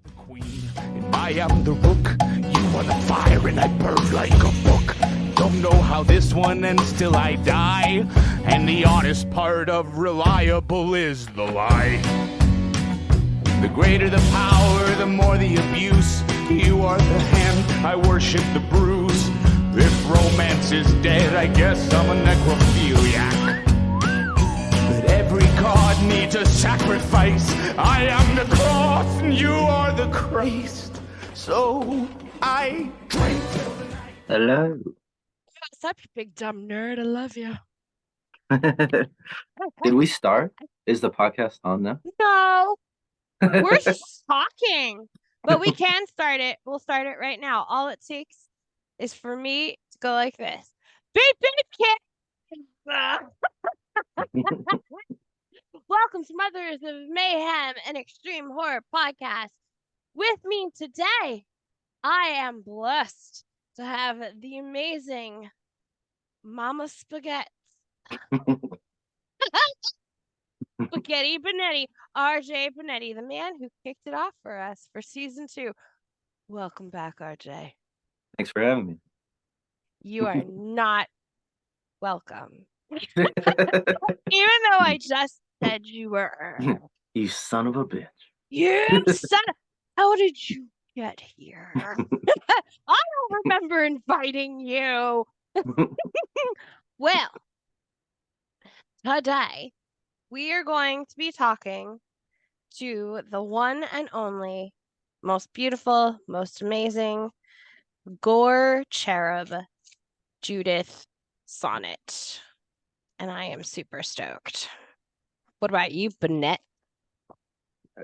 The queen, and I am the rook. You are the fire, and I burn like a book. Don't know how this one ends till I die. And the honest part of reliable is the lie. The greater the power, the more the abuse. You are the hand, I worship the bruise. If romance is dead, I guess I'm a necrophiliac. But every god needs a sacrifice. I am the cross and you are the Christ. So I drink. Hello. What's up, you big dumb nerd? I love you. Did we start? Is the podcast on now? No, we're just talking, but we can start it. We'll start it right now. All it takes is for me to go like this. Beep, beep, kids. Welcome to Mothers of Mayhem and Extreme Horror Podcast. With me today, I am blessed to have the amazing Mama Spaghetti. Spaghetti Benetti, RJ Benetti, the man who kicked it off for us for season 2. Welcome back, RJ. Thanks for having me. You are not welcome. Even though I just said you were. You son of a bitch. You son of... How did you get here? I don't remember inviting you. Well, today we are going to be talking to the one and only, most beautiful, most amazing GORE cherub, Judith Sonnet. And I am super stoked. What about you, Bennett?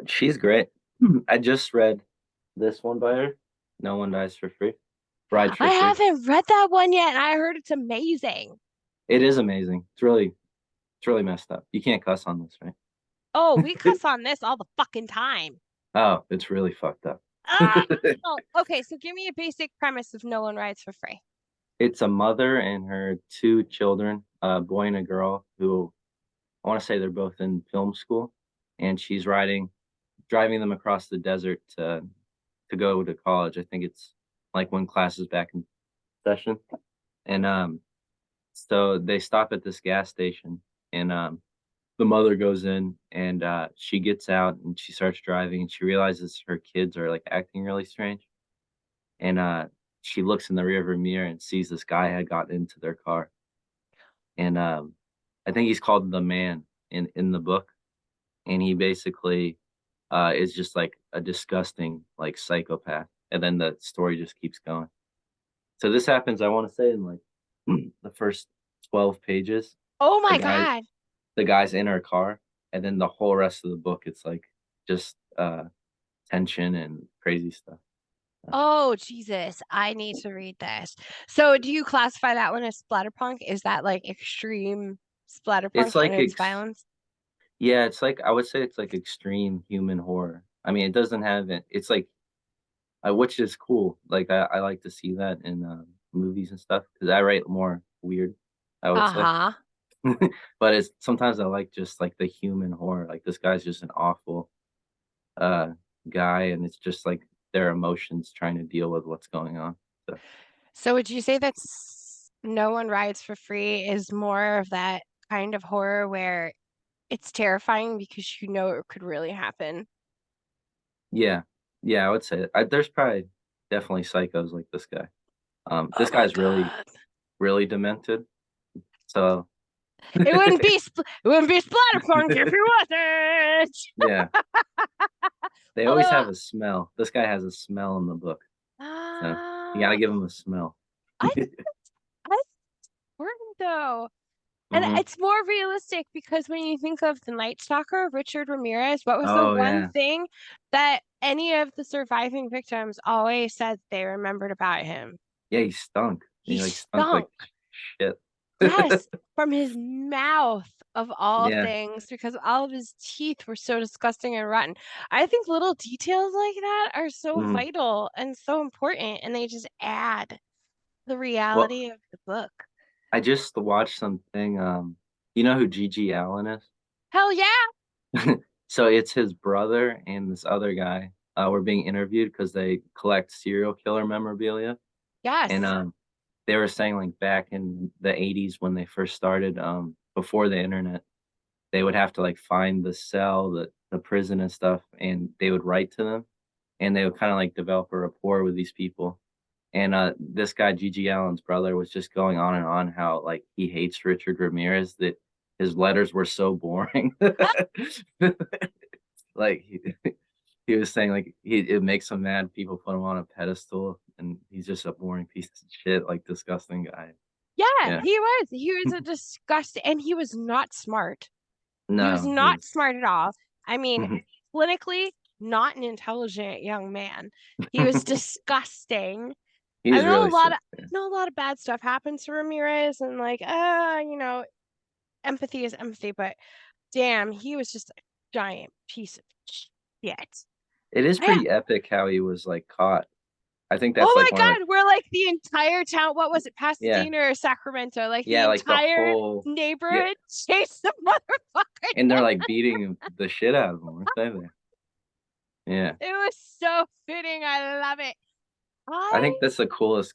She's great. I just read this one by her. No One Dies for Free. Bride for I Free. haven't read that one yet, and I heard it's amazing. It is amazing. It's really messed up. You can't cuss on this, right? Oh, we cuss on this all the fucking time. Oh, it's really fucked up. Oh, okay, so give me a basic premise of No One Rides for Free. It's a mother and her 2 children, a boy and a girl, who I want to say they're both in film school, and she's driving them across the desert to go to college. I think it's like when class is back in session, and so they stop at this gas station, and the mother goes in, and she gets out and she starts driving, and she realizes her kids are like acting really strange, and she looks in the rearview mirror and sees this guy had gotten into their car, and I think he's called the Man in the book, and he basically is just like a disgusting like psychopath, and then the story just keeps going. So this happens, I want to say, in like the first 12 pages. Oh my God. The guy's in her car, and then the whole rest of the book, it's like just tension and crazy stuff. Oh, Jesus. I need to read this. So do you classify that one as splatterpunk? Is that like extreme splatterpunk It's like and its violence? Yeah, it's like, I would say it's like extreme human horror. I mean, it doesn't have it. It's like, which is cool. Like I like to see that in movies and stuff, because I write more weird, I would Uh-huh. say. But it's sometimes I like just like the human horror. Like this guy's just an awful guy, and it's just like their emotions trying to deal with what's going on. So would you say that No One Rides for Free is more of that kind of horror where it's terrifying because you know it could really happen? Yeah, I would say there's probably definitely psychos like this guy. This Oh my guy's really God. demented. So It wouldn't be splatterpunk if he wasn't. yeah, they always have a smell. This guy has a smell in the book, so you gotta give him a smell. I think that's important though. And Mhm. it's more realistic because when you think of the Night Stalker, Richard Ramirez, what was the Oh, one yeah. thing that any of the surviving victims always said they remembered about him? Yeah, he stunk. He He like stunk like shit. Yes, from his mouth of all Yeah. things, because all of his teeth were so disgusting and rotten. I think little details like that are so Mhm. vital and so important, and they just add the Well, reality of the book. I just watched something. You know who G.G. Allen is? Hell yeah! So it's his brother and this other guy. were being interviewed because they collect serial killer memorabilia. Yes. And they were saying like back in the 80s when they first started, before the internet, they would have to like find the cell, the prison and stuff, and they would write to them, and they would kind of like develop a rapport with these people. And this guy, Gigi Allen's brother, was just going on and on how like he hates Richard Ramirez, that his letters were so boring. Like he was saying like it makes him mad. People put him on a pedestal, and he's just a boring piece of shit, like disgusting guy. Yeah, Yeah. he was. He was a disgusting, and he was not smart. He was No, not smart at all. I mean, he's clinically, not an intelligent young man. He was disgusting. I he's know a really lot sick. of Yeah. know a lot of bad stuff happens to Ramirez, and like, you know, empathy is empathy, but damn, he was just a giant piece of shit. It is Yeah. pretty epic how he was like caught. I think Oh that's like my one of the, God, we're like the entire town. What was it, yeah, Pasadena or Sacramento? Like the yeah, like the entire whole, yeah, neighborhood chased the motherfucker and they're down. like beating the shit out of him, weren't they? There? Yeah, It was so fitting. I love it. I think that's the coolest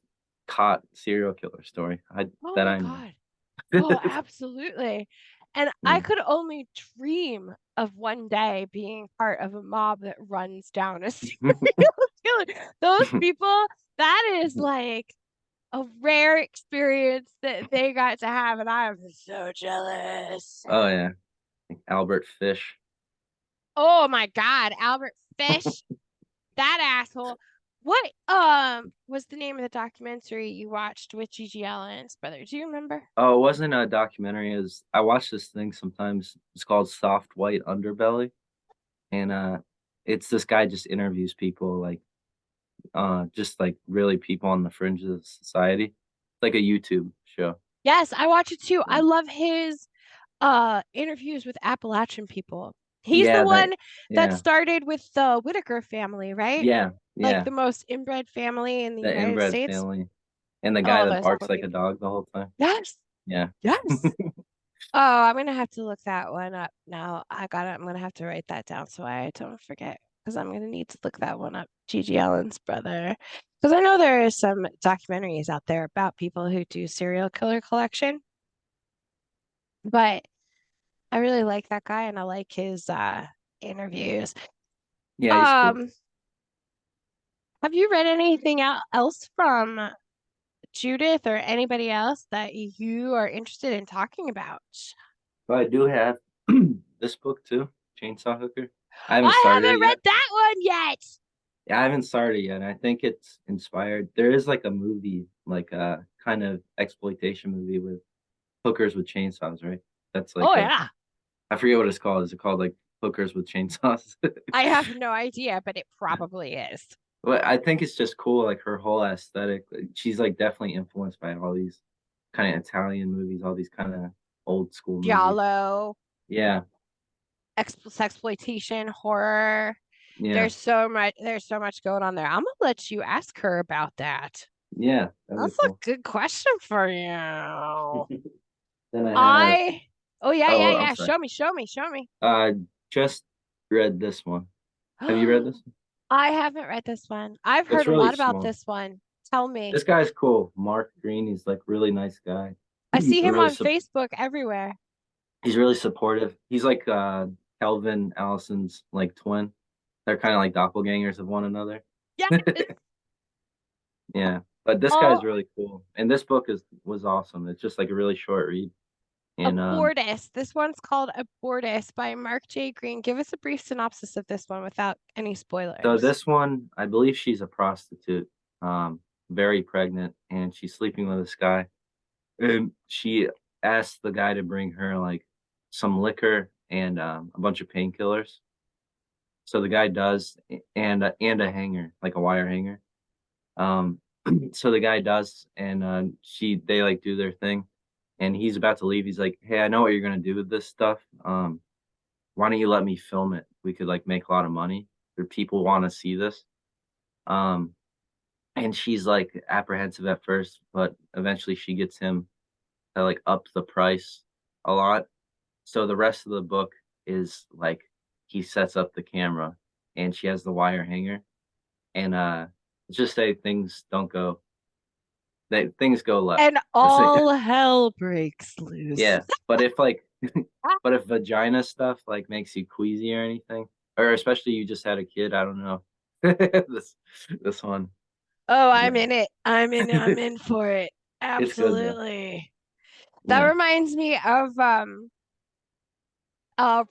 caught serial killer story Oh that my I know. God. Oh, absolutely. And I Yeah. could only dream of one day being part of a mob that runs down a serial killer. Those people, that is like a rare experience that they got to have, and I'm so jealous. Oh yeah, like Albert Fish. Oh my God, Albert Fish, that asshole. What was the name of the documentary you watched with Gigi Allen's brother? Do you remember? Oh, it wasn't a documentary. Is I watch this thing sometimes. It's called Soft White Underbelly, and it's this guy just interviews people like just like really people on the fringes of society. It's like a YouTube show. Yes, I watch it too. Yeah, I love his interviews with Appalachian people. He's the yeah, that, one that yeah, started with the Whitaker family, right? yeah, Like yeah. the most inbred family in the The United inbred States. family and the guy Oh, that those barks poor like a people. dog the whole time. Yes, Yeah. yes. Oh, I'm gonna have to look that one up now. I got it. I'm gonna have to write that down so I don't forget because I'm gonna need to look that one up. Gigi Allen's brother. Because I know there is some documentaries out there about people who do serial killer collection, but I really like that guy and I like his interviews. Yeah, he's cool. Um, have you read anything else from Judith or anybody else that you are interested in talking about? But I do have this book too, Chainsaw Hooker. I haven't I started haven't it yet. read that one yet. Yeah, I haven't started yet. I think it's inspired. There is like a movie, like a kind of exploitation movie with hookers with chainsaws, right? That's like Oh a, yeah. I forget what it's called. Is it called like hookers with chainsaws? I have no idea, but it probably is. Well, I think it's just cool, like her whole aesthetic. Like, she's like definitely influenced by all these kind of Italian movies, all these kind of old school movies. Giallo, Yeah, exploitation, horror. yeah, There's so much going on there. I'm gonna let you ask her about that. yeah. That'd be That's a cool. good question for you. Then I have. I Oh yeah, Oh, yeah, I'm yeah. sorry. Show me. Just read this one. Have you read this one? I haven't read this one. I've It's heard a really lot about small. this one. Tell me. This guy's cool. Mark Green. He's like really nice guy. I see him Really, on Facebook everywhere. he's really supportive. He's like Kelvin Allison's like twin. They're kind of like doppelgangers of one another. Yeah. Yeah, but this guy's Oh, really cool, and this book was awesome. It's just like a really short read, and Abortus. This one's called Abortus by Mark J. Green. Give us a brief synopsis of this one without any so spoilers. this one, I believe she's a prostitute, very pregnant, and she's sleeping with this guy, and she asks the guy to bring her like some liquor and a bunch of painkillers. So the guy does, and a hanger, like a wire hanger. Um, so the guy does, and they like do their thing, and he's about to leave. He's like, "Hey, I know what you're gonna do with this stuff. Why don't you let me film it? We could like make a lot of money. Or people want to see this." Um, and she's like apprehensive at first, but eventually she gets him to like up the price a lot. So the rest of the book is like he sets up the camera and she has the wire hanger, and let's just say things don't go. Things go left. And all hell breaks loose. Yeah, but if like, but if vagina stuff like makes you queasy or anything, or especially you just had a kid, I don't know. this one. Oh, I'm Yeah. in it. I'm in for it. It's good though. Absolutely. That Yeah, reminds me of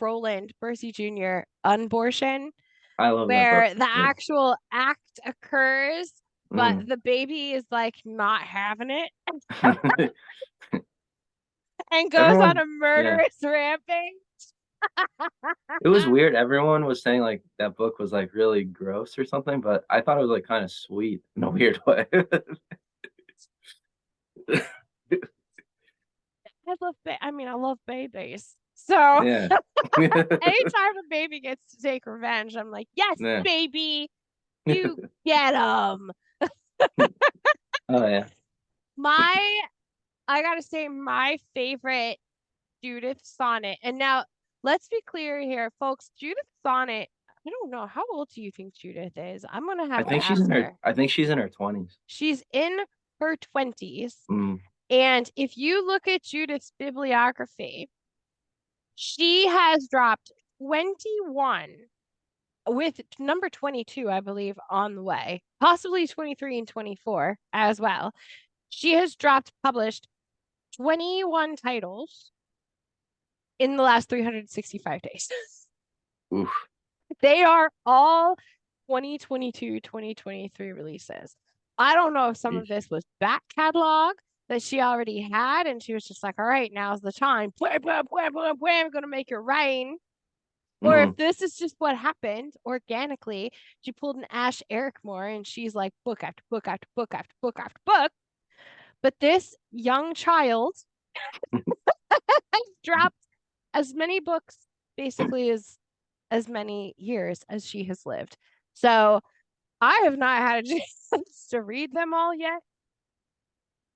Roland Percy Jr. Unbortion, I love that book. where the Yeah. actual act occurs, but Mm. the baby is like not having it and goes on Everyone, a yeah, murderous rampage. it was weird. Everyone was saying like that book was like really gross or something, but I thought it was like kind of sweet in a weird way. I love babies. So Yeah. anytime a baby gets to take revenge, I'm like, yes, Yeah. baby, you get them. Oh yeah. I gotta say, my favorite Judith sonnet. And now let's be clear here, folks. Judith sonnet. I don't know. How old do you think Judith is? I'm gonna have to ask her. I think she's in her 20s. She's in her 20s. Mm. And if you look at Judith's bibliography, she has dropped 21 with number 22, I believe, on the way, possibly 23 and 24 as well. She has published 21 titles in the last 365 days. Oof. They are all 2022, 2023 releases. I don't know if some of this was back catalog that she already had, and she was just like, all right, now's the time. I'm going to make it rain. Or if this is just what happened organically, she pulled an Ash Ericmore and she's like book after book after book after book after book. But this young child dropped as many books basically as many years as she has lived. So I have not had a chance to read them all yet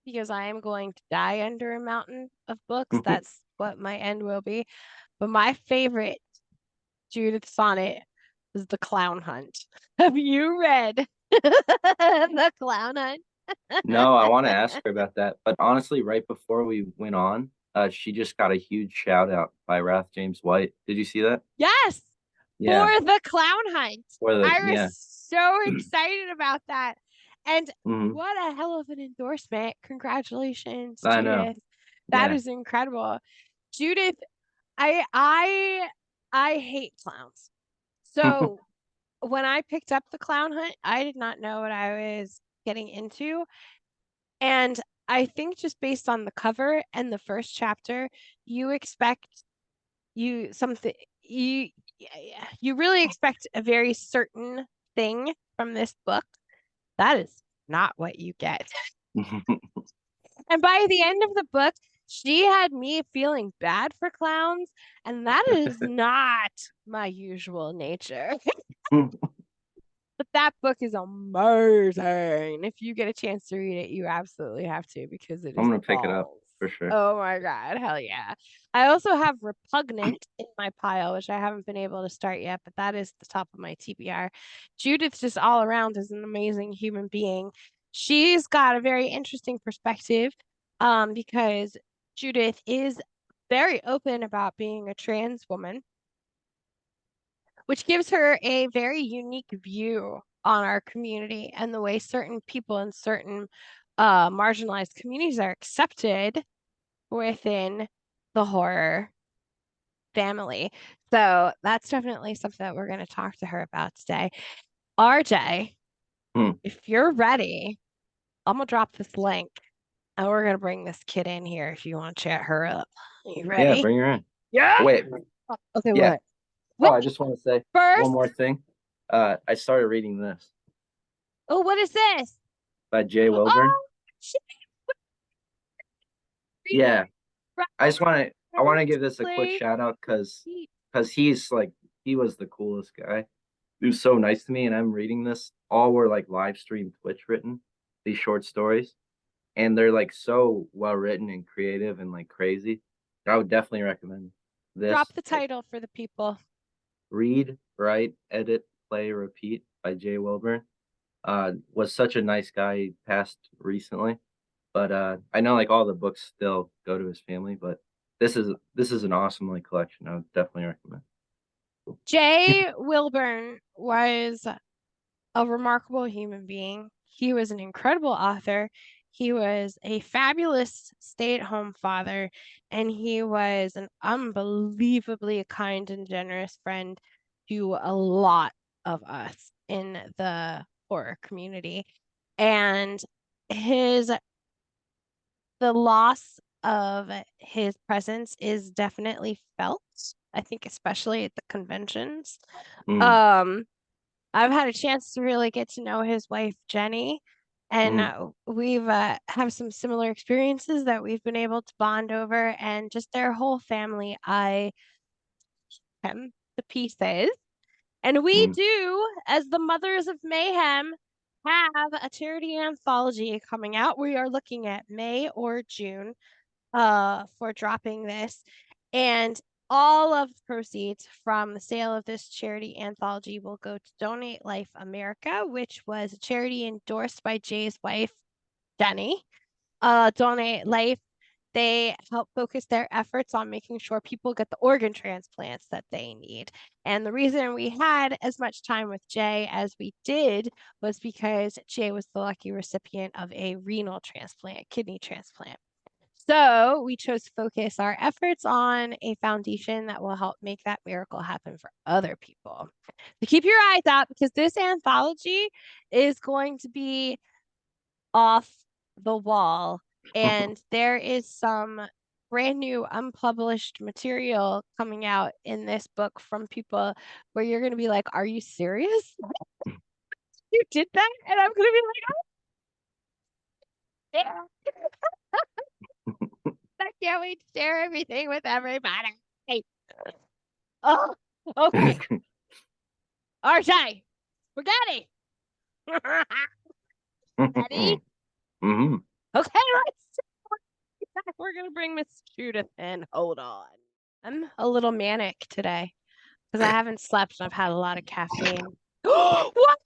because I am going to die under a mountain of books. That's what my end will be. But my favorite Judith sonnet is The Clown Hunt. Have you read The Clown Hunt? No, I want to ask her about that. But honestly, right before we went on, she just got a huge shout out by Wrath James White. Did you see that? Yes, Yeah. for The Clown Hunt. I was Yeah. so excited about that. And Mhm. what a hell of an endorsement. Congratulations, I Judith. know. That Yeah. is incredible. Judith, I hate clowns. So when I picked up The Clown Hunt, I did not know what I was getting into. And I think just based on the cover and the first chapter, you expect you something you really expect a very certain thing from this book. That is not what you get. And by the end of the book, she had me feeling bad for clowns, and that is not my usual nature. But that book is amazing. If you get a chance to read it, you absolutely have to because it is I'm gonna pick it up balls. for sure. Oh my God, hell yeah. I also have Repugnant in my pile, which I haven't been able to start yet, but that is the top of my TBR. Judith just all around is an amazing human being. She's got a very interesting perspective because Judith is very open about being a trans woman, which gives her a very unique view on our community and the way certain people in certain marginalized communities are accepted within the horror family. So that's definitely something that we're going to talk to her about today. RJ, if you're ready, I'm going to drop this link and we're going to bring this kid in here if you want to chat her up. Are you ready? Yeah, bring her in. Yeah. Wait. Okay, Yeah. what? Oh, I just want to say First, one more thing. I started reading this oh, what is this? by Jay Wilburn. Oh, shit. Yeah. I want to give this a quick shout out because he's like, he was the coolest guy. He was so nice to me, and I'm reading this. All were like live stream Twitch written, these short stories, and they're like so well written and creative and like crazy. I would definitely recommend this. Drop the title for the people. Read, write, edit, play Repeat by Jay Wilburn. Was such a nice guy. He passed recently, but I know like all the books still go to his family. But this is an awesome like collection. I would definitely recommend. Jay Wilburn was a remarkable human being. He was an incredible author. He was a fabulous stay-at-home father, and he was an unbelievably kind and generous friend to a lot of us in the horror community. And the loss of his presence is definitely felt, I think, especially at the conventions. Mm, I've had a chance to really get to know his wife, Jenny, and mm, we've have some similar experiences that we've been able to bond over, and just their whole family. I am the pieces, and we mm, do, as the Mothers of Mayhem, have a charity anthology coming out. We are looking at May or June for dropping this, and all of the proceeds from the sale of this charity anthology will go to Donate Life America, which was a charity endorsed by Jay's wife, Jenny. Donate Life, they help focus their efforts on making sure people get the organ transplants that they need. And the reason we had as much time with Jay as we did was because Jay was the lucky recipient of a renal transplant, kidney transplant. So we chose to focus our efforts on a foundation that will help make that miracle happen for other people. So keep your eyes out, because this anthology is going to be off the wall, and there is some brand new unpublished material coming out in this book from people where you're going to be like, are you serious? You did that? And I'm going to be like, oh, yeah. I can't wait to share everything with everybody. Oh, okay. RJ, spaghetti. Ready? mm-hmm. Okay, we're gonna bring Miss Judith in. Hold on. I'm a little manic today because I haven't slept and I've had a lot of caffeine. What?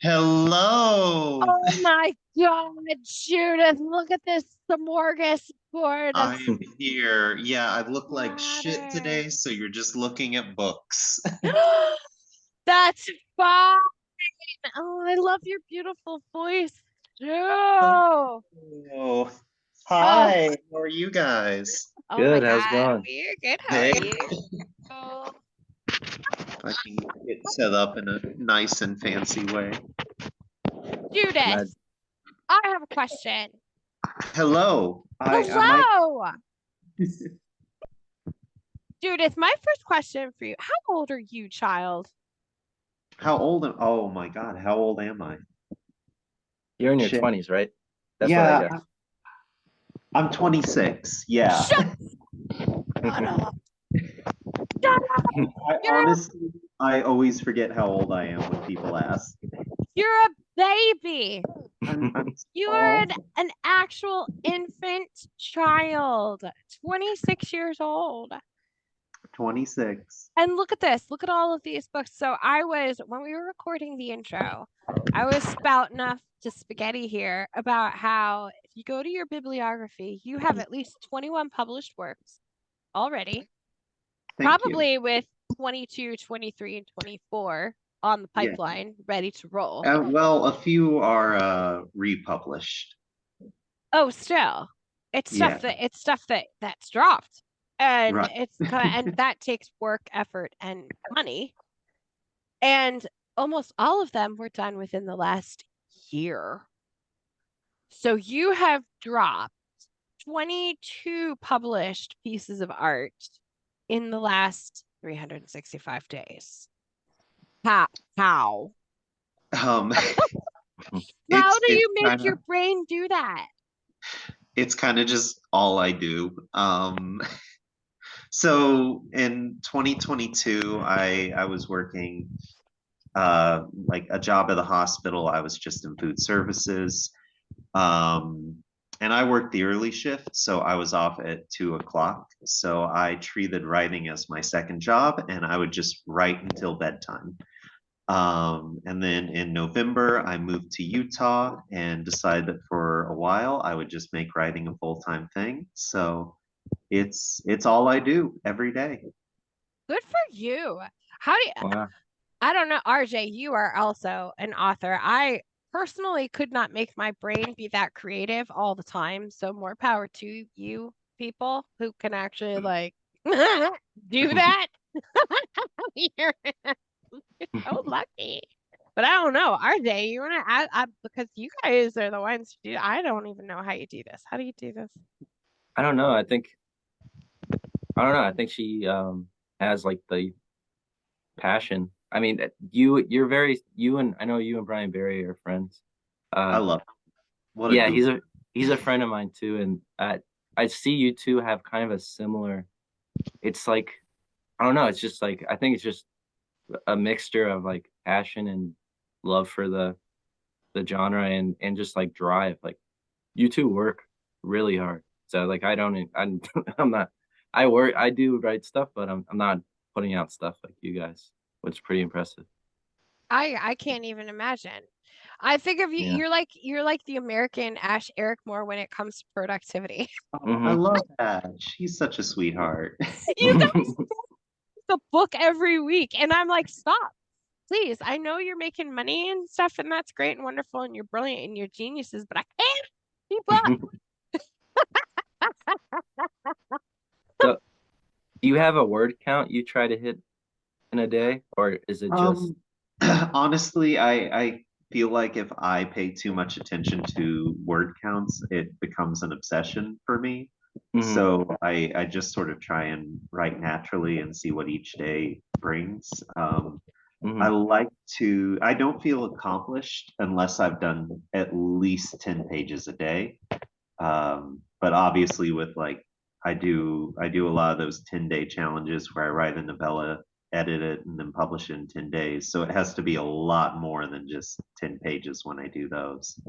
Hello. Oh my God, Judith, look at this smorgasbord of I'm here. Yeah, I look like shit splatter. today, so you're just looking at books. That's fine. Oh, I love your beautiful voice. Oh, Oh, hi. How are you guys? oh my Good. How's it God, going? we're good. How are Hey, you? Oh, I can get set up in a nice and fancy way. Judith, Mad. I have a question. Hello. I might. Hello, Judith. My first question for you: how old are you, child? How old am? Oh my God, how old am I? You're in your Shit. 20s, right? That's what I Yeah, guess. I'm 26. Yeah. Shut up! Shut up! Honestly, I always forget how old I am when people ask. You're a baby. I'm You small. are an actual infant child. 26 years old. 26. And look at this. Look at all of these books. So when we were recording the intro, I was spouting off to Spaghetti here about how if you go to your bibliography, you have at least 21 published works already, Thank you. probably with 22, 23, and 24 on the Yeah. pipeline, ready to roll. Well, a few are republished. Oh, still, it's Yeah. stuff that's dropped, and Right. and that takes work, effort, and money. And almost all of them were done within the last year. So you have dropped 22 published pieces of art in the last 365 days. How? Um, How do it's you make kind your of brain do that? it's kind of just all I do. So in 2022, I was working like a job at the hospital. I was just in food services. And I worked the early shift, so I was off at 2 o'clock. So I treated writing as my second job, and I would just write until bedtime. And then in November, I moved to Utah and decided that for a while I would just make writing a full-time thing. So it's all I do every day. Good for you. How do you, Wow. I don't know, RJ, you are also an author. I personally could not make my brain be that creative all the time. So more power to you people who can actually like do that. You're so lucky. But I don't know, RJ, you want to add, because you guys are the ones who do. I don't even know how you do this. How do you do this? I don't know. I don't know. I think she has like the passion. I mean, you're very you and I know you and Brian Barry are friends. I Uh, love it. What a yeah, goof. he's a friend of mine too, and I see you two have kind of a similar. It's like I don't know. It's just like I think it's just a mixture of like passion and love for the genre and just like drive. Like you two work really hard. So like I'm I'm not I do write stuff, but I'm not putting out stuff like you guys, which is pretty impressive. I can't even imagine. I think of you, Yeah. you're like the American Ash Eric Moore when it comes to productivity. Oh, I love that. She's such a sweetheart. You guys the book every week, and I'm like, stop, please. I know you're making money and stuff, and that's great and wonderful, and you're brilliant and you're geniuses, but I can't keep up. So, do you have a word count you try to hit in a day, or is it just Honestly, I feel like if I pay too much attention to word counts, it becomes an obsession for me. Mhm, So I just sort of try and write naturally and see what each day brings. I mhm. like to, I don't feel accomplished unless I've done at least 10 pages a day. But obviously with like I do a lot of those 10-day challenges where I write a novella, edit it, and then publish it in 10 days. So it has to be a lot more than just 10 pages when I do those.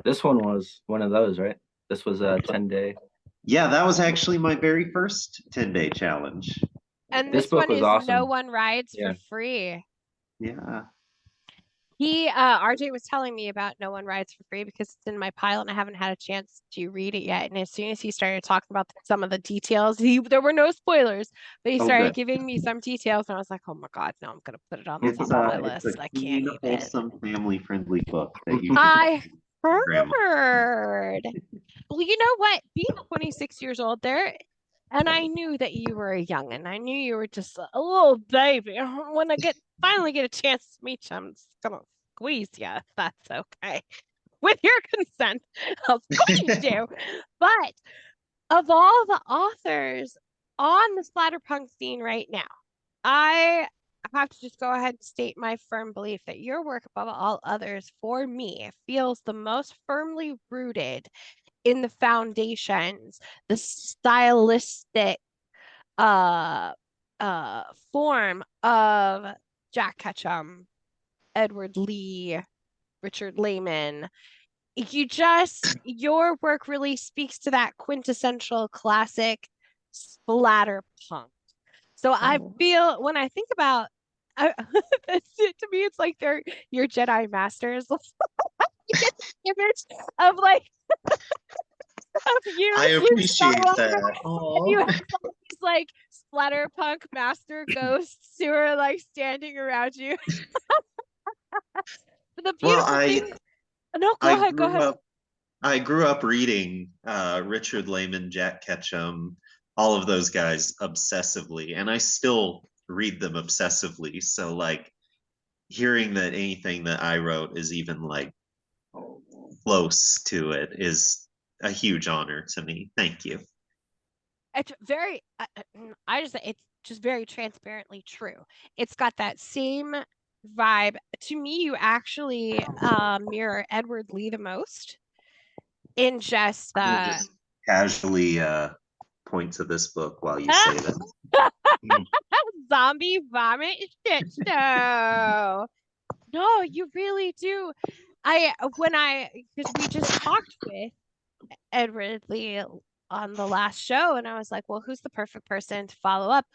This one was one of those, right? This was a 10-day. Yeah, that was actually my very first 10-day challenge. And This this book one was is No awesome. One Rides for Yeah. Free. Yeah. He RJ was telling me about No One Rides for Free because it's in my pile and I haven't had a chance to read it yet. And as soon as he started talking about some of the details, there were no spoilers, but he Oh, started good. giving me some details, and I was like, oh my God, no, I'm gonna put it on the It's top of my it's a list. I can't clean, even. wholesome, family-friendly book that you can I grandma. heard. Well, you know what? Being 26 years old there, and I knew that you were a young, and I knew you were just a little baby. When I finally get a chance to meet you, I'm just gonna squeeze you, if that's okay. With your consent. Of course you do. But of all the authors on the Splatterpunk scene right now, I have to just go ahead and state my firm belief that your work above all others for me feels the most firmly rooted in the foundations, the stylistic uh form of Jack Ketchum, Edward Lee, Richard Lehman. Your work really speaks to that quintessential classic splatterpunk. So I Oh. feel when I think about to me, it's like they're your Jedi masters. Image of like of you, I Luke appreciate Skywalker, that. and you have Oh, all these like splatterpunk master ghosts who are like standing around you. But the well, beautiful thing, no, I go grew ahead. up I grew up reading Richard Lehman, Jack Ketchum, all of those guys obsessively, and I still read them obsessively. So like hearing that anything that I wrote is even like close to it is a huge honor to me. Thank you. It's very, I just, it's just very transparently true. It's got that same vibe. To me, you actually mirror Edward Lee the most in just I will the just casually point to this book while you say that. zombie vomit shit show. No, you really do. Because we just talked with Edward Lee on the last show, and I was like, well, who's the perfect person to follow up?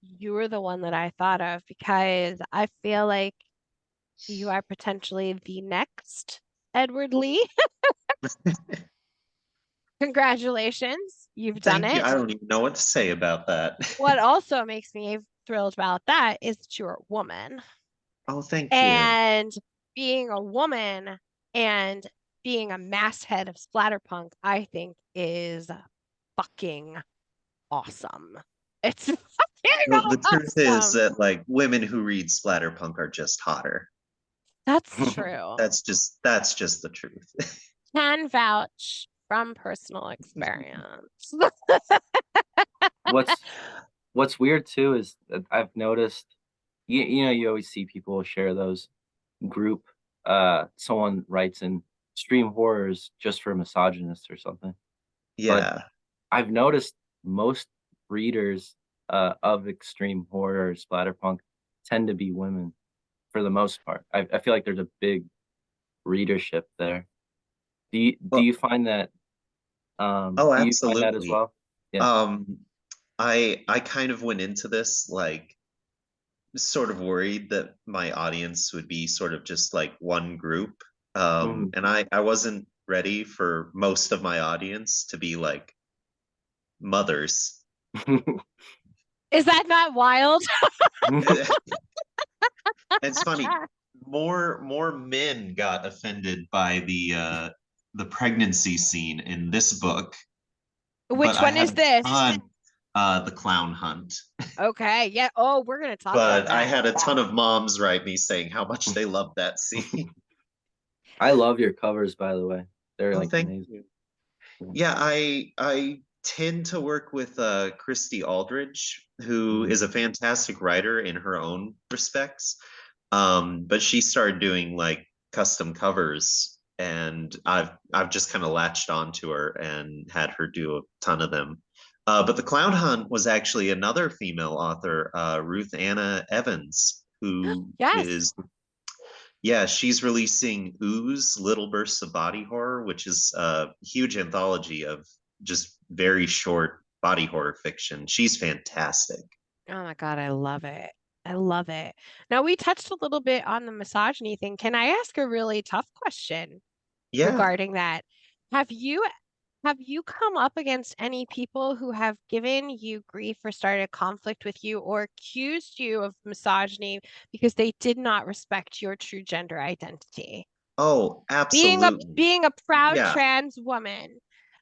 You were the one that I thought of because I feel like You are potentially the next Edward Lee. Congratulations, you've done Thank you. it. I don't even know what to say about that. What also makes me thrilled about that is that you're a woman. Oh, thank you. And being a woman and being a masthead of Splatterpunk, I think is fucking awesome. It's fucking The truth is awesome. that like women who read Splatterpunk are just hotter. That's true. That's just the truth. Can vouch from personal experience. What's weird too is that I've noticed, you know, you always see people share those group, someone writes in extreme horrors just for misogynists or something. But Yeah. I've noticed most readers of extreme horror or splatterpunk tend to be women for the most part. I feel like there's a big readership there. Do Well, you find that oh, do you find that as absolutely. well? Yeah. Um, I kind of went into this like sort of worried that my audience would be sort of just like one group. Mhm. And I wasn't ready for most of my audience to be like mothers. Is that not wild? It's funny. More men got offended by the pregnancy scene in this book, but Which I one had is a this? ton the clown hunt. Okay, yeah. Oh, we're gonna talk about But I that. had a ton of moms write me saying how much they loved that scene. I love your covers, by the way. They're Oh, like thank amazing. you. Yeah, I tend to work with Christy Aldridge, who Mhm. is a fantastic writer in her own respects. But she started doing like custom covers, and I've just kind of latched onto her and had her do a ton of them. But the Clown Hunt was actually another female author, Ruth Anna Evans, who Yes. is, yeah, she's releasing Ooze, Little Bursts of Body Horror, which is a huge anthology of just very short body horror fiction. She's fantastic. Oh my God, I love it. I love it. Now we touched a little bit on the misogyny thing. Can I ask a really tough question Yeah. regarding that? Have you have you come up against any people who have given you grief or started a conflict with you or accused you of misogyny because they did not respect your true gender identity? Oh, absolutely. Being a proud Yeah. trans woman,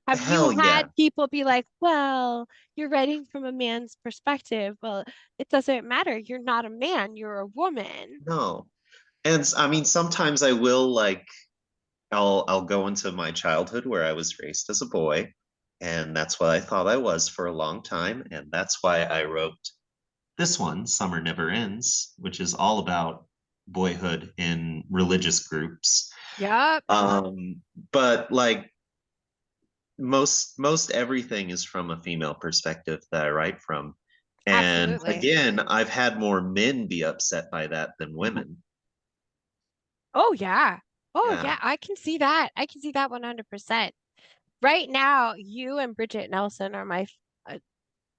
have you Hell yeah. had people be like, well, you're writing from a man's perspective? Well, it doesn't matter. You're not a man, you're a woman. No. And I mean, sometimes I will like I'll go into my childhood where I was raised as a boy, and that's what I thought I was for a long time, and that's why I wrote this one, Summer Never Ends, which is all about boyhood in religious groups. Yep. But like most everything is from a female perspective that I write from. And Absolutely. again, I've had more men be upset by that than women. Oh yeah. Oh Yeah. yeah, I can see that. I can see that 100%. Right now, you and Bridget Nelson are uh,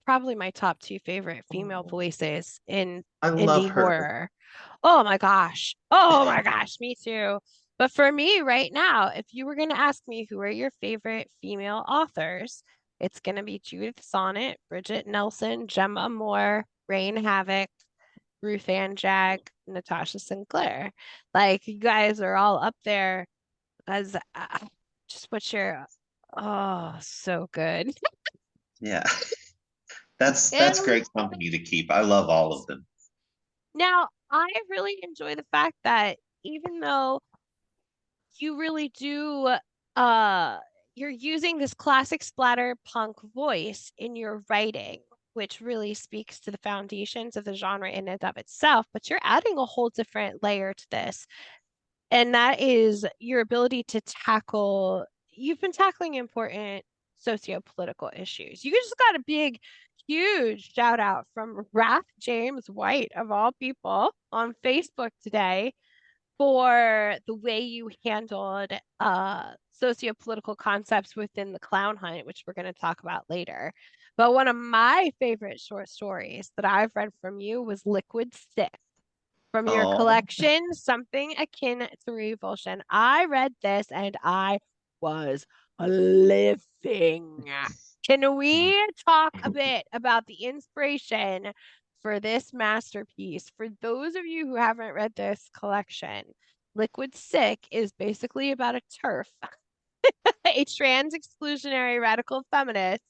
probably my top two favorite female Oh, voices in I love indie her. horror. Oh my gosh. Oh my gosh, me too. But for me right now, if you were going to ask me who are your favorite female authors, it's going to be Judith Sonnet, Bridget Nelson, Gemma Moore, Rain Havoc, Ruth Ann Jack, Natasha Sinclair. Like you guys are all up there as just what you're, oh, so good. Yeah. That's And great company to keep. I love all of them. now I really enjoy the fact that even though you really do uh you're using this classic splatter punk voice in your writing, which really speaks to the foundations of the genre in and of itself, but you're adding a whole different layer to this. And that is your ability to tackle, you've been tackling important socio-political issues. You just got a big, huge shout out from Wrath James White, of all people, on Facebook today for the way you handled socio-political concepts within the clown hunt, which we're going to talk about later. But one of my favorite short stories that I've read from you was Liquid Stick from your Aw. collection, something akin to revulsion. I read this and I was living. Can we talk a bit about the inspiration for this masterpiece? For those of you who haven't read this collection, Liquid Sick is basically about a TERF, a trans exclusionary radical feminist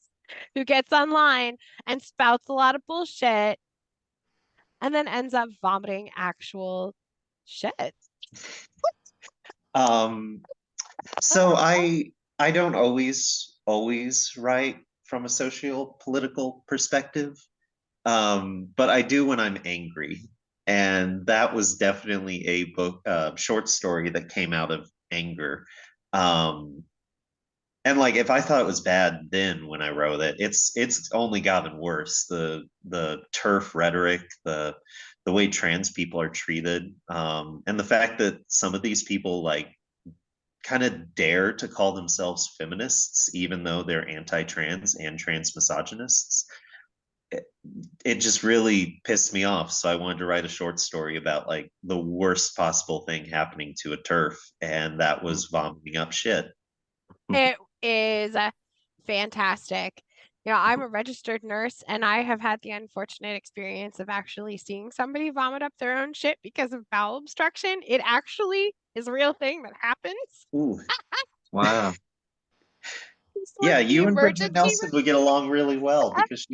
who gets online and spouts a lot of bullshit and then ends up vomiting actual shit. So I don't always write from a socio-political perspective, but I do when I'm angry, and that was definitely a book, short story that came out of anger. And like, if I thought it was bad then when I wrote it, it's only gotten worse. The turf rhetoric, the way trans people are treated, and the fact that some of these people like kind of dare to call themselves feminists, even though they're anti-trans and trans misogynists. It just really pissed me off. So I wanted to write a short story about like the worst possible thing happening to a turf, and that was vomiting up shit. It is fantastic. You know, I'm a registered nurse and I have had the unfortunate experience of actually seeing somebody vomit up their own shit because of bowel obstruction. It actually is a real thing that happens. Ooh. Wow. Yeah, The you and Bridget emergency Nelson would get along really well because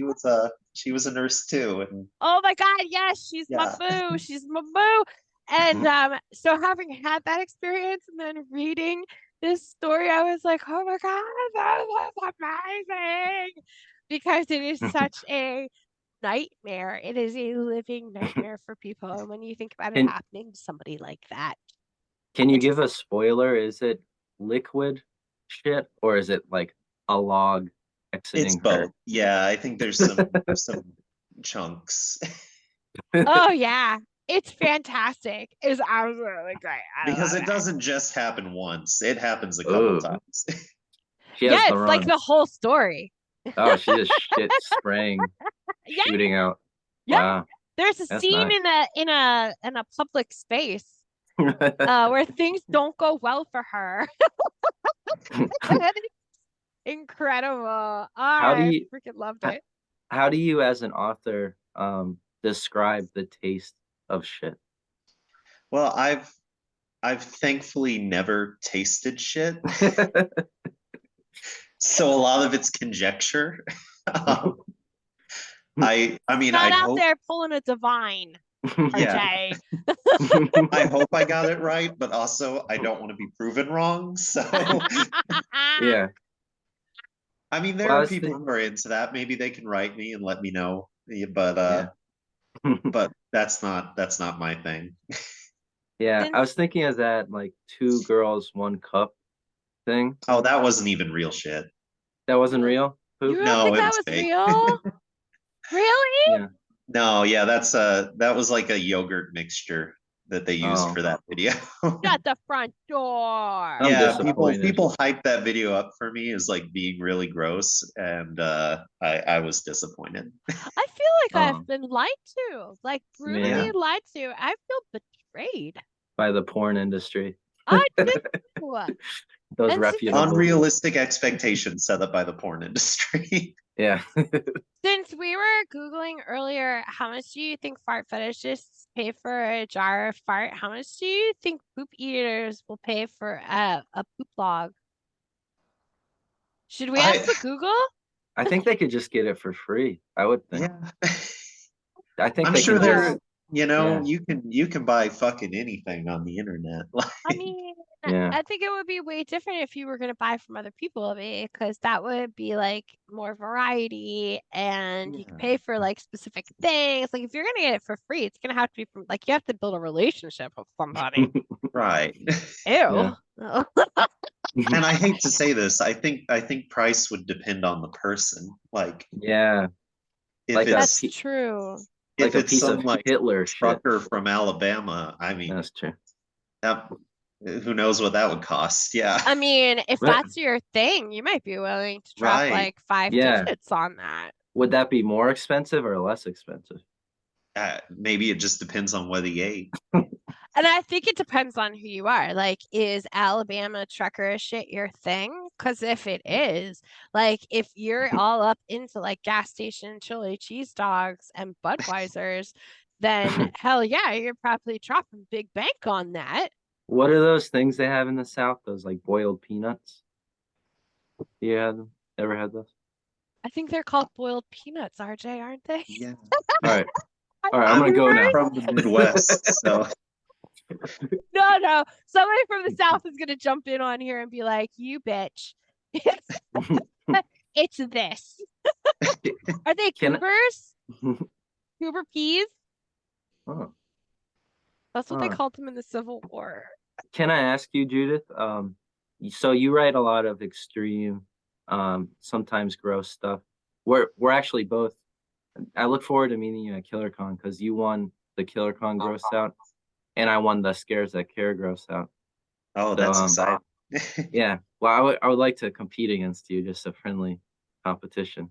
she was a nurse too. And Oh my God, yes, she's my yeah. boo. She's my boo. And so having had that experience and then reading this story, I was like, oh my God, that was amazing. Because it is such a nightmare. It is a living nightmare for people. And when you think about it And happening to somebody like that, can you it give just a spoiler? Is it liquid shit or is it like a log It's exiting both. her? Yeah, I think there's some chunks. oh yeah, it's fantastic. It's absolutely great. I Because love it it. doesn't just happen once. It happens a couple Ooh, times. she has Yeah, the it's like the runs. whole story. Oh, she just shit spraying, Yeah, shooting out. yeah. Wow, There's a that's scene nice. in a public space where things don't go well for her. Incredible. How do I you freaking loved h- it. how do you as an author describe the taste of shit? Well, I've thankfully never tasted shit, so a lot of it's conjecture. Um, I mean, Not I'd out hope, there pulling a divine, yeah, RJ. I hope I got it right, but also I don't want to be proven wrong. So, Yeah. I mean, there Well, I are was people who are into that. Maybe they can write me and let me know. Yeah, yeah. but that's not my thing. Yeah, I Since was thinking of that like two girls, one cup thing. Oh, that wasn't even real shit. That wasn't real? you Poop? don't No, think it that was was fake. real? Really? Yeah. No, yeah, that was like a yogurt mixture that they used Oh, for that video. Shut the front door. I'm Yeah, disappointed. people hyped that video up for me as like being really gross, and I was disappointed. I feel like Oh, I've been lied to, like brutally yeah. lied to. I feel betrayed. By the porn industry. I do. Those And reputable. Unrealistic expectations set up by the porn industry. Yeah. since we were Googling earlier, how much do you think fart fetishists pay for a jar of fart? How much do you think poop eaters will pay for a poop log? Should we ask I the Google? I think they could just get it for free. I would think. yeah. I think I'm they sure can there, just you yeah. you can buy fucking anything on the internet. I mean, Yeah. I think it would be way different if you were going to buy from other people, because that would be like more variety and you can pay for like specific things. Like if you're going to get it for free, it's going to have to be from like you have to build a relationship with somebody. Right. Ew. And I hate to say this, I think price would depend on the person. Like Yeah. if Like That's it's true. like if a it's piece some of like Hitler shit. trucker from Alabama, I mean, That's true. that, who knows what that would cost? Yeah. I mean, if But- that's your thing, you might be willing to drop Right. like 5 Yeah. digits on that. Would that be more expensive or less expensive? Maybe it just depends on what he ate. And I think it depends on who you are. Like, is Alabama trucker shit your thing? Because if it is, like, if you're all up into like gas station chili cheese dogs and Budweisers, then hell yeah, you're probably dropping big bank on that. What are those things they have in the South? Those like boiled peanuts? Yeah, ever had those? I think they're called boiled peanuts, RJ, aren't they? Yeah. All right, I'm all right. I'm gonna go now. From the Midwest, so No. Somebody from the South is gonna jump in on here and be like, "You bitch, it's this." Are they Can Cougars? Cougar peas? oh, That's what they huh. called them in the Civil War. Can I ask you, Judith? So you write a lot of extreme, sometimes gross stuff. We're actually both. I look forward to meeting you at KillerCon because you won the KillerCon gross out, and I won the Scares That Care gross out. oh, So that's exciting. yeah. Well, I would like to compete against you, just a friendly competition.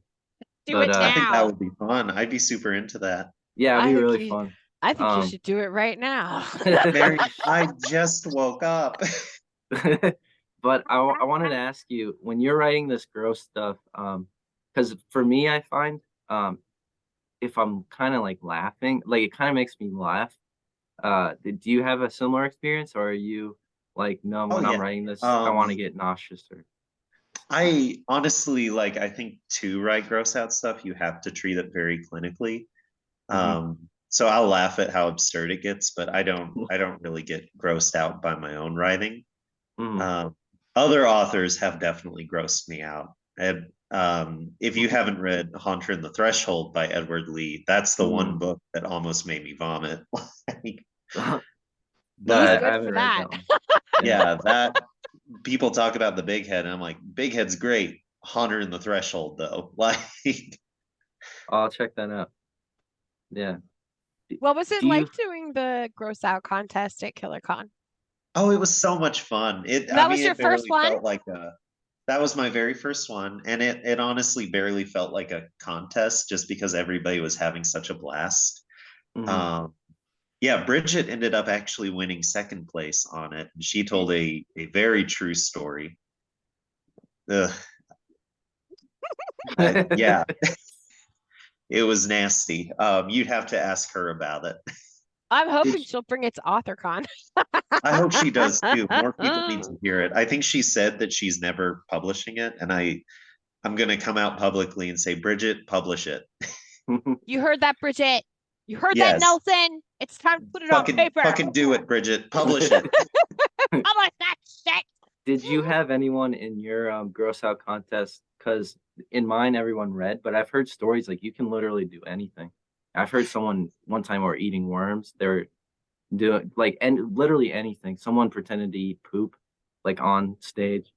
Do But it I think that now. would be fun. I'd be super into that. yeah, it'd I be think really you, fun. I think you should do it right now. Mary, I just woke up. But I wanted to ask you, when you're writing this gross stuff, because for me, I find if I'm kind of like laughing, like it kind of makes me laugh. Do you have a similar experience, or are you like, no, Oh when I'm yeah. writing this, I want to get nauseous or I honestly like I think to write gross out stuff, you have to treat it very clinically. Mhm. So I'll laugh at how absurd it gets, but I don't really get grossed out by my own writing. Mhm. Other authors have definitely grossed me out. If you haven't read Haunter and the Threshold by Edward Lee, that's the one Mhm. book that almost made me vomit. No, He's I But good haven't for read that. that one. Yeah. yeah, that people talk about the Big Head, and I'm like, Big Head's great. Haunter and the Threshold, though, like, I'll check that out. Yeah. What was it Do you? like doing the gross out contest at KillerCon? oh, it was so much fun. I That mean, was your it first barely one? felt like a. That was my very first one, and it honestly barely felt like a contest, just because everybody was having such a blast. Mhm. Um, yeah, Bridget ended up actually winning second place on it, and she told a very true story. Ugh, yeah, it was nasty. You'd have to ask her about it. I'm Did hoping she'll bring it to AuthorCon. I hope she does too. More people need to hear it. I think she said that she's never publishing it, and I'm gonna come out publicly and say, Bridget, publish it. You heard that, Bridget? You heard that, Yes, Nelson? It's time to put it on fucking paper. fucking do it, Bridget. Publish it. Publish that shit. Did you have anyone in your gross out contest? Because in mine, everyone read, but I've heard stories like you can literally do anything. I've heard someone one time were eating worms. They're doing like and literally anything. Someone pretended to eat poop, like on stage,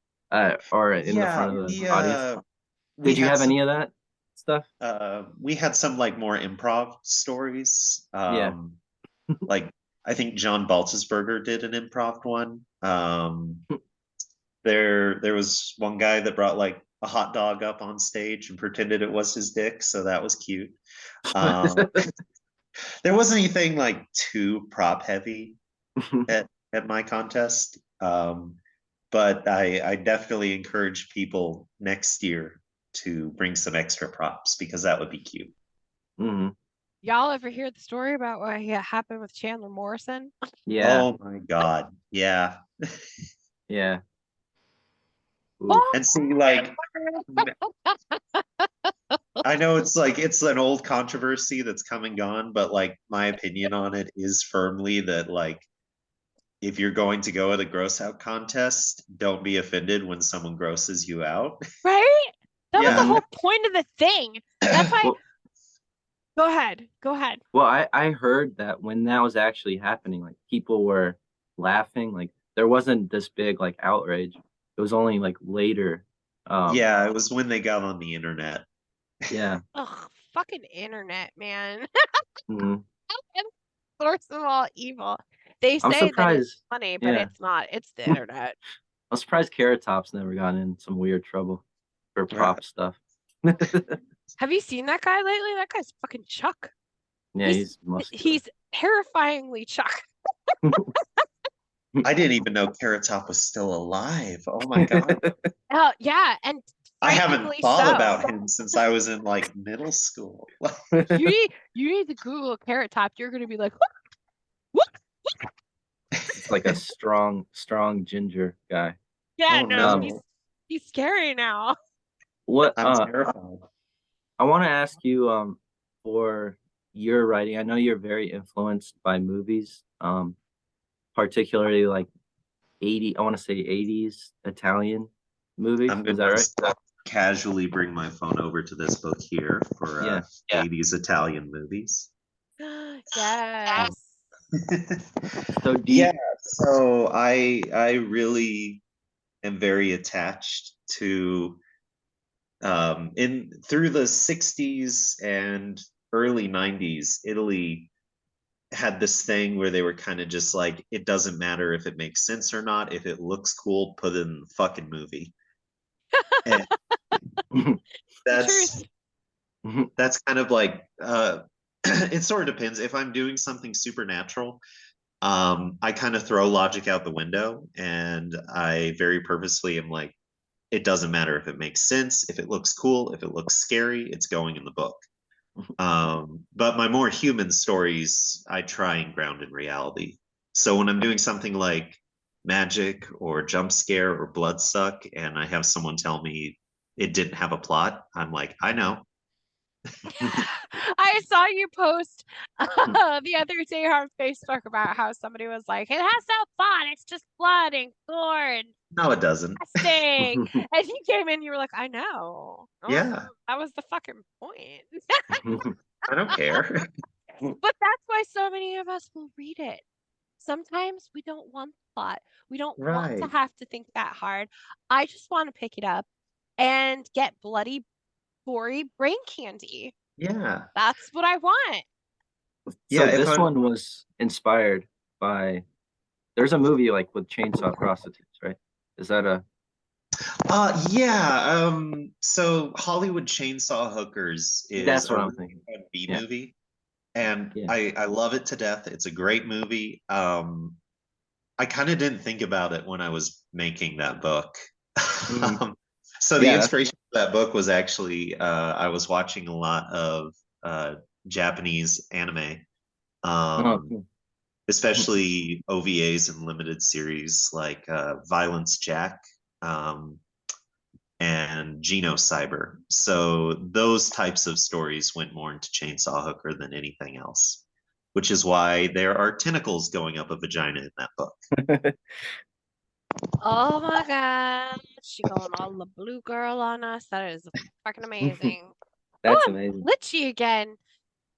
or in the Yeah, front of the audience. we Did you had have some any of that stuff? like more improv stories. Yeah. Like I think John Baltzberger did an improv one. There was one guy that brought like a hot dog up on stage and pretended it was his dick, so that was cute. Um, there wasn't anything like too prop heavy at my contest. But I definitely encourage people next year to bring some extra props because that would be cute. Hmm. Y'all ever hear the story about what happened with Chandler Morrison? Yeah. Oh my God. Yeah. Yeah. Oof. And see, like, I know it's like it's an old controversy that's come and gone, but like my opinion on it is firmly that like if you're going to go at a gross out contest, don't be offended when someone grosses you out. Right? That was the Yeah. whole point of the thing. That's why. Well, Go ahead. Go ahead. well, I heard that when that was actually happening, like people were laughing, like there wasn't this big like outrage. It was only like later. Yeah, it was when they got on the internet. Yeah. Ugh, fucking internet, man. Mhm. Source of all evil. They I'm say that it's surprised. funny, but Yeah. it's not. It's the internet. I'm surprised Carrot Top's never gotten in some weird trouble for Yeah. prop stuff. Have you seen that guy lately? That guy's fucking Chuck. Yeah, he's muscular. He's terrifyingly Chuck. I didn't even know Carrot Top was still alive. Oh my god. Yeah, and I haven't frighteningly thought so. about him since I was in like middle school. You need to Google Carrot Top. You're gonna be like, what? It's like a strong ginger guy. Yeah, Oh no, no. he's scary now. What I'm terrified. I want to ask you for your writing. I know you're very influenced by movies, particularly like I want to say 80s Italian movies. I'm Is gonna that right? casually bring my phone over to this book here for Yeah. 80s Italian movies. Yes. So do Yeah, so I really am very attached to in through the 60s and early 90s, Italy had this thing where they were kind of just like, it doesn't matter if it makes sense or not. If it looks cool, put it in the fucking movie. And that's that's kind of like it sort of depends. If I'm doing something supernatural, I kind of throw logic out the window, and I very purposely am like, it doesn't matter if it makes sense, if it looks cool, if it looks scary, it's going in the book. But my more human stories, I try and ground in reality. So when I'm doing something like magic or jump scare or blood suck, and I have someone tell me it didn't have a plot, I'm like, I know. I saw you post the other day on Facebook about how somebody was like, it has no plot, it's just blood and gore and No, it doesn't. testing. And you came in, you were like, I know. Yeah. That was the fucking point. I don't care. But that's why so many of us will read it. Sometimes we don't want plot. We don't want to Right. have to think that hard. I just want to pick it up and get bloody, gory brain candy. Yeah. That's what I want. So Yeah, if this I'm- one was inspired by there's a movie like with chainsaw prostitutes, right? Is that a yeah. So Hollywood Chainsaw Hookers is That's what a I'm really thinking. fun B Yeah. movie, and Yeah. I love it to death. It's a great movie. I kind of didn't think about it when I was making that book. So the Yeah, inspiration for that book was actually I was watching a lot of Japanese anime, oh, cool. especially OVAs and limited series like Violence Jack and Genocyber. So those types of stories went more into Chainsaw Hooker than anything else, which is why there are tentacles going up a vagina in that book. Oh my god. She going all the blue girl on us. That is fucking amazing. That's Oh, I'm amazing. glitchy again.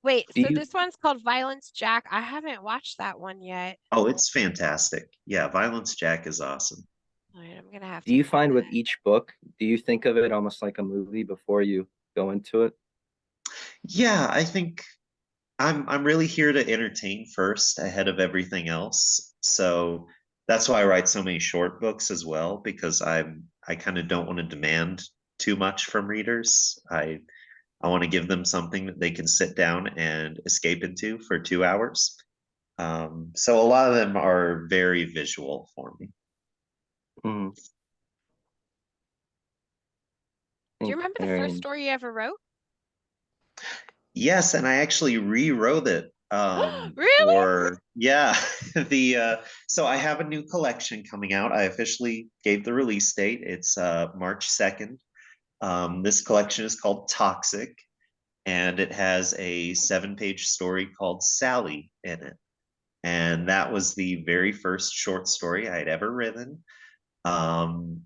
Wait, Do so you this one's called Violence Jack. I haven't watched that one yet. Oh, it's fantastic. Yeah, Violence Jack is awesome. All right, I'm gonna have do to you try find with that. each book, do you think of it almost like a movie before you go into it? Yeah, I think I'm really here to entertain first ahead of everything else. So that's why I write so many short books as well, because I kind of don't want to demand too much from readers. I want to give them something that they can sit down and escape into for 2 hours. So a lot of them are very visual for me. Mm. Do you remember the first Marian. story you ever wrote? Yes, and I actually rewrote it. Really? For yeah, the so I have a new collection coming out. I officially gave the release date. It's March 2nd. This collection is called Toxic, and it has a 7-page story called Sally in it. And that was the very first short story I had ever written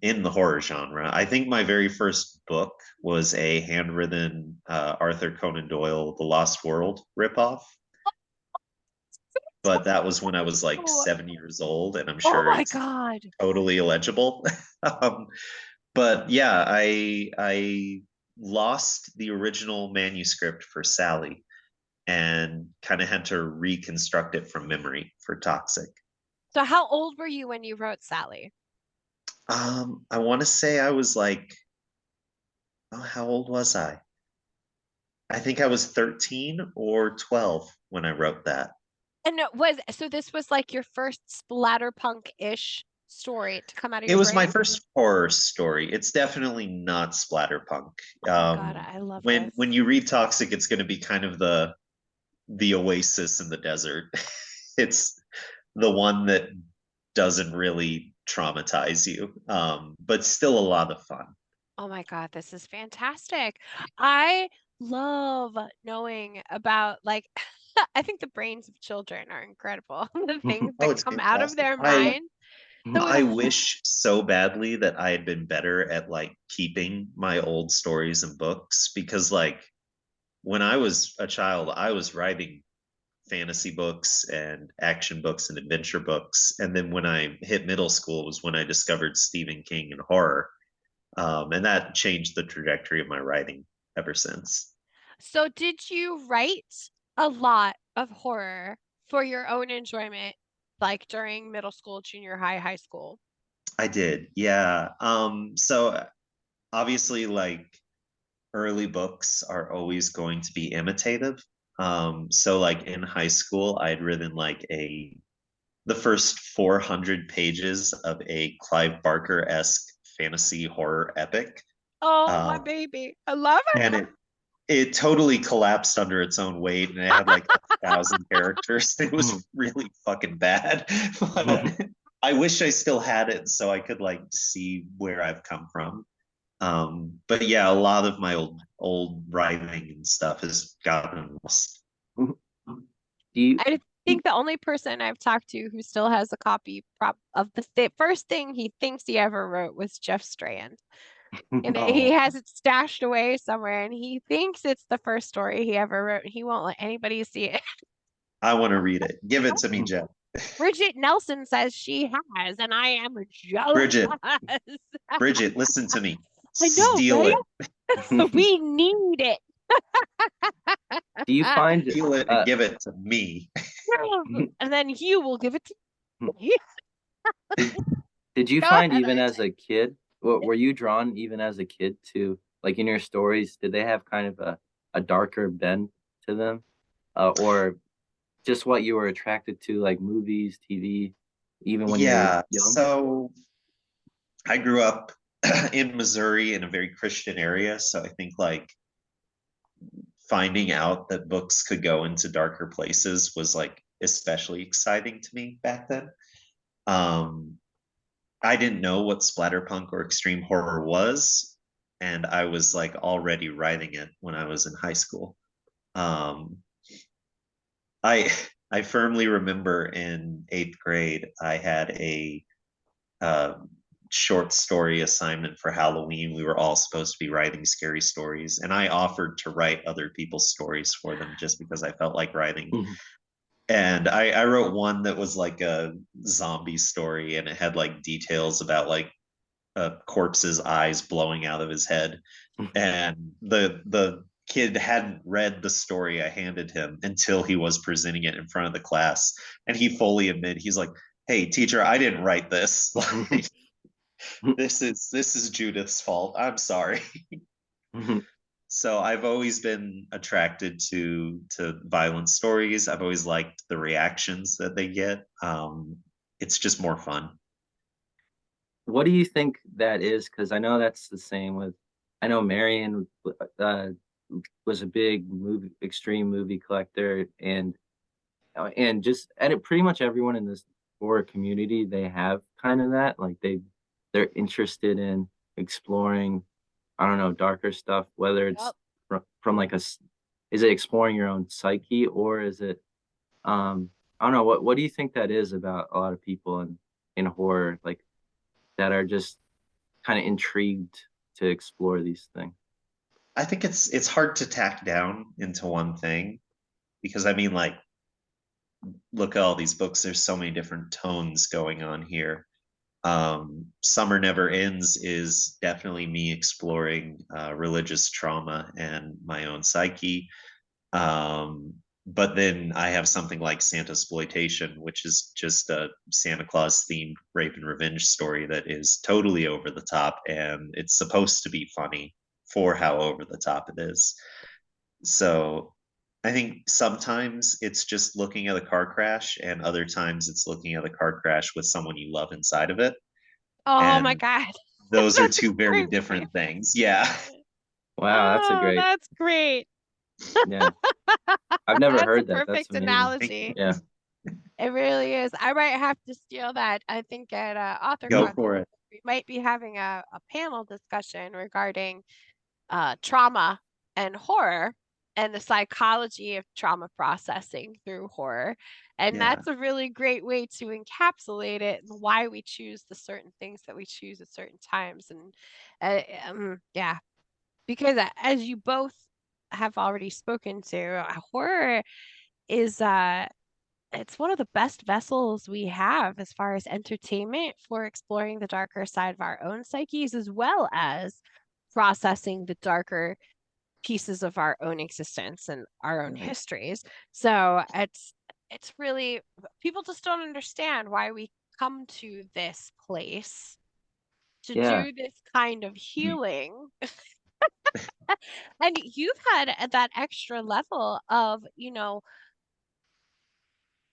in the horror genre. I think my very first book was a handwritten Arthur Conan Doyle The Lost World ripoff, but that was when I was like 7 years old, and I'm Oh sure my it's god. totally illegible. But yeah, I lost the original manuscript for Sally and kind of had to reconstruct it from memory for Toxic. So how old were you when you wrote Sally? I want to say I was like, oh, how old was I? I think I was 13 or 12. when I wrote that. And this was like your first splatterpunk-ish story to come out of It your was my brain? first horror story. It's definitely not splatterpunk. Oh my God, I love this. When you read Toxic, it's going to be kind of the oasis in the desert. It's the one that doesn't really traumatize you, but still a lot of fun. Oh my God, this is fantastic. I love knowing about like I think the brains of children are incredible. The things Oh, that it's come out of fantastic. their mind. So I wish so badly that I had been better at like keeping my old stories and books, because like when I was a child, I was writing fantasy books and action books and adventure books. And then when I hit middle school was when I discovered Stephen King and horror. And that changed the trajectory of my writing ever since. So did you write a lot of horror for your own enjoyment, like during middle school, junior high, high school? I did, yeah. So obviously, like early books are always going to be imitative. So like in high school, I'd written like the first 400 pages of a Clive Barker-esque fantasy horror epic. Oh, my Um, baby. I love and it. it totally collapsed under its own weight, and it had like 1,000 characters. It was really fucking bad. But I wish I still had it so I could like see where I've come from. But yeah, a lot of my old writing and stuff has gotten lost. Do you I think the only person I've talked to who still has a copy of the first thing he thinks he ever wrote was Jeff Strand. And he Oh, has it stashed away somewhere, and he thinks it's the first story he ever wrote, and he won't let anybody see it. I want to read it. Give it to me, Jeff. Bridget Nelson says she has, and I am jealous. Bridget, listen to me. I know, Steal right? it. We need it. do you find Steal it and give it to me. And then you will give it to me. did you Go find ahead, even I as a kid, were you drawn even as a kid to, like in your stories, did they have kind of a darker bend to them? Or just what you were attracted to, like movies, TV, even when you were Yeah, young? so I grew up in Missouri in a very Christian area. So I think like finding out that books could go into darker places was like especially exciting to me back then. Um, I didn't know what splatterpunk or extreme horror was, and I was like already writing it when I was in high school. Um, I I firmly remember in 8th grade I had a uh, short story assignment for Halloween. We were all supposed to be writing scary stories, and I offered to write other people's stories for them just because I felt like writing. And I wrote one that was like a zombie story, and it had like details about like a corpse's eyes blowing out of his head. And the kid hadn't read the story I handed him until he was presenting it in front of the class, and he fully admitted, he's like, "Hey, teacher, I didn't write this. Like, this is Judith's fault. I'm sorry." So I've always been attracted to violent stories. I've always liked the reactions that they get. It's just more fun. What do you think that is? Because I know that's the same with, I know Marian uh, was a big extreme movie collector, and just pretty much everyone in this horror community, they have kind of that, like they're interested in exploring, I don't know, darker stuff, whether it's Yep. from like is it exploring your own psyche, or is it, I don't know, what do you think that is about a lot of people in horror, like that are just kind of intrigued to explore these things? I think it's hard to tack down into one thing, because I mean, like, look at all these books. There's so many different tones going on here. Summer Never Ends is definitely me exploring religious trauma and my own psyche. But then I have something like Santa Exploitation, which is just a Santa Claus themed rape and revenge story that is totally over the top, and it's supposed to be funny for how over the top it is. So I think sometimes it's just looking at a car crash, and other times it's looking at a car crash with someone you love inside of it. Oh my And God. those are That's a two very great way. different things. Yeah. Wow, that's a Oh, great. that's great. Yeah, I've never That's a heard that. That's perfect amazing. analogy. Yeah. It really is. I might have to steal that. I think at Go AuthorCon for it. we might be having a panel discussion regarding trauma and horror and the psychology of trauma processing through horror. And Yeah. that's a really great way to encapsulate it and why we choose the certain things that we choose at certain times. And yeah, because as you both have already spoken to, horror is it's one of the best vessels we have as far as entertainment for exploring the darker side of our own psyches, as well as processing the darker pieces of our own existence and our own Right. histories. So it's really, people just don't understand why we come to this place to Yeah. do this kind of healing. And you've had that extra level of,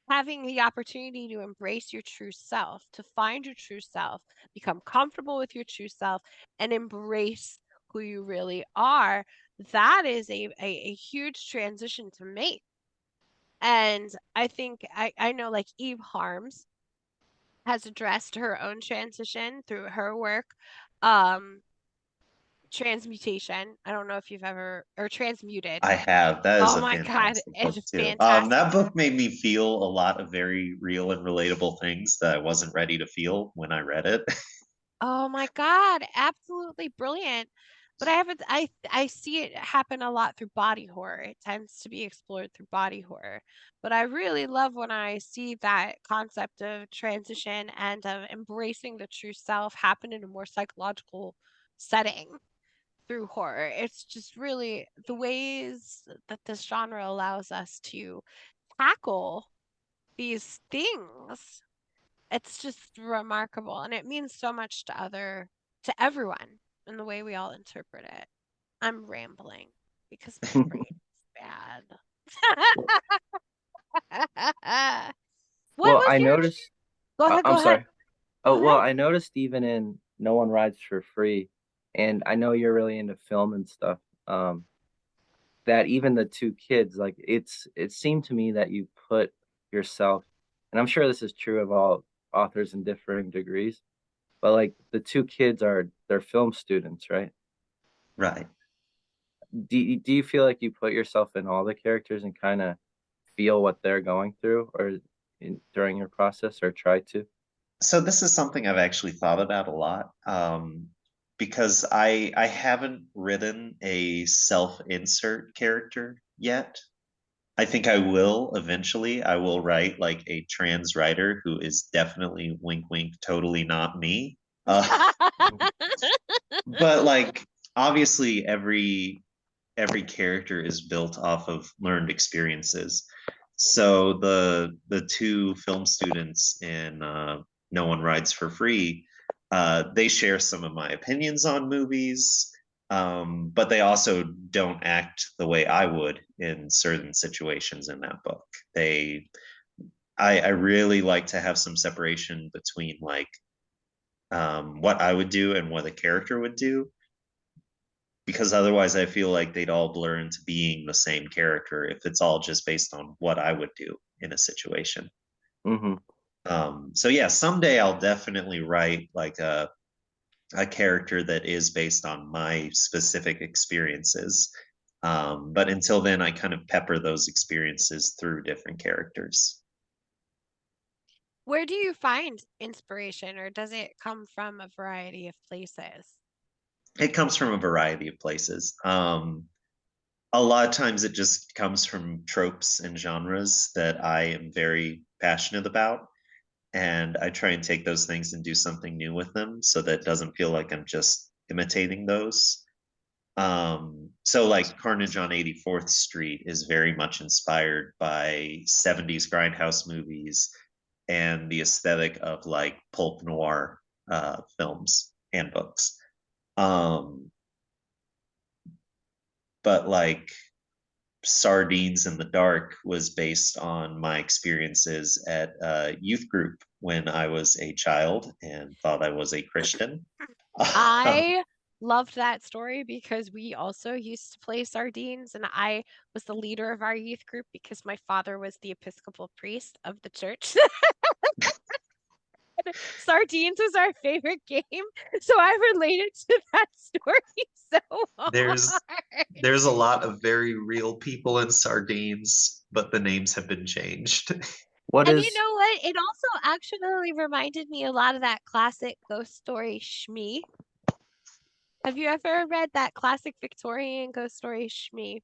having the opportunity to embrace your true self, to find your true self, become comfortable with your true self, and embrace who you really are. That is a huge transition to make. And I think I know like Eve Harms has addressed her own transition through her work. Um, Transmutation. I don't know if you've ever, or Transmuted. I have. That is Oh a my God, fantastic book it's too. That fantastic. book made me feel a lot of very real and relatable things that I wasn't ready to feel when I read it. Oh my God, absolutely brilliant. But I haven't I see it happen a lot through body horror. It tends to be explored through body horror. But I really love when I see that concept of transition and of embracing the true self happen in a more psychological setting through horror. It's just really the ways that this genre allows us to tackle these things. It's just remarkable, and it means so much to everyone in the way we all interpret it. I'm rambling because my brain is bad. What Well, was I your noticed. Go ahead, I'm go ahead. sorry. Go Oh, well, ahead. I noticed even in No One Rides for Free, and I know you're really into film and stuff. That even the two kids, like it seemed to me that you put yourself, and I'm sure this is true of all authors in differing degrees, but like the two kids they're film students, right? Right. Do you feel like you put yourself in all the characters and kind of feel what they're going through, or during your process, or try to? So this is something I've actually thought about a lot. Because I haven't written a self-insert character yet. I think I will eventually. I will write like a trans writer who is definitely wink wink, totally not me. But like obviously every character is built off of learned experiences. So the two film students in No One Rides for Free, they share some of my opinions on movies, but they also don't act the way I would in certain situations in that book. I really like to have some separation between like what I would do and what a character would do, because otherwise I feel like they'd all blur into being the same character if it's all just based on what I would do in a situation. Mm-hmm. So yeah, someday I'll definitely write like a character that is based on my specific experiences. But until then, I kind of pepper those experiences through different characters. Where do you find inspiration, or does it come from a variety of places? It comes from a variety of places. A lot of times it just comes from tropes and genres that I am very passionate about. And I try and take those things and do something new with them so that it doesn't feel like I'm just imitating those. So like Carnage on 84th Street is very much inspired by 70s grindhouse movies and the aesthetic of like pulp noir films and books. But like Sardines in the Dark was based on my experiences at a youth group when I was a child and thought I was a Christian. I loved that story because we also used to play sardines, and I was the leader of our youth group because my father was the Episcopal priest of the church. Sardines was our favorite game, so I related to that story so There's hard. there's a lot of very real people in Sardines, but the names have been changed. What And you is know what? It also actually reminded me a lot of that classic ghost story Shmee. Have you ever read that classic Victorian ghost story Shmee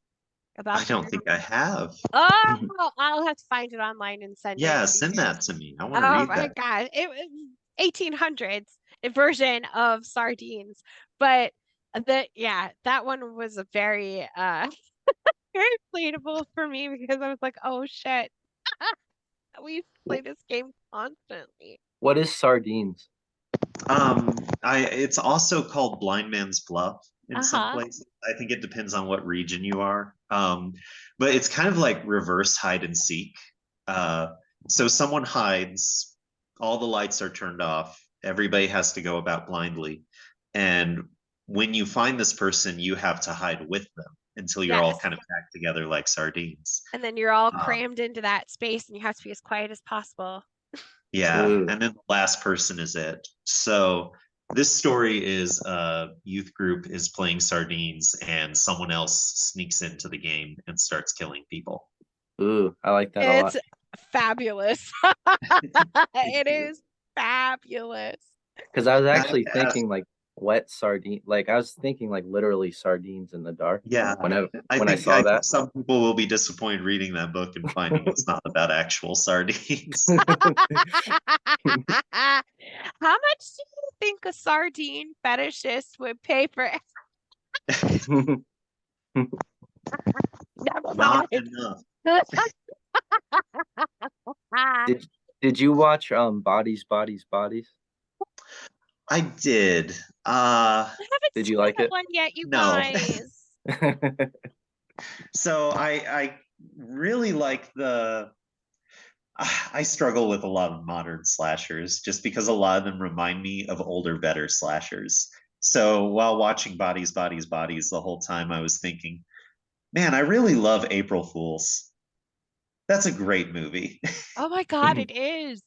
about I don't the think I have. Oh, I'll have to find it online and send it Yeah, to send you. that to me. I want to Oh read my that. God. It was 1800s version of sardines. But that one was a very very relatable for me because I was like, oh shit. We used to play this game constantly. what is sardines? It's also called Blind Man's Bluff in some Uh-huh. places. I think it depends on what region you are. But it's kind of like reverse hide and seek. Uh, so someone hides, all the lights are turned off, everybody has to go about blindly. And when you find this person, you have to hide with them until you're all Yes. kind of packed together like sardines. And then you're all Uh, crammed into that space and you have to be as quiet as possible. Yeah, Ooh. and then the last person is it. So this story is youth group is playing sardines and someone else sneaks into the game and starts killing people. Ooh, I like that a lot. It's fabulous. Thank It you. is fabulous. Because I was I have actually to ask, thinking like wet sardine, like I was thinking like literally sardines in the dark. yeah, When I I saw think that. some people will be disappointed reading that book and finding it's not about actual sardines. How much do you think a sardine fetishist would pay for it? Never Not mind. enough. Did you watch Bodies, Bodies, Bodies? I did. I haven't Did seen you like that it? one yet, you No. guys. So I really like the I struggle with a lot of modern slashers just because a lot of them remind me of older, better slashers. So while watching Bodies, Bodies, Bodies the whole time, I was thinking, man, I really love April Fools. That's a great movie. Oh my God, it is.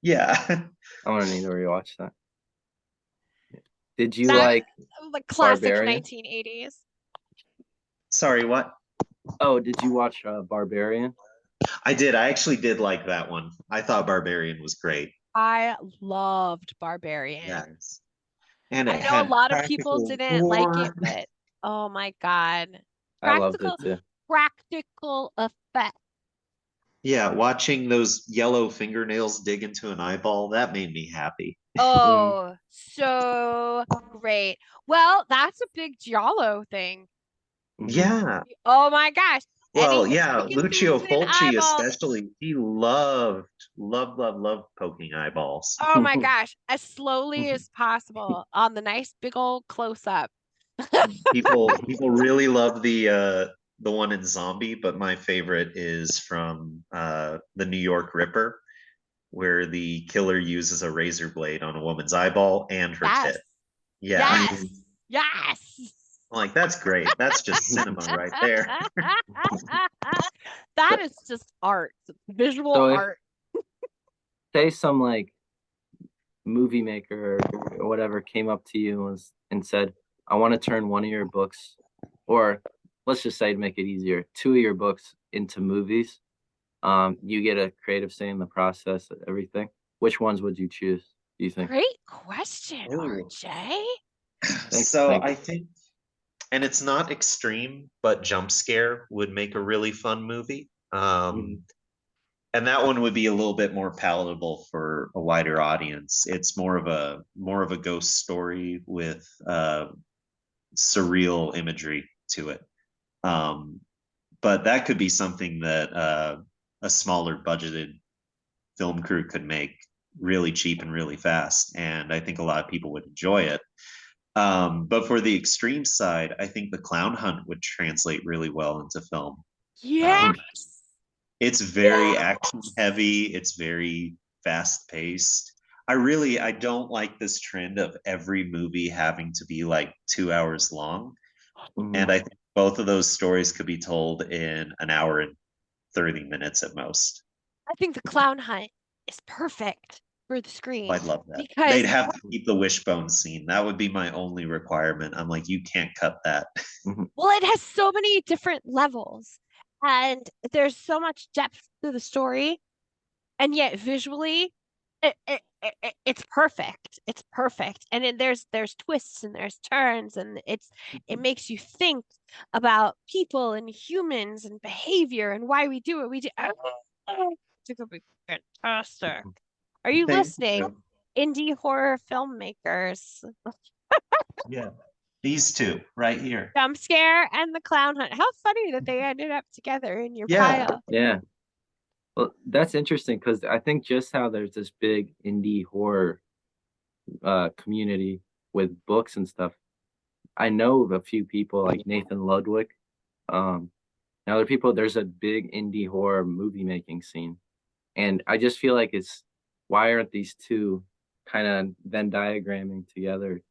Yeah. I'm gonna need to rewatch that. Did you That like the classic Barbarian? 1980s. Sorry, what? Oh, did you watch Barbarian? I did. I actually did like that one. I thought Barbarian was great. I loved Barbarian. Yes. And I it know a had lot of people practical didn't like it, gore. but oh my God. I loved it Practical too. practical effect. Yeah, watching those yellow fingernails dig into an eyeball, that made me happy. Oh, so great. Well, that's a big Giallo thing. Mhm. Yeah. Oh my gosh. Well, Anything yeah, digging through Lucio an Fulci eyeball. especially, he loved poking eyeballs. Oh my gosh. As slowly as possible on the nice big old close up. People really love the one in Zombie, but my favorite is from the New York Ripper, where the killer uses a razor blade on a woman's eyeball and her Yes. tit. Yeah. Yes. Yes. I'm like, that's great. That's just cinema right there. That is just art, visual So if art. say some like movie maker or whatever came up to you and said, I want to turn one of your books, or let's just say to make it easier, two of your books into movies. You get a creative say in the process, everything. Which ones would you choose, do you think? Great question, Ooh. RJ. So thank I you. think, and it's not extreme, but jump scare would make a really fun movie. And that one would be a little bit more palatable for a wider audience. It's more of a ghost story with surreal imagery to it. But that could be something that a smaller budgeted film crew could make really cheap and really fast, and I think a lot of people would enjoy it. But for the extreme side, I think The Clown Hunt would translate really well into film. Yes. It's very action heavy. It's very fast paced. I don't like this trend of every movie having to be like 2 hours long. And I think both of those stories could be told in an hour and 30 minutes at most. I think the clown hunt is perfect for the screen. I'd love that. Because They'd have to keep the wishbone scene. That would be my only requirement. I'm like, you can't cut that. well, it has so many different levels, and there's so much depth to the story, and yet visually, it's perfect. It's perfect, and there's twists and there's turns, and it makes you think about people and humans and behavior and why we do what we do. It's gonna be fantastic. Are you Thank listening, you. indie horror filmmakers? Yeah. These two right here. Jump scare and the clown hunt. How funny that they ended up together in your Yeah. pile. Yeah. Well, that's interesting because I think just how there's this big indie horror community with books and stuff. I know of a few people like Nathan Ludwig. And other people, there's a big indie horror movie making scene. And I just feel like why aren't these two kind of Venn diagramming together?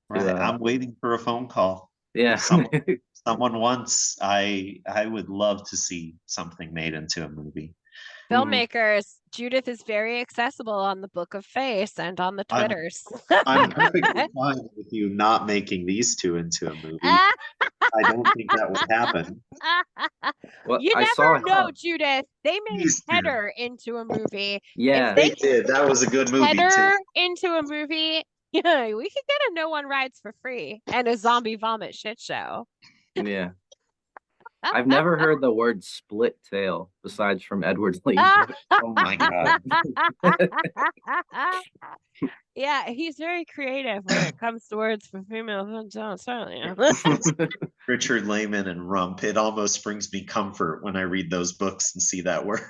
Right. I'm waiting for a phone call. Yeah. Someone wants, I would love to see something made into a movie. Filmmakers, Judith is very accessible on the Book of Face and on the Twitters. I'm perfectly fine with you not making these two into a movie. I don't think that would happen. Well, You I never saw know, Judith. They made These two. Header into a movie. Yeah. They did. That was a good movie Header too. into a movie. Yeah, we could get a No One Rides for free and a zombie vomit shit show. Yeah. I've never heard the word split tail besides from Edward Lee. Oh my god. Yeah, he's very creative when it comes to words for female genitalia. Richard Lehman and Rump. It almost brings me comfort when I read those books and see that word.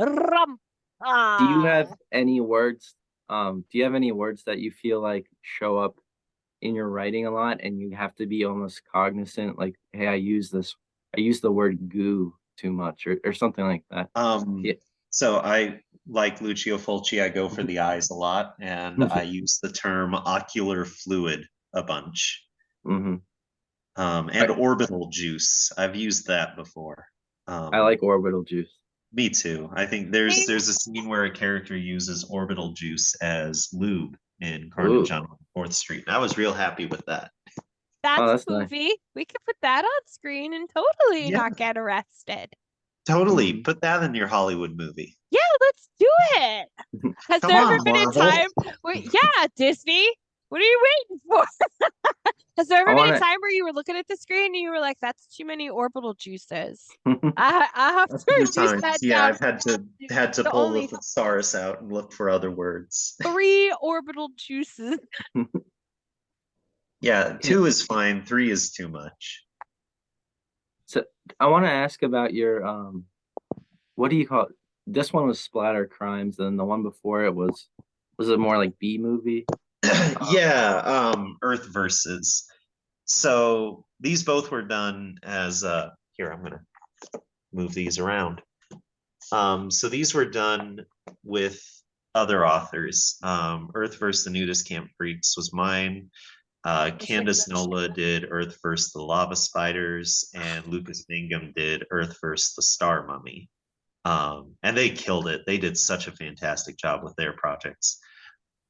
Rum. Do you have any words? Do you have any words that you feel like show up in your writing a lot and you have to be almost cognizant, like, hey, I use the word goo too much or something like that? Yeah. So I like Lucio Fulci, I go for the eyes a lot, and I use the term ocular fluid a bunch. And orbital juice. I've used that before. I like orbital juice. Me too. I think there's a scene where a character uses orbital juice as lube in Carnage on 4th Street. And I was real happy with that. That's a movie. Nice. We could put that on screen and totally not get arrested. Totally. Put that in your Hollywood movie. Yeah, let's do it. Has there ever been a time yeah, Disney, what are you waiting for? Has there ever been a time where you were looking at the screen and you were like, that's too many orbital juices? I have to reduce that down. I've had to pull the thesaurus out and look for other words. 3 orbital juices. Yeah, 2 is fine. 3 is too much. So I want to ask about your what do you call it? This one was splatter crimes, and the one before it was it more like B movie? Yeah, Earth Versus. So these both were done as here, I'm gonna move these around. So these were done with other authors. Earth vs. the Nudist Camp Freaks was mine. Candace Nola did Earth vs. the Lava Spiders, and Lucas Bingham did Earth vs. the Star Mummy. And they killed it. They did such a fantastic job with their projects.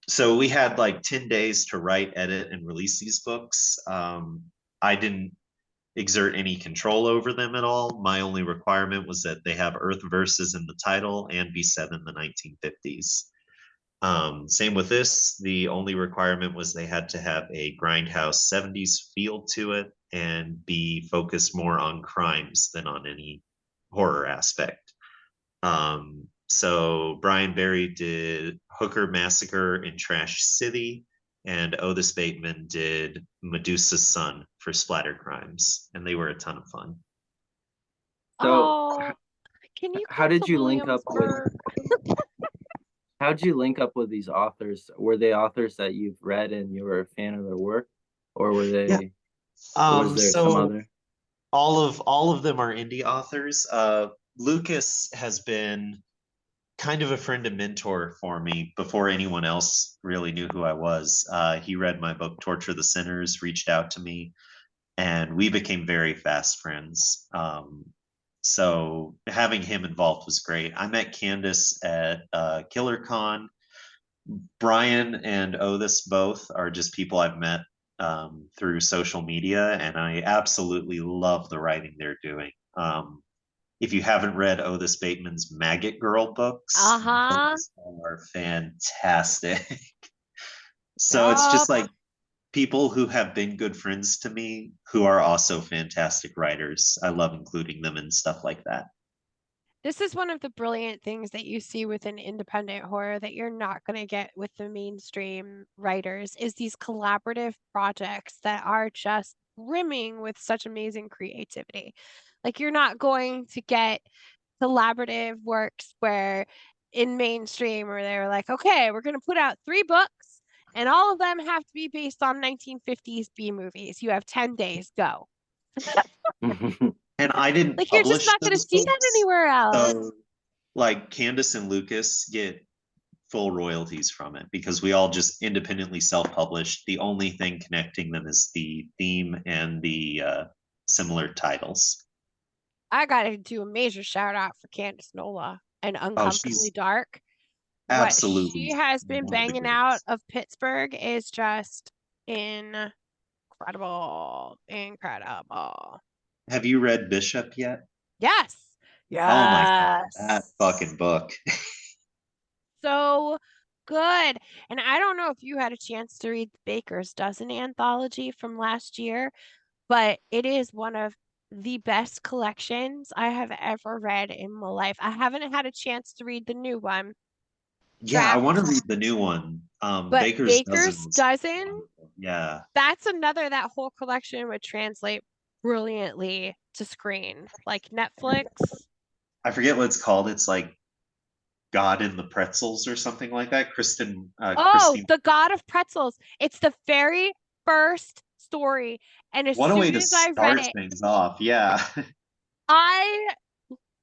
So we had like 10 days to write, edit, and release these books. I didn't exert any control over them at all. My only requirement was that they have Earth Versus in the title and be set in the 1950s. Same with this. The only requirement was they had to have a grindhouse 70s feel to it and be focused more on crimes than on any horror aspect. So Brian Barry did Hooker Massacre in Trash City, and Otis Bateman did Medusa's Son for Splatter Crimes, and they were a ton of fun. So can you how did you link up with how'd you link up with these authors? Were they authors that you've read and you were a fan of their work, or were they was there some other? all of them are indie authors. Lucas has been kind of a friend and mentor for me before anyone else really knew who I was. He read my book Torture the Sinners, reached out to me, and we became very fast friends. So having him involved was great. I met Candace at KillerCon. Brian and Otis both are just people I've met through social media, and I absolutely love the writing they're doing. If you haven't read Otis Bateman's Maggot Girl books, those are fantastic. So it's just like people who have been good friends to me who are also fantastic writers. I love including them in stuff like that. This is one of the brilliant things that you see with an independent horror that you're not going to get with the mainstream writers is these collaborative projects that are just brimming with such amazing creativity. Like you're not going to get collaborative works where in mainstream where they're like, okay, we're going to put out 3 books and all of them have to be based on 1950s B movies. You have 10 days, go. And I didn't Like you're just publish not going to those see that books, anywhere else. so like Candace and Lucas get full royalties from it because we all just independently self-published. The only thing connecting them is the theme and the similar titles. I gotta do a major shout out for Candice Nola and Oh, Uncomfortably she's Dark. What absolutely she has been one of the banging out greats. of Pittsburgh is just incredible. Incredible. Have you read Bishop yet? Yes. Oh my God, Yes. that fucking book. So good. And I don't know if you had a chance to read the Baker's Dozen anthology from last year, but it is one of the best collections I have ever read in my life. I haven't had a chance to read the new one. Yeah, I want to Trapped, read the new one. but Baker's Dozen Baker's was Dozen, wonderful. Yeah. that's another that whole collection would translate brilliantly to screen. Like Netflix. I forget what it's called. It's like God in the Pretzels or something like that. Oh, Christine. The God of Pretzels. It's the very first story. And as What a way soon to as I read start it, things off. Yeah.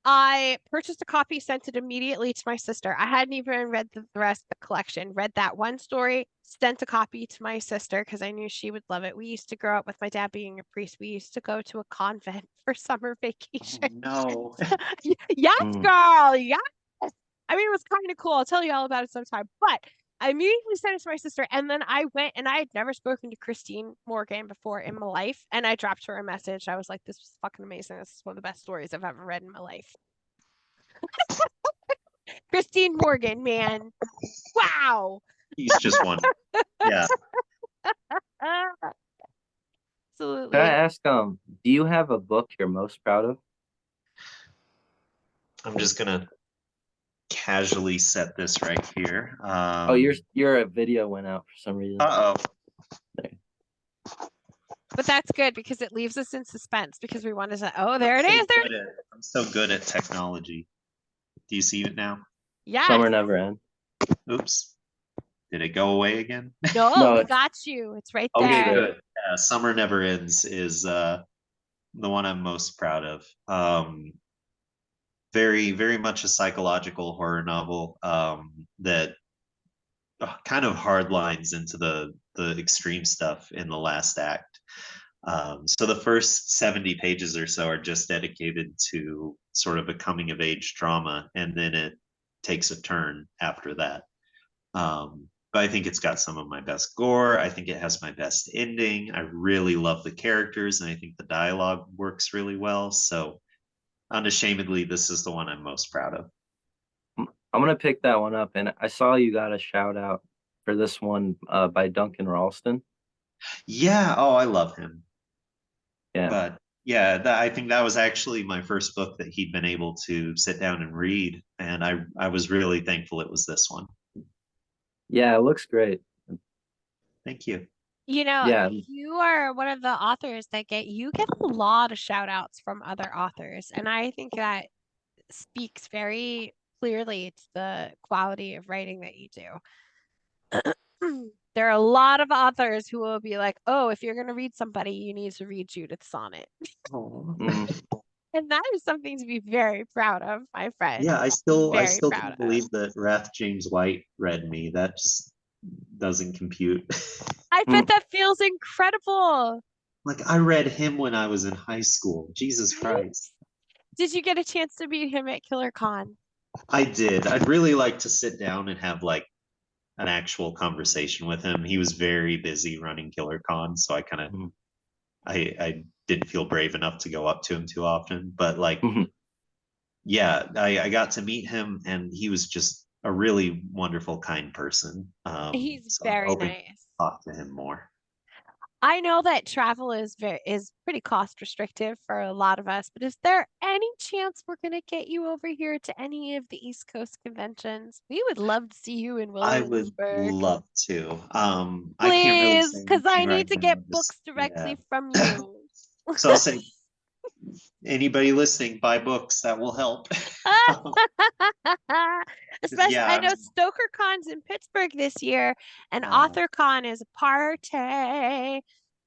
I purchased a copy, sent it immediately to my sister. I hadn't even read the rest of the collection. Read that one story, sent a copy to my sister because I knew she would love it. We used to grow up with my dad being a priest. We used to go to a convent for summer vacation. Oh, no. Yes, Mm. girl. Yes. I mean, it was kind of cool. I'll tell you all about it sometime. But I immediately sent it to my sister. And then I went and I had never spoken to Christine Morgan before in my life. And I dropped her a message. I was like, this was fucking amazing. This is one of the best stories I've ever read in my life. Christine Morgan, man. Wow. He's just one. Yeah. Absolutely. Can I ask, do you have a book you're most proud of? I'm just gonna casually set this right here. Oh, your video went out for some reason. Uh-oh. But that's good because it leaves us in suspense because we want to say, oh, there it is. There. I'm so good at technology. Do you see it now? Yes. Summer Never Ends. Oops. Did it go away again? No, No, we it's- got you. It's right Okay, there. good. Yeah, Summer Never Ends is the one I'm most proud of. Very, very much a psychological horror novel that kind of hard lines into the extreme stuff in the last act. So the first 70 pages or so are just dedicated to sort of a coming of age drama, and then it takes a turn after that. But I think it's got some of my best gore. I think it has my best ending. I really love the characters, and I think the dialogue works really well. So unashamedly, this is the one I'm most proud of. I'm gonna pick that one up, and I saw you got a shout out for this one by Duncan Ralston. Yeah, oh, I love him. Yeah. But yeah, I think that was actually my first book that he'd been able to sit down and read, and I was really thankful it was this one. Yeah, it looks great. Thank you. You know, Yeah. you are one of the authors that you get a lot of shout outs from other authors. And I think that speaks very clearly to the quality of writing that you do. There are a lot of authors who will be like, oh, if you're going to read somebody, you need to read Judith Sonnet. And that is something to be very proud of, my friend. Yeah, I Very still proud can't of. believe that Wrath James White read me. That just doesn't compute. I bet that feels incredible. Like I read him when I was in high school. Jesus Christ. Did you get a chance to meet him at Killer Con? I did. I'd really like to sit down and have like an actual conversation with him. He was very busy running Killer Con, so I kind of I didn't feel brave enough to go up to him too often. But like yeah, I got to meet him and he was just a really wonderful, kind person. He's So I'm very hoping to nice. talk to him more. I know that travel is pretty cost restrictive for a lot of us, but is there any chance we're gonna get you over here to any of the East Coast conventions? We would love to see you in I would Williamsburg. love to. I can't really Please, say because I anything right need to now. get Just books yeah. directly from you. So I'll say, anybody listening, buy books. That will help. Especially, Yeah. I know StokerCon's in Pittsburgh this year, and Uh, AuthorCon is a party.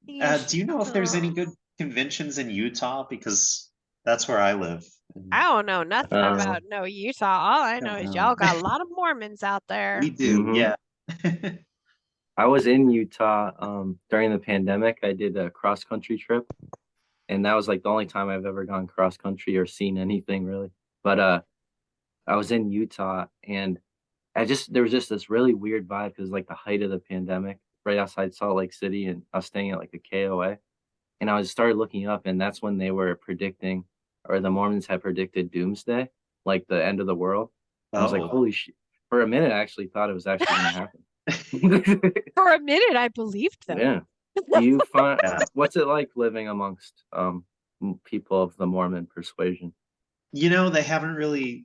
do you know if there's any good conventions in Utah? Because that's where I live. I don't know nothing about no Utah. All I know don't is know. y'all got a lot of Mormons out there. We do, yeah. I was in Utah during the pandemic. I did a cross country trip, and that was like the only time I've ever gone cross country or seen anything really. But I was in Utah, and there was just this really weird vibe because like the height of the pandemic, right outside Salt Lake City, and I was staying at like a KOA, and I started looking up, and that's when they were predicting, or the Mormons had predicted doomsday, like the end of the world. I was like, holy shit! For a minute, I actually thought it was actually going to happen. For a minute, I believed them. Yeah. Do you find what's it like living amongst people of the Mormon persuasion? You know, they haven't really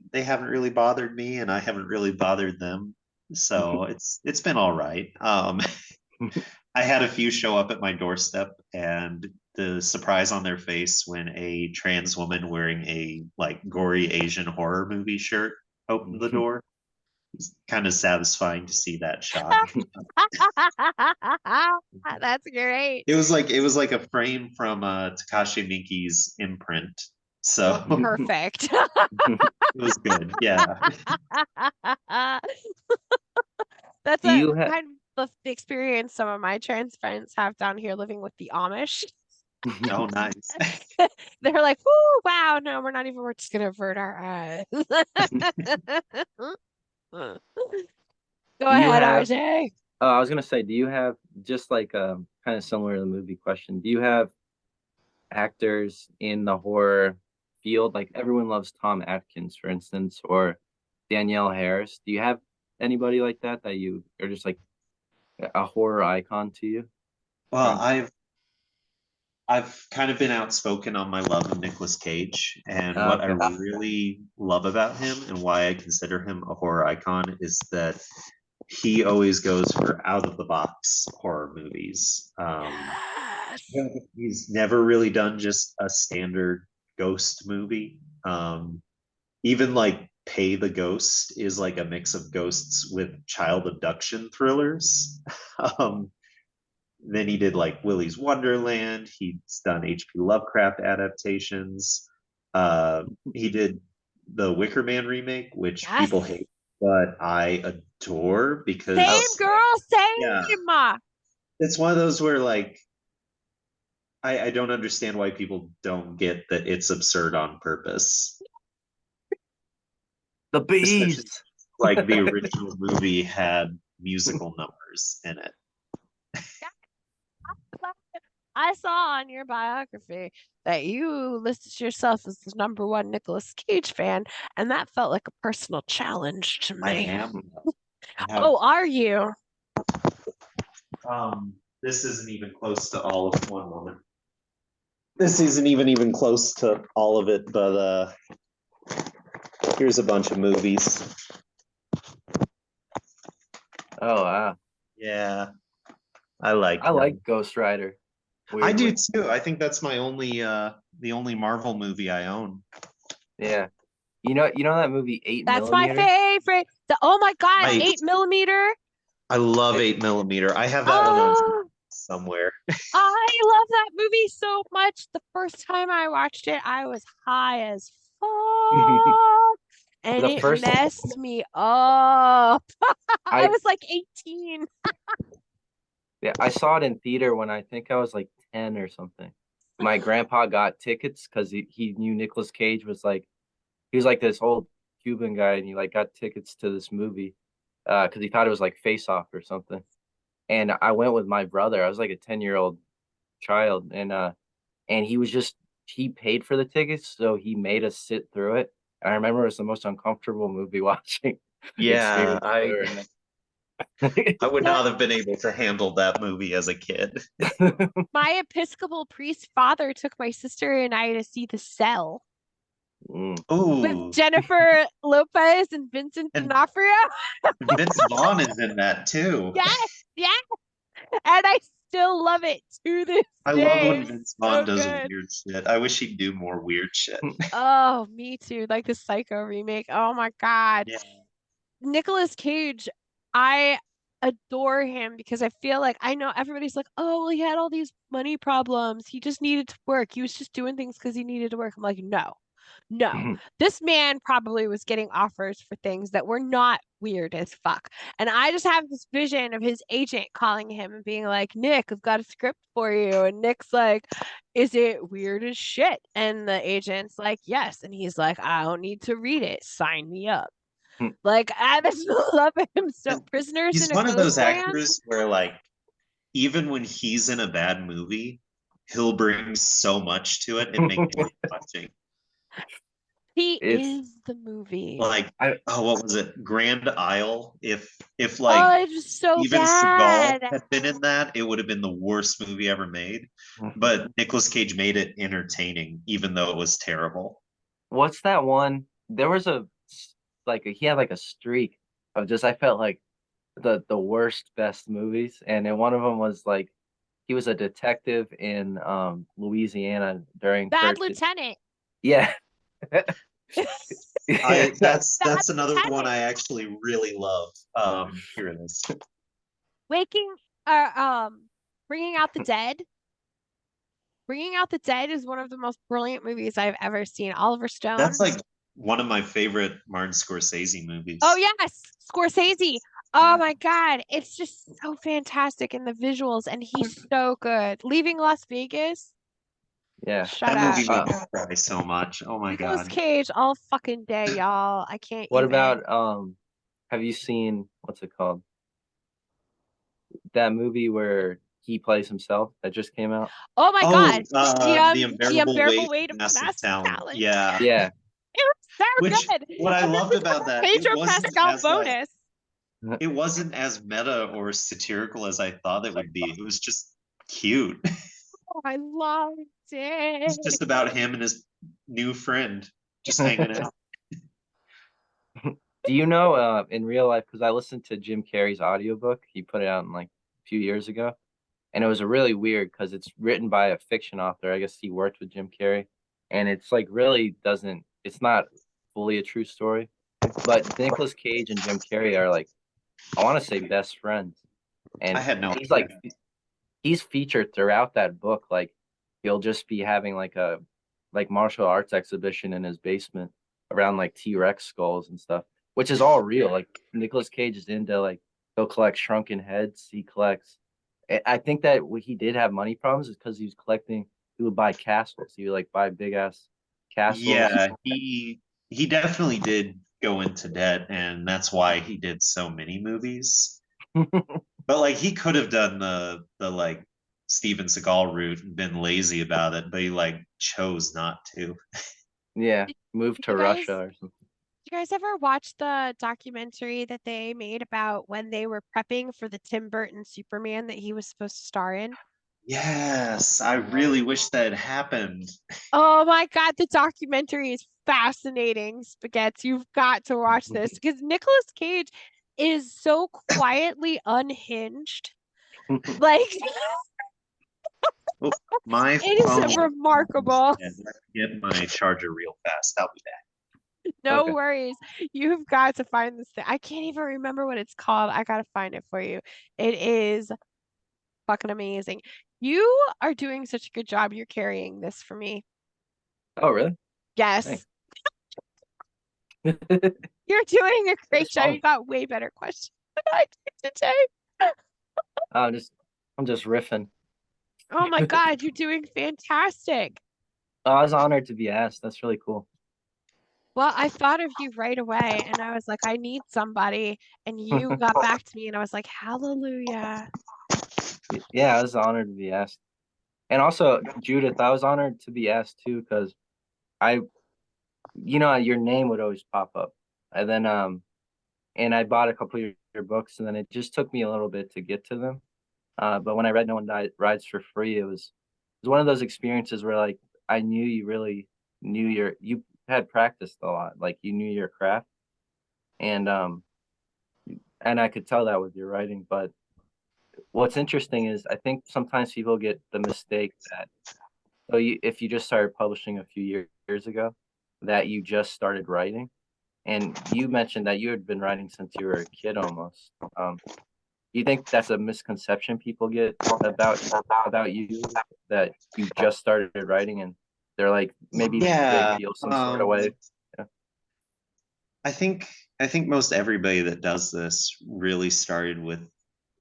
bothered me, and I haven't really bothered them. So it's been all right. I had a few show up at my doorstep, and the surprise on their face when a trans woman wearing a like gory Asian horror movie shirt opened the door. It's kind of satisfying to see that shot. That's great. It was like a frame from Takashi Miike's imprint. So Perfect. it was good. Yeah. That's Do kind of the experience some of my trans friends have down here living with the Amish. Oh, nice. They're like, "Whoo, wow, no, we're not even. We're just gonna avert our eyes." Go ahead, RJ. I was gonna say, do you have just like kind of similar to the movie question? Do you have actors in the horror field? Like everyone loves Tom Atkins, for instance, or Danielle Harris. Do you have anybody like that you are just like a horror icon to you? Well, I've kind of been outspoken on my love of Nicolas Cage, and what I really love about him and why I consider him a horror icon is that he always goes for out of the box horror movies. He's never really done just a standard ghost movie. Even like Pay the Ghost is like a mix of ghosts with child abduction thrillers. Then he did like Willy's Wonderland. He's done H.P. Lovecraft adaptations. He did the Wicker Man remake, which people hate, but I adore because same girl, same. Yeah. It's one of those where like I don't understand why people don't get that it's absurd on purpose. The bees. Like the original movie had musical numbers in it. I saw on your biography that you listed yourself as the #1 Nicolas Cage fan, and that felt like a personal challenge to me. I am. Oh, are you? This isn't even close to all of one woman. This isn't even close to all of it, but here's a bunch of movies. Oh wow. Yeah. I like Ghost Rider. Weirdly. I do too. I think that's my only the only Marvel movie I own. Yeah. You know that movie 8mm? That's my favorite. Oh my god, Right. 8mm. I love 8mm. I have that one on Oh, somewhere. I love that movie so much. The first time I watched it, I was high as fuck, and The it first messed me up. I I was like 18. yeah, I saw it in theater when I think I was like 10 or something. My grandpa got tickets because he knew Nicolas Cage was like he was like this old Cuban guy and he like got tickets to this movie because he thought it was like Face Off or something. And I went with my brother. I was like a 10-year-old child and he was just he paid for the tickets, so he made us sit through it. And I remember it was the most uncomfortable movie watching Yeah, experience ever. I would But not have been able to handle that movie as a kid. my Episcopal priest father took my sister and I to see The Cell Mm. with Ooh, Jennifer Lopez and Vincent and D'Onofrio. Vince Vaughn is in that too. Yes, yes. And I still love it to this I love day. when It's Vince Vaughn so does good. weird shit. I wish he'd do more weird shit. Oh, me too. Like the Psycho remake. Oh my God. Yeah. Nicolas Cage, I adore him because I feel like I know everybody's like, oh, well, he had all these money problems. He just needed to work. He was just doing things because he needed to work. I'm like, no, no. This man probably was getting offers for things that were not weird as fuck. And I just have this vision of his agent calling him and being like, Nick, I've got a script for you. And Nick's like, is it weird as shit? And the agent's like, yes. And he's like, I don't need to read it. Sign me up. Like, I just love him so. And Prisoners he's in a one of those Ghostland. actors where like even when he's in a bad movie, he'll bring so much to it, it makes it worth watching. He It's is the movie. Like, I oh, what was it? Grand Isle. If Oh, like it was so Steven Seagal bad. had been in that, it would have been the worst movie ever made. But Nicolas Cage made it entertaining, even though it was terrible. what's that one? There was he had like a streak of just I felt like the worst best movies, and then one of them was like he was a detective in Louisiana during Bad Hurricane. Lieutenant. Yeah. That's Bad another one Lieutenant. I actually really love. Here it is. Waking, Bringing Out the Dead. Bringing Out the Dead is one of the most brilliant movies I've ever seen. Oliver Stone. That's like one of my favorite Martin Scorsese movies. Oh yes, Scorsese. Oh my God, it's just so fantastic in the visuals, and he's so good. Leaving Las Vegas. Yeah. Shut That up. movie made me cry so much. Oh my Nicolas god. Cage all fucking day, y'all. I can't What even. about have you seen what's it called? That movie where he plays himself that just came out? Oh my Oh, God, the the the unbearable unbearable weight weight of of massive massive talent. talent. Yeah. Yeah. It was Which so good. what I And then loved we about got the that, Pedro Pascal bonus. it wasn't as meta or satirical as I thought it would be. It was just cute. Oh, I loved It's it. just about him and his new friend just hanging out. Do you know in real life, because I listened to Jim Carrey's audiobook, he put it out in like a few years ago, and it was a really weird because it's written by a fiction author. I guess he worked with Jim Carrey, and it's like really doesn't it's not fully a true story. But Nicolas Cage and Jim Carrey are like I want to say best friends. I And had no he's idea. like he's featured throughout that book. Like he'll just be having like a like martial arts exhibition in his basement around like T-Rex skulls and stuff, which is all real. Like Nicolas Cage is into like he'll collect shrunken heads. He collects. I think that he did have money problems is because he was collecting. He would buy castles. He would like buy big ass castles. Yeah, he definitely did go into debt, and that's why he did so many movies. But like he could have done the like Steven Seagal route and been lazy about it, but he like chose not to. Yeah, Did moved you to guys, Russia or something. you guys ever watch the documentary that they made about when they were prepping for the Tim Burton Superman that he was supposed to star in? Yes, I really wish that had happened. Oh my God, the documentary is fascinating, Spaghetti. You've got to watch this because Nicolas Cage is so quietly unhinged. Like, Oh, my it is phone. remarkable. Let me get my charger real fast. I'll be back. No Okay. worries. You've got to find this thing. I can't even remember what it's called. I gotta find it for you. It is fucking amazing. You are doing such a good job. You're carrying this for me. Oh, really? Yes, Thanks. you're doing a great That's job. You fun. got way better questions than I did today. I'm just I'm just riffing. Oh my God, you're doing fantastic. I was honored to be asked. That's really cool. Well, I thought of you right away and I was like, I need somebody. And you got back to me and I was like, hallelujah. Yeah, I was honored to be asked. And also, Judith, I was honored to be asked too, because I, your name would always pop up. And then and I bought a couple of your books, and then it just took me a little bit to get to them. But when I read No One Rides for Free, it was one of those experiences where like I knew you really knew you had practiced a lot, like you knew your craft, and I could tell that with your writing. But what's interesting is I think sometimes people get the mistake that if you just started publishing a few years ago, that you just started writing. And you mentioned that you had been writing since you were a kid almost. Do you think that's a misconception people get about you, that you just started writing and they're like maybe they Yeah. feel some sort of way? Yeah. I think I think most everybody that does this really started with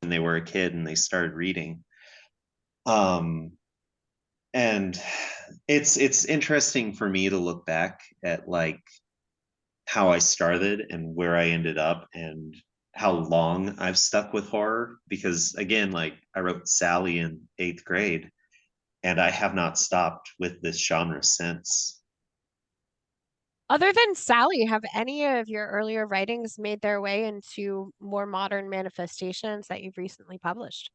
when they were a kid and they started reading. Um, and it's interesting for me to look back at like how I started and where I ended up and how long I've stuck with horror because again, like I wrote Sally in 8th grade and I have not stopped with this genre since. Other than Sally, have any of your earlier writings made their way into more modern manifestations that you've recently published?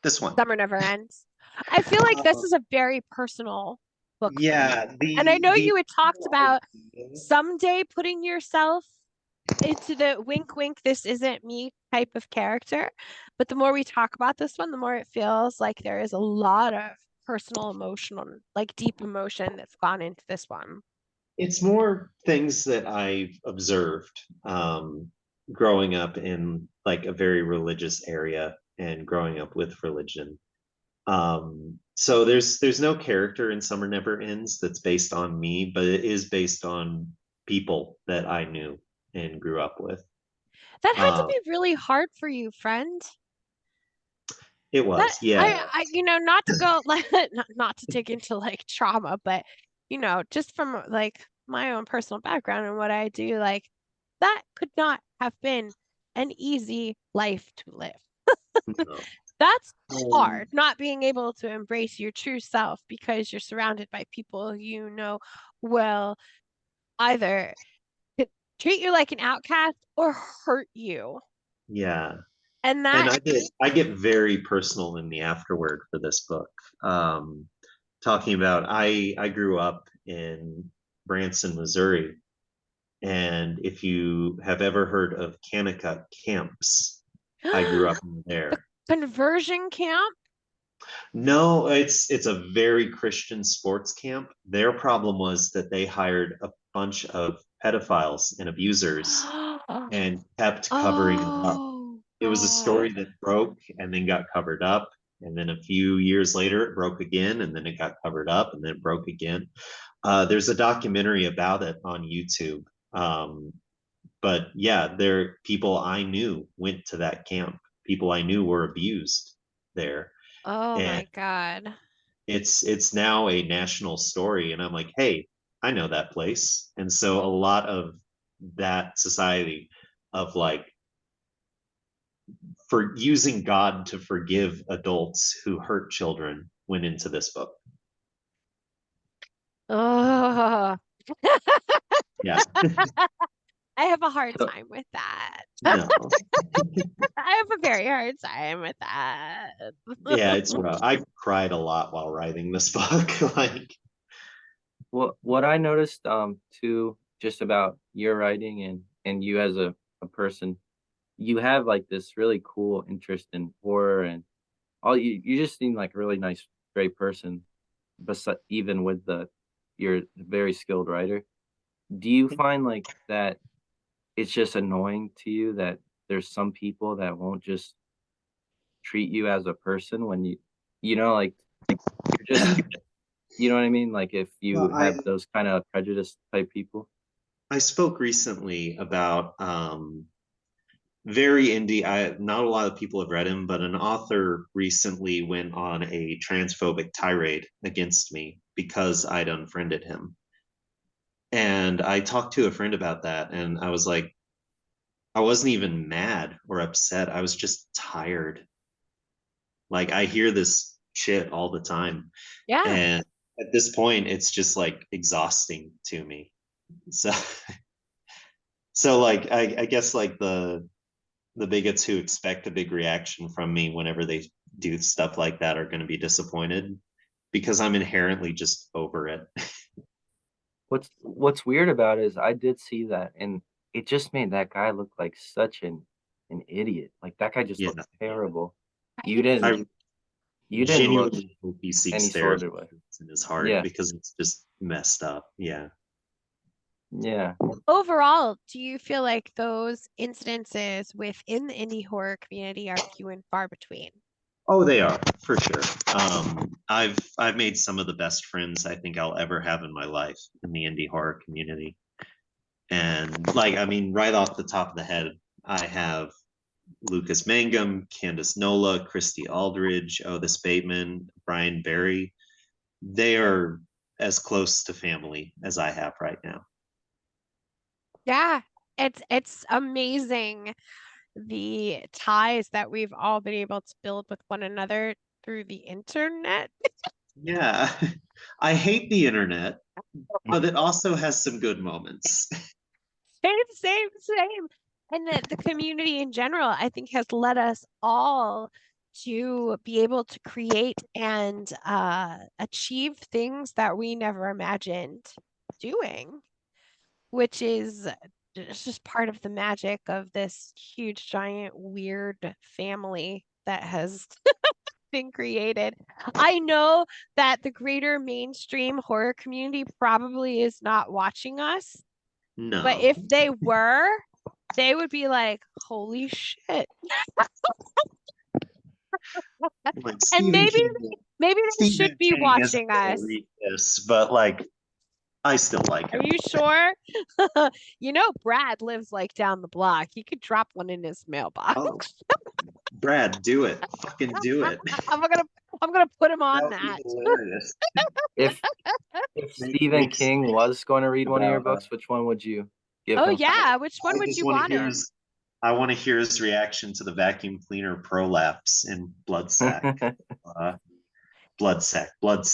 This one. Summer Never Ends. I feel like this is a very personal book for you. Yeah, And I know the you had talked about idea- someday putting yourself into the wink wink, this isn't me type of character. But the more we talk about this one, the more it feels like there is a lot of personal emotional, like deep emotion that's gone into this one. it's more things that I've observed growing up in like a very religious area and growing up with religion. So there's no character in Summer Never Ends that's based on me, but it is based on people that I knew and grew up with. That had to Um, be really hard for you, friend. it That was, yeah. not to go like not to dig into like trauma, but just from like my own personal background and what I do, like that could not have been an easy life to live. No. That's Um, hard, not being able to embrace your true self because you're surrounded by people will either treat you like an outcast or hurt you. yeah. And And that I get very personal in the afterword for this book. Talking about I grew up in Branson, Missouri, and if you have ever heard of Kanakuk camps, I grew up the there. conversion camp. No, it's a very Christian sports camp. Their problem was that they hired a bunch of pedophiles and abusers and kept covering it up. Oh It was a story God. that broke and then got covered up. And then a few years later, it broke again, and then it got covered up, and then it broke again. There's a documentary about it on YouTube. But yeah, there people I knew went to that camp. People I knew were abused there, Oh and my God. it's now a national story. And I'm like, hey, I know that place. And so a lot of that society of like for using God to forgive adults who hurt children went into this book. Oh, Yeah. I have a hard So time with that. No. I have a very hard time with that. Yeah, it's rough. I cried a lot while writing this book. Like, what I noticed too, just about your writing and you as a person, you have like this really cool interest in horror, and all you just seem like a really nice, great person, but even with the you're a very skilled writer. Do you find like that it's just annoying to you that there's some people that won't just treat you as a person when like you're just you know what I mean? Like if you Well, have those kind of prejudice type people. I spoke recently about very indie. Not a lot of people have read him, but an author recently went on a transphobic tirade against me because I'd unfriended him. And I talked to a friend about that, and I was like, I wasn't even mad or upset. I was just tired. Like I hear this shit all the time. Yeah. And at this point, it's just like exhausting to me. So so like I guess like the bigots who expect a big reaction from me whenever they do stuff like that are going to be disappointed because I'm inherently just over it. What's weird about it is I did see that, and it just made that guy look like such an idiot. Like that guy just Yeah. looked terrible. You I didn't look genuinely hope he seeks any sort therapy of way. in his heart Yeah, because it's just messed up. Yeah. yeah. Overall, do you feel like those incidences within the indie horror community are few and far between? Oh, they are for sure. I've made some of the best friends I think I'll ever have in my life in the indie horror community. And like, I mean, right off the top of the head, I have Lucas Mangum, Candace Nola, Christy Aldridge, Otis Bateman, Brian Barry. They are as close to family as I have right now. Yeah, it's amazing the ties that we've all been able to build with one another through the internet. Yeah. I hate the internet, but it also has some good moments. Same. And that the community in general, I think, has led us all to be able to create and achieve things that we never imagined doing, which is it's just part of the magic of this huge, giant, weird family that has been created. I know that the greater mainstream horror community probably is not watching us, but No. if they were, they would be like, holy shit. Like And Stephen King. maybe they should Stephen be King isn't watching gonna us. read this, but like I still like Are him. you sure? You know, Brad lives like down the block. He could drop one in his mailbox. Oh, Brad, do it. Fucking do it. I'm gonna put him on That would that. be hilarious. If Stephen King was going to read one of your books, which one would you give Oh him? yeah, which one I would just you want to want hear him? his I want to hear his reaction to the vacuum cleaner prolapse in Bloodsack. Blood suck. Blood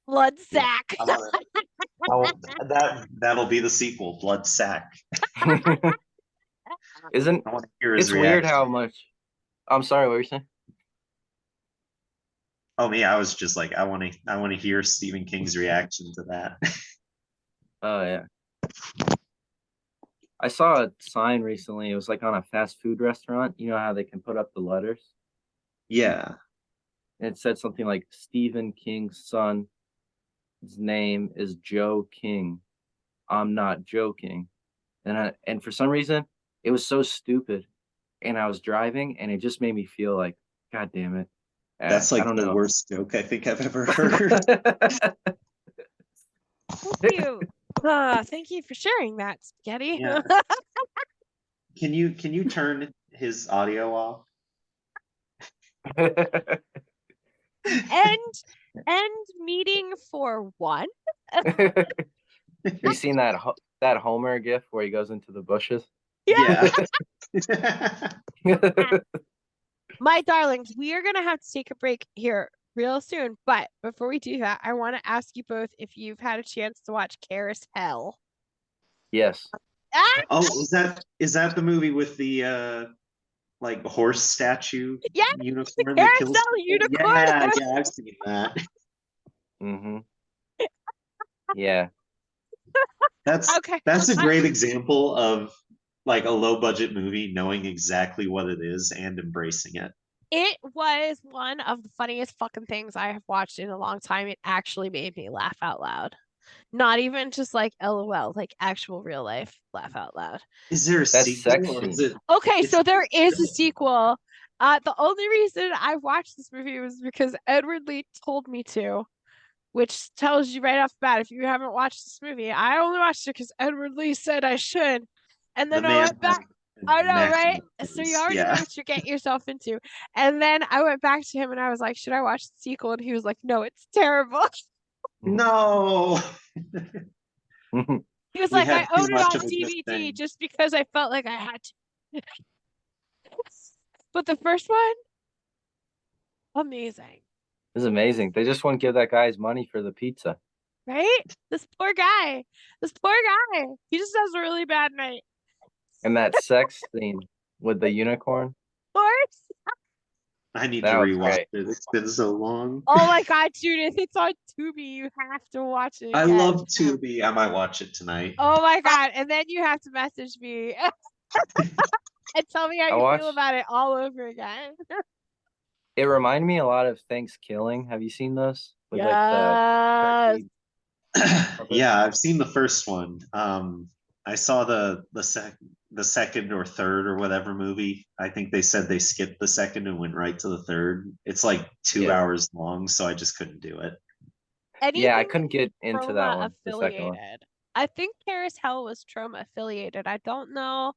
Yeah. sack. That'll be the sequel, Blood Sack. Isn't I want to hear his it's weird reaction. how much I'm sorry, what were you saying? Oh me, I was just like, I want to hear Stephen King's reaction to that. Oh yeah. I saw a sign recently. It was like on a fast food restaurant. You know how they can put up the letters? Yeah. And it said something like Stephen King's son. His name is Joe King. I'm not joking. And for some reason, it was so stupid. And I was driving, and it just made me feel like, God damn it. That's I like don't the know. worst joke I think I've ever heard. Thank you. Thank you for sharing that, Spaghetti. Yeah. Can you turn his audio off? End meeting for one. You seen that Homer gif where he goes into the bushes? Yeah. My darlings, we are gonna have to take a break here real soon. But before we do that, I want to ask you both if you've had a chance to watch Carousel. Yes. Ah, Oh, is that the movie with the like horse statue yeah, unicorn the that kills Carousel people? unicorn. Yeah, I've seen that. Mm-hmm. Yeah. Okay. That's a great example of like a low budget movie knowing exactly what it is and embracing it. It was one of the funniest fucking things I have watched in a long time. It actually made me laugh out loud. Not even just like LOL, like actual real life laugh out loud. Is there a That sequel sex or is scene. it? Okay, It's so there is a sequel. The only reason I watched this movie was because Edward Lee told me to, which tells you right off the bat if you haven't watched this movie. I only watched it because Edward Lee said I should. And the then I man went back. has I know, right? immaculate So you taste. already know Yeah. what you're getting yourself into. And then I went back to him and I was like, should I watch the sequel? And he was like, no, it's terrible. No. He was You like, I had too own it much on of a good DVD thing. just because I felt like I had to. But the first one, amazing, This is amazing. They just won't give that guy his money for the pizza. right? This poor guy. This poor guy. He just has a really bad night. And that sex scene with the unicorn. Of course. I need That to was rewatch great. it. It's been so long. Oh my God, Judith, it's on Tubi. You have to watch it I again. love Tubi. I might watch it tonight. Oh my God. And then you have to message me and tell me how I you watched- feel about it all over again. It reminded me a lot of Thanksgiving. Have you seen those? With Yes. like the Yeah, I've seen the first one. I saw the second or third or whatever movie. I think they said they skipped the second and went right to the third. It's like 2 Yeah. hours long, so I just couldn't do it. Yeah, I Anything couldn't get into that Troma one. The second one. affiliated. I think Paris Hell was Troma affiliated. I don't know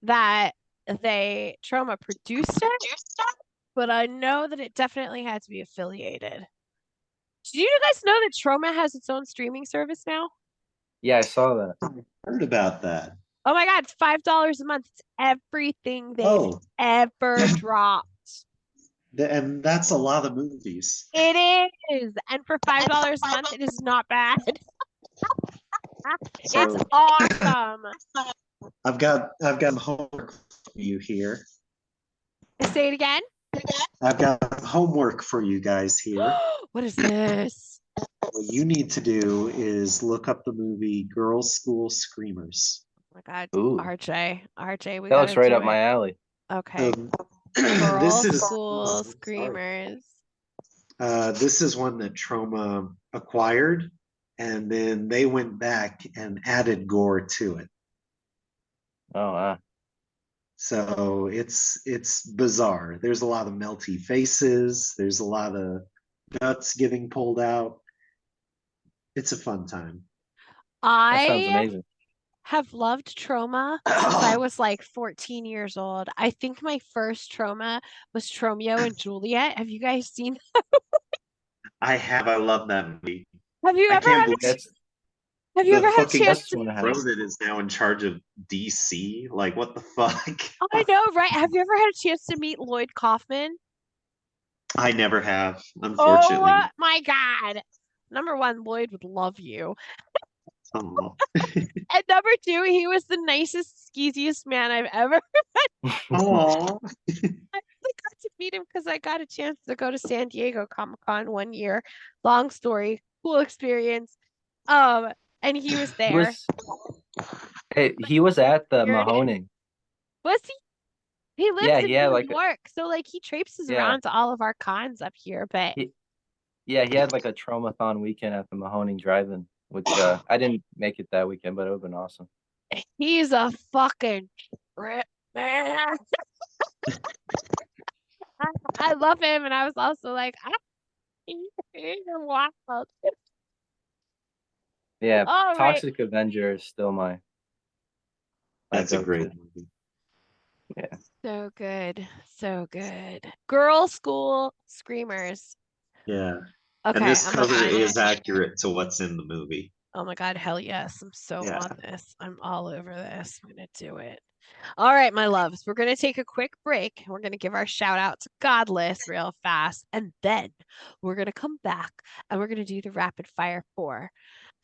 that Troma produced it, but I know that it definitely had to be affiliated. Do you guys know that Troma has its own streaming service now? Yeah, I saw that. Heard about that. Oh my God, it's $5 a month. It's everything they've Oh, ever dropped. and that's a lot of movies. It is. And for $5 a month, it is not bad. It's So awesome. I've got homework for you here. Say it again. I've got homework for you guys here. What is this? What you need to do is look up the movie Girls' School Screamers. Oh my God, Ooh. RJ, we That looks gotta right do up my it. alley. Okay. This Girl is School Screamers. this is one that Troma acquired, and then they went back and added gore to it. Oh, So it's bizarre. There's a lot of melty faces. There's a lot of guts getting pulled out. It's a fun time. that sounds I amazing. have loved Troma since I was like 14 years old. I think my first Troma was Tromeo and Juliet. Have you guys seen? I love that movie. Have you I ever can't had? believe That's Have you the ever had a fucking chance That's to? one I wrote have. it is now in charge of DC. Like, what the fuck? Oh, I know, right? Have you ever had a chance to meet Lloyd Kaufman? I never have, unfortunately. Oh my God. Number one, Lloyd would love you. Oh. And number two, he was the nicest, skeeziest man I've ever Oh. I got to meet him because I got a chance to go to San Diego Comic-Con one year. Long story, cool experience. And he was He there. he was at the Weird. Mahoning. Was he? He lives Yeah, in he had New like York, so like he traipses Yeah. around to all of our cons up here. But he had like a Tromathon weekend at the Mahoning Drive-In, which I didn't make it that weekend, but it would have been awesome. he's a fucking trip, man. I love him, and I was also like, he's wild. Yeah, All right. Toxic Avenger is still my That's a go-to. great movie. So good. So good. Girl School Screamers. Yeah. Okay. And this I'm gonna cover find is it. accurate to what's in the movie. Oh my God, hell yes. I'm so Yeah. on this. I'm all over this. I'm gonna do it. All right, my loves. We're gonna take a quick break. We're gonna give our shout out to Godless real fast. And then we're gonna come back and we're gonna do the rapid fire 4.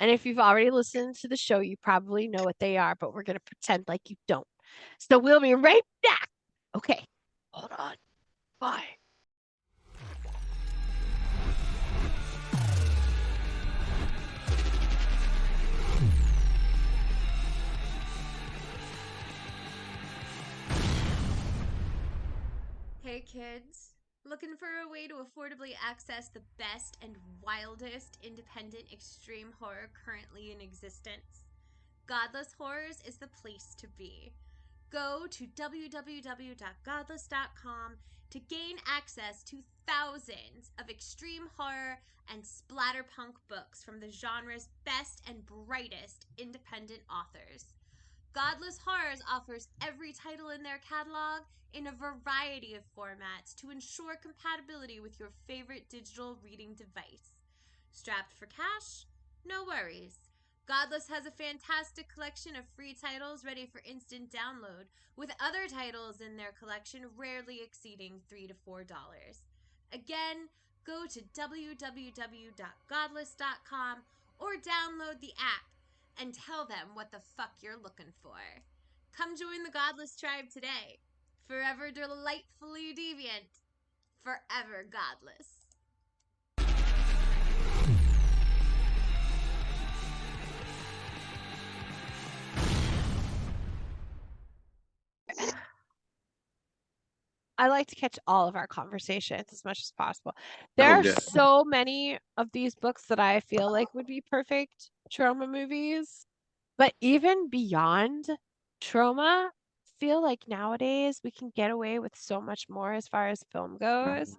And if you've already listened to the show, you probably know what they are, but we're gonna pretend like you don't. So we'll be right back. Okay, hold on. Bye. Hey kids, Looking for a way to affordably access the best and wildest independent extreme horror currently in existence? Godless Horrors is the place to be. Go to www.godless.com to gain access to thousands of extreme horror and splatterpunk books from the genre's best and brightest independent authors. Godless Horrors offers every title in their catalog in a variety of formats to ensure compatibility with your favorite digital reading device. Strapped for cash? No worries. Godless has a fantastic collection of free titles ready for instant download, with other titles in their collection rarely exceeding $3 to $4. Again, go to www.godless.com or download the app and tell them what the fuck you're looking for. Come join the Godless tribe today. Forever delightfully deviant. Forever godless. I like to catch all of our conversations as much as possible. There Oh, are good. so many of these books that I feel like would be perfect trauma movies. But even beyond trauma, I feel like nowadays we can get away with so much more as far as film goes.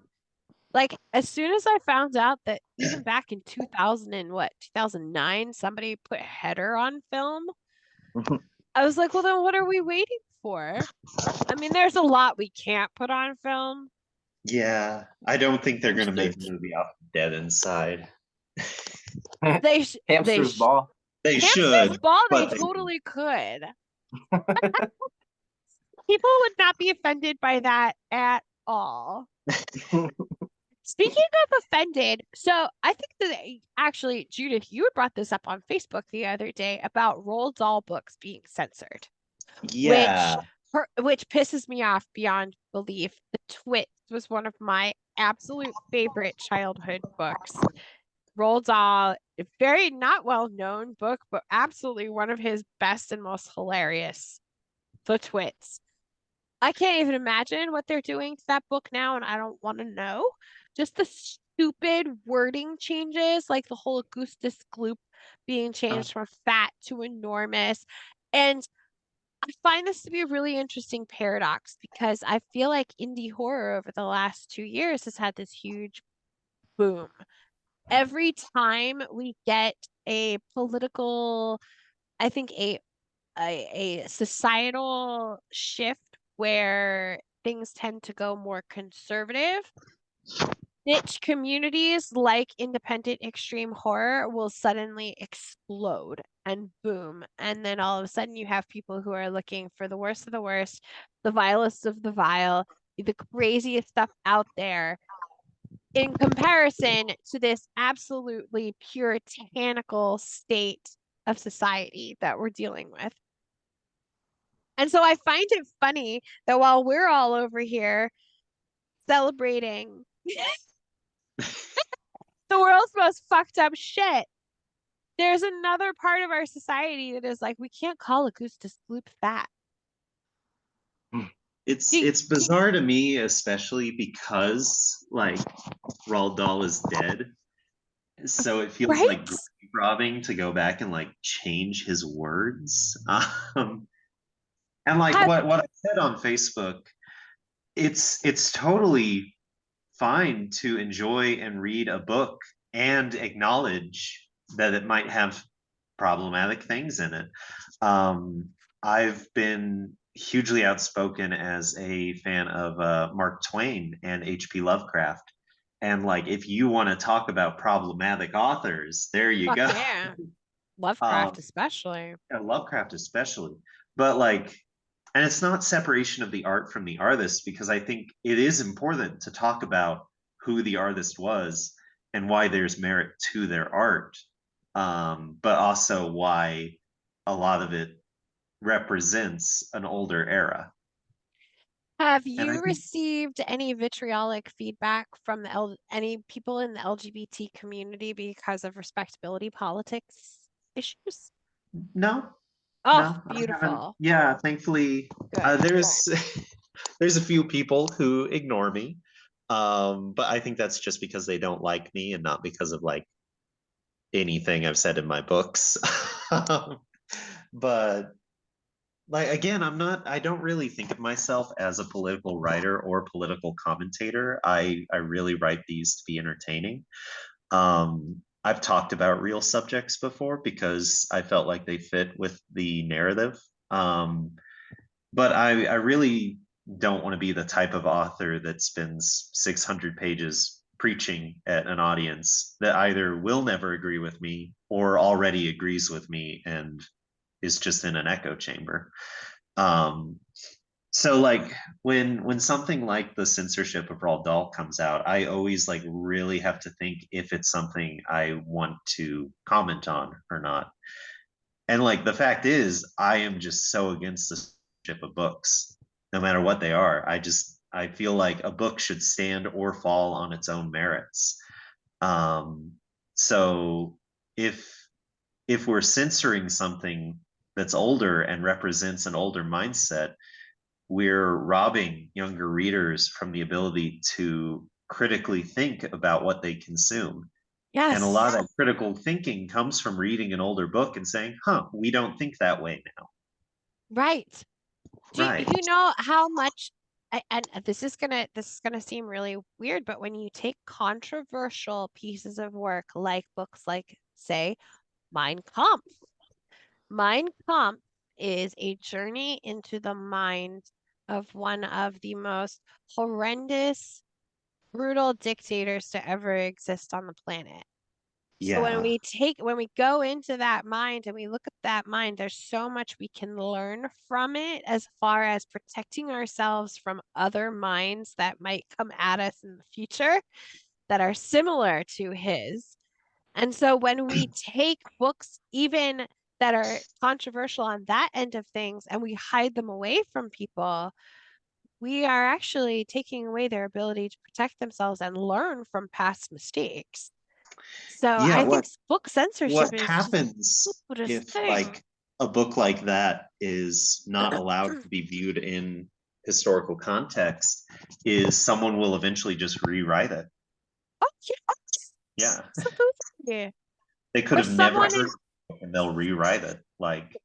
Like as soon as I found out that even back in 2000 and 2009, somebody put Header on film, I was like, well, then what are we waiting for? I mean, there's a lot we can't put on film. Yeah, I don't think they're gonna make a Hamsters. movie off of Dead Inside. They sh they Hamster's sh ball. They Hamster's should, Ball, they but they totally could. People would not be offended by that at all. Speaking of offended, so I think that actually, Judith, you had brought this up on Facebook the other day about Roald Dahl books being censored, yeah. which pisses me off beyond belief. The Twits was one of my absolute favorite childhood books. Roald Dahl, a very not well known book, but absolutely one of his best and most hilarious. The Twits. I can't even imagine what they're doing to that book now, and I don't want to know. Just the stupid wording changes, like the whole Augustus Gloop being changed from fat to enormous. And I find this to be a really interesting paradox because I feel like indie horror over the last 2 years has had this huge boom. Every time we get a political, I think a societal shift where things tend to go more conservative, niche communities like independent extreme horror will suddenly explode and boom. And then all of a sudden you have people who are looking for the worst of the worst, the vilest of the vile, the craziest stuff out there in comparison to this absolutely puritanical state of society that we're dealing with. And so I find it funny that while we're all over here celebrating the world's most fucked up shit, there's another part of our society that is like, we can't call Augustus Gloop fat. It's bizarre to me, especially because like Roald Dahl is dead. So it feels Right? like grave robbing to go back and like change his words. And like what I said on Facebook, it's totally fine to enjoy and read a book and acknowledge that it might have problematic things in it. I've been hugely outspoken as a fan of Mark Twain and H.P. Lovecraft. And like, if you want to talk about problematic authors, there you Fuck go. yeah. Lovecraft especially. Yeah, Lovecraft especially. But like, and it's not separation of the art from the artist, because I think it is important to talk about who the artist was and why there's merit to their art, but also why a lot of it represents an older era. Have And I you think received any vitriolic feedback from the any people in the LGBT community because of respectability politics issues? no, Oh, no, I haven't. beautiful. Yeah, thankfully, Good. there's there's a few people who ignore me, But I think that's just because they don't like me and not because of like anything I've said in my books. But like again, I don't really think of myself as a political writer or political commentator. I really write these to be entertaining. I've talked about real subjects before because I felt like they fit with the narrative. But I really don't want to be the type of author that spends 600 pages preaching at an audience that either will never agree with me or already agrees with me and is just in an echo chamber. So like when something like the censorship of Roald Dahl comes out, I always like really have to think if it's something I want to comment on or not. And like the fact is, I am just so against the censorship of books, no matter what they are. I feel like a book should stand or fall on its own merits. Um, so if we're censoring something that's older and represents an older mindset, we're robbing younger readers from the ability to critically think about what they consume. Yes. And a lot of that critical thinking comes from reading an older book and saying, huh, we don't think that way now. Right. Right. Do you know how much, and this is gonna seem really weird, but when you take controversial pieces of work like books like, say, Mein Kampf. Mein Kampf is a journey into the mind of one of the most horrendous, brutal dictators to ever exist on the planet. So Yeah. when we go into that mind and we look at that mind, there's so much we can learn from it as far as protecting ourselves from other minds that might come at us in the future that are similar to his. And so when we take books even that are controversial on that end of things and we hide them away from people, we are actually taking away their ability to protect themselves and learn from past mistakes. So Yeah, I think book censorship what is just happens the stupidest if thing. like a book like that is not allowed to be viewed in historical context is someone will eventually just rewrite it. Oh, yes. Yeah. Absolutely. They could Or have never someone heard it and they'll rewrite it. Like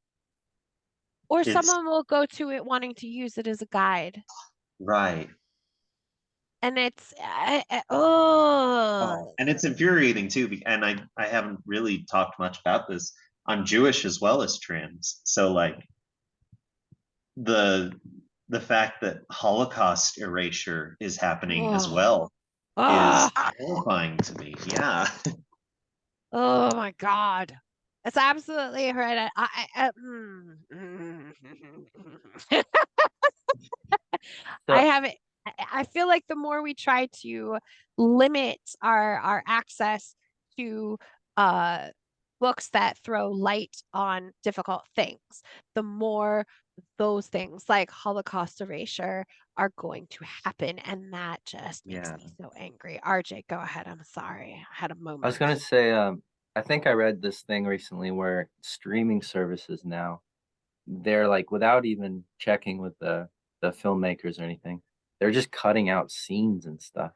or it's someone will go to it wanting to use it as a guide. right. And it's Oh, and it's infuriating too. And I haven't really talked much about this. I'm Jewish as well as trans. So like the the fact that Holocaust erasure is happening as well is horrifying to me. Yeah. Oh my God. It's absolutely horrendous. I So haven't. I feel like the more we try to limit our access to books that throw light on difficult things, the more those things like Holocaust erasure are going to happen, and that just makes yeah, me so angry. RJ, go ahead. I'm sorry. I had a I was moment. gonna say, I think I read this thing recently where streaming services now, they're like without even checking with the filmmakers or anything, they're just cutting out scenes and stuff.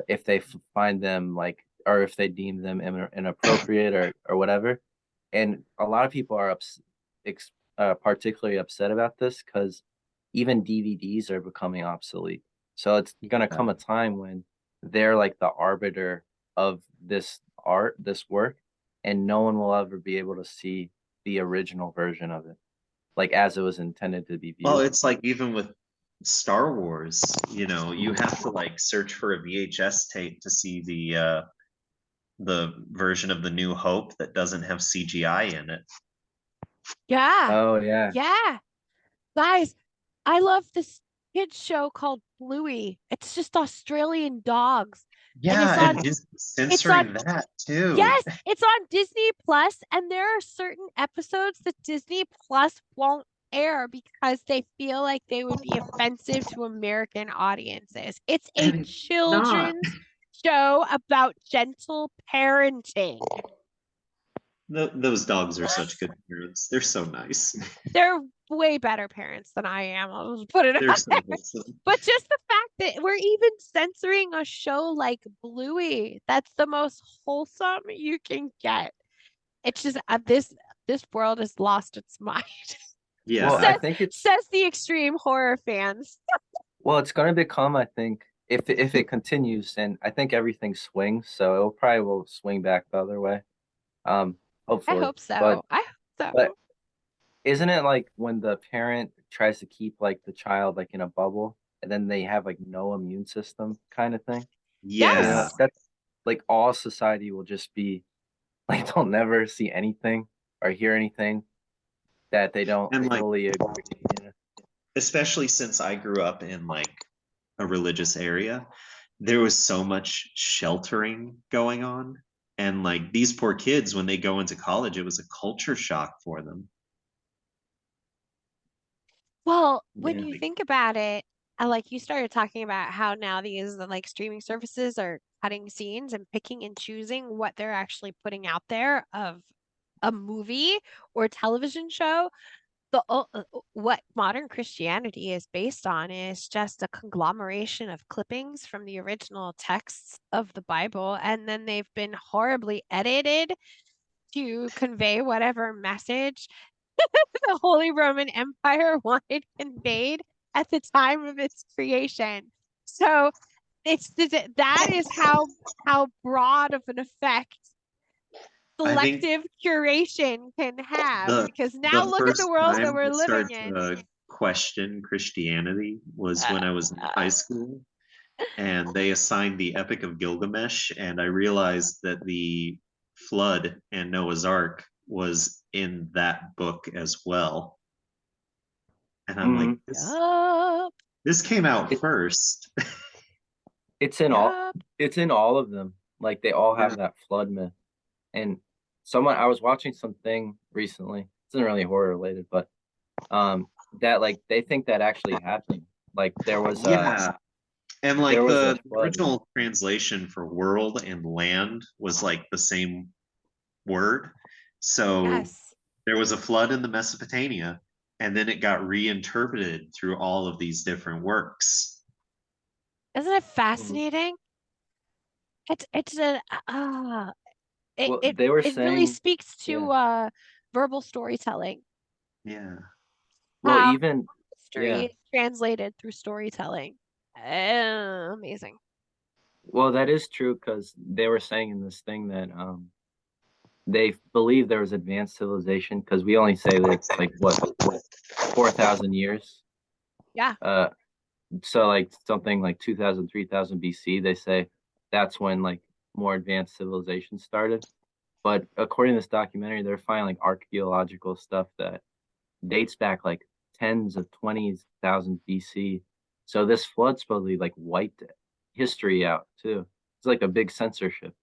If they find them like, or if they deem them inappropriate or whatever. And a lot of people are particularly upset about this because even DVDs are becoming obsolete. So it's gonna come a time when they're like the arbiter of this art, this work, and no one will ever be able to see the original version of it, like as it was intended to be Well, viewed. it's like even with Star Wars, you know, you have to like search for a VHS tape to see the version of the New Hope that doesn't have CGI in it. Yeah. Oh yeah. Yeah. Guys, I love this kids show called Bluey. It's just Australian dogs. And Yeah, and Disney censoring that too. Yes, it's on Disney Plus, and there are certain episodes that Disney Plus won't air because they feel like they would be offensive to American audiences. It's a And it's not. children's show about gentle parenting. Those dogs are such good parents. They're so nice. They're way better parents than I am. I'll just put it They're out so there. wholesome. But just the fact that we're even censoring a show like Bluey, that's the most wholesome you can get. It's just this world has lost its mind. Yeah. Well, I think it's Says the extreme horror fans. well, it's gonna become, I think, if it continues, and I think everything swings, so it'll probably will swing back the other way. I Hopefully. hope so. I hope But so. isn't it like when the parent tries to keep like the child like in a bubble and then they have like no immune system kind of thing? Yeah. Yes. That's like all society will just be like they'll never see anything or hear anything that they don't And like, fully agree. Yeah. especially since I grew up in like a religious area, there was so much sheltering going on. And like these poor kids, when they go into college, it was a culture shock for them. Well, when Yeah. you think about it, like you started talking about how now these like streaming services are cutting scenes and picking and choosing what they're actually putting out there of a movie or television show. What modern Christianity is based on is just a conglomeration of clippings from the original texts of the Bible, and then they've been horribly edited to convey whatever message the Holy Roman Empire wanted conveyed at the time of its creation. So that is how broad of an effect I think selective curation can have. the Because the now look at the first world that time we're I living started in. to question Christianity was when I was in Uh, high school, and they assigned the Epic of Gilgamesh, and I realized that the flood and Noah's Ark was in that book as well. And I'm like, Mhm. this came out It, first. it's in all Yup. it's in all of them. Like they all have Yeah. that flood myth. And I was watching something recently. It's not really horror related, but that like they think that actually happened. Like Yeah. And there like was a the flood. original translation for world and land was like the same word. So Yes. there was a flood in the Mesopotamia, and then it got reinterpreted through all of these different works. Isn't it Mhm. fascinating? It's a it Well, it they were it really saying, speaks yeah. to verbal storytelling. Yeah. Well, How even history yeah. is translated through storytelling. Amazing. Well, that is true because they were saying in this thing that they believe there was advanced civilization because we only say that it's like what 4,000 years. Yeah. Uh, so like something like 2,000, 3,000 BC, they say that's when like more advanced civilization started. But according to this documentary, they're finding like archaeological stuff that dates back like tens of 20,000 BC. So this flood supposedly like wiped history out too. It's like a big censorship.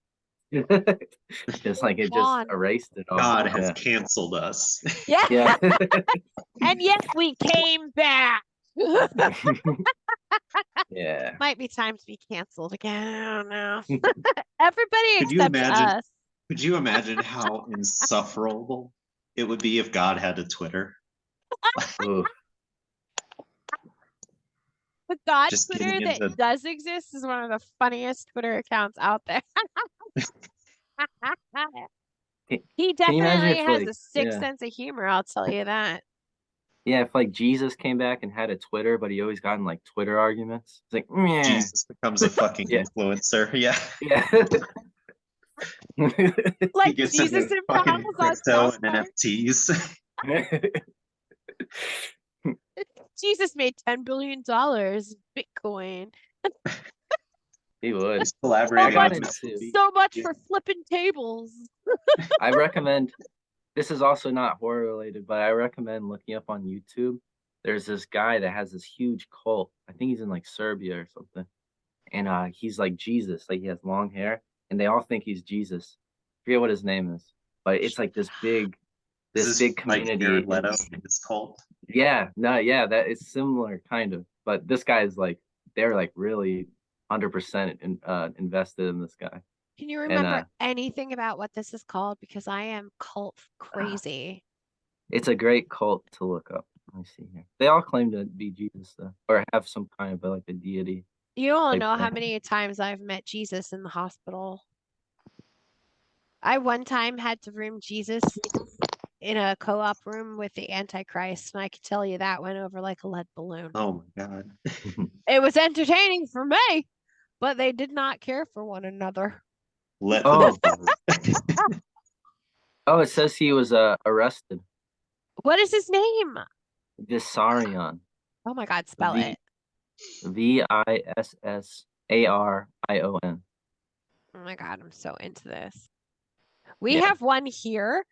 It's like it just On. erased it all. God has Yeah. canceled us. Yeah. Yeah. And yet we came back. Yeah. Might be time to be canceled again. I don't know. Everybody Could you except imagine? us. Could you imagine how insufferable it would be if God had a Twitter? Ooh. The God Just Twitter getting that into does exist is one of the funniest Twitter accounts out there. He Can you imagine definitely if has a like sick yeah. sense of humor, I'll tell you that. Yeah, if like Jesus came back and had a Twitter, but he always got in like Twitter arguments. It's like, yeah. Jesus becomes a fucking Yeah. influencer. Yeah. Yeah. He Like gets Jesus into and fucking Pals on crypto South and Park. NFTs. Jesus made $10 billion Bitcoin. He would. He's So collaborating got much, with into so much for flipping tables. I recommend this is also not horror related, but I recommend looking up on YouTube. There's this guy that has this huge cult. I think he's in like Serbia or something. And he's like Jesus, like he has long hair, and they all think he's Jesus. I forget what his name is, but it's like Is this this big like community Jared Leto in his cult? yeah, no, yeah, that is similar kind of. But this guy is like they're like really 100% invested in this guy. Can you And remember anything about what this is called? Because I am cult crazy. it's a great cult to look up. Let me see here. They all claim to be Jesus, though, or have some kind of like a deity. You don't type know how thing. many times I've met Jesus in the hospital. I one time had to room Jesus in a co-op room with the Antichrist, and I can tell you that went over like a lead balloon. Oh my God. It was entertaining for me, but they did not care for one another. Let Oh. them Oh, it says he was arrested. What is his name? Vissarion. Oh my God, spell V- it. Vissarion. Oh my God, I'm so into this. We Yeah. have one here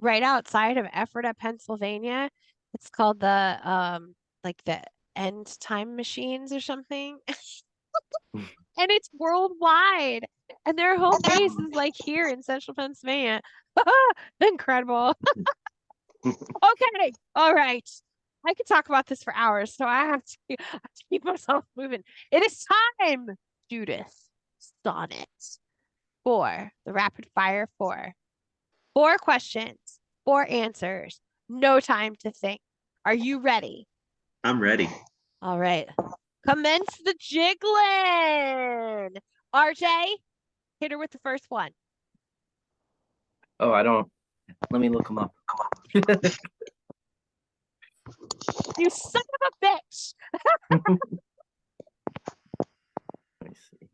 right outside of Ephrata, Pennsylvania. It's called the like the End Time Machines or something. And it's worldwide. And their home base is like here in central Pennsylvania. Incredible. Okay. All right. I could talk about this for hours, so I have to keep myself moving. It is time, Judith. Sonnet. 4. The rapid fire 4. 4 questions, 4 answers. No time to think. Are you ready? I'm ready. All right. Commence the jiggling. RJ, hit her with the first one. Oh, I don't. Let me look him up. You son of a bitch. Let me see.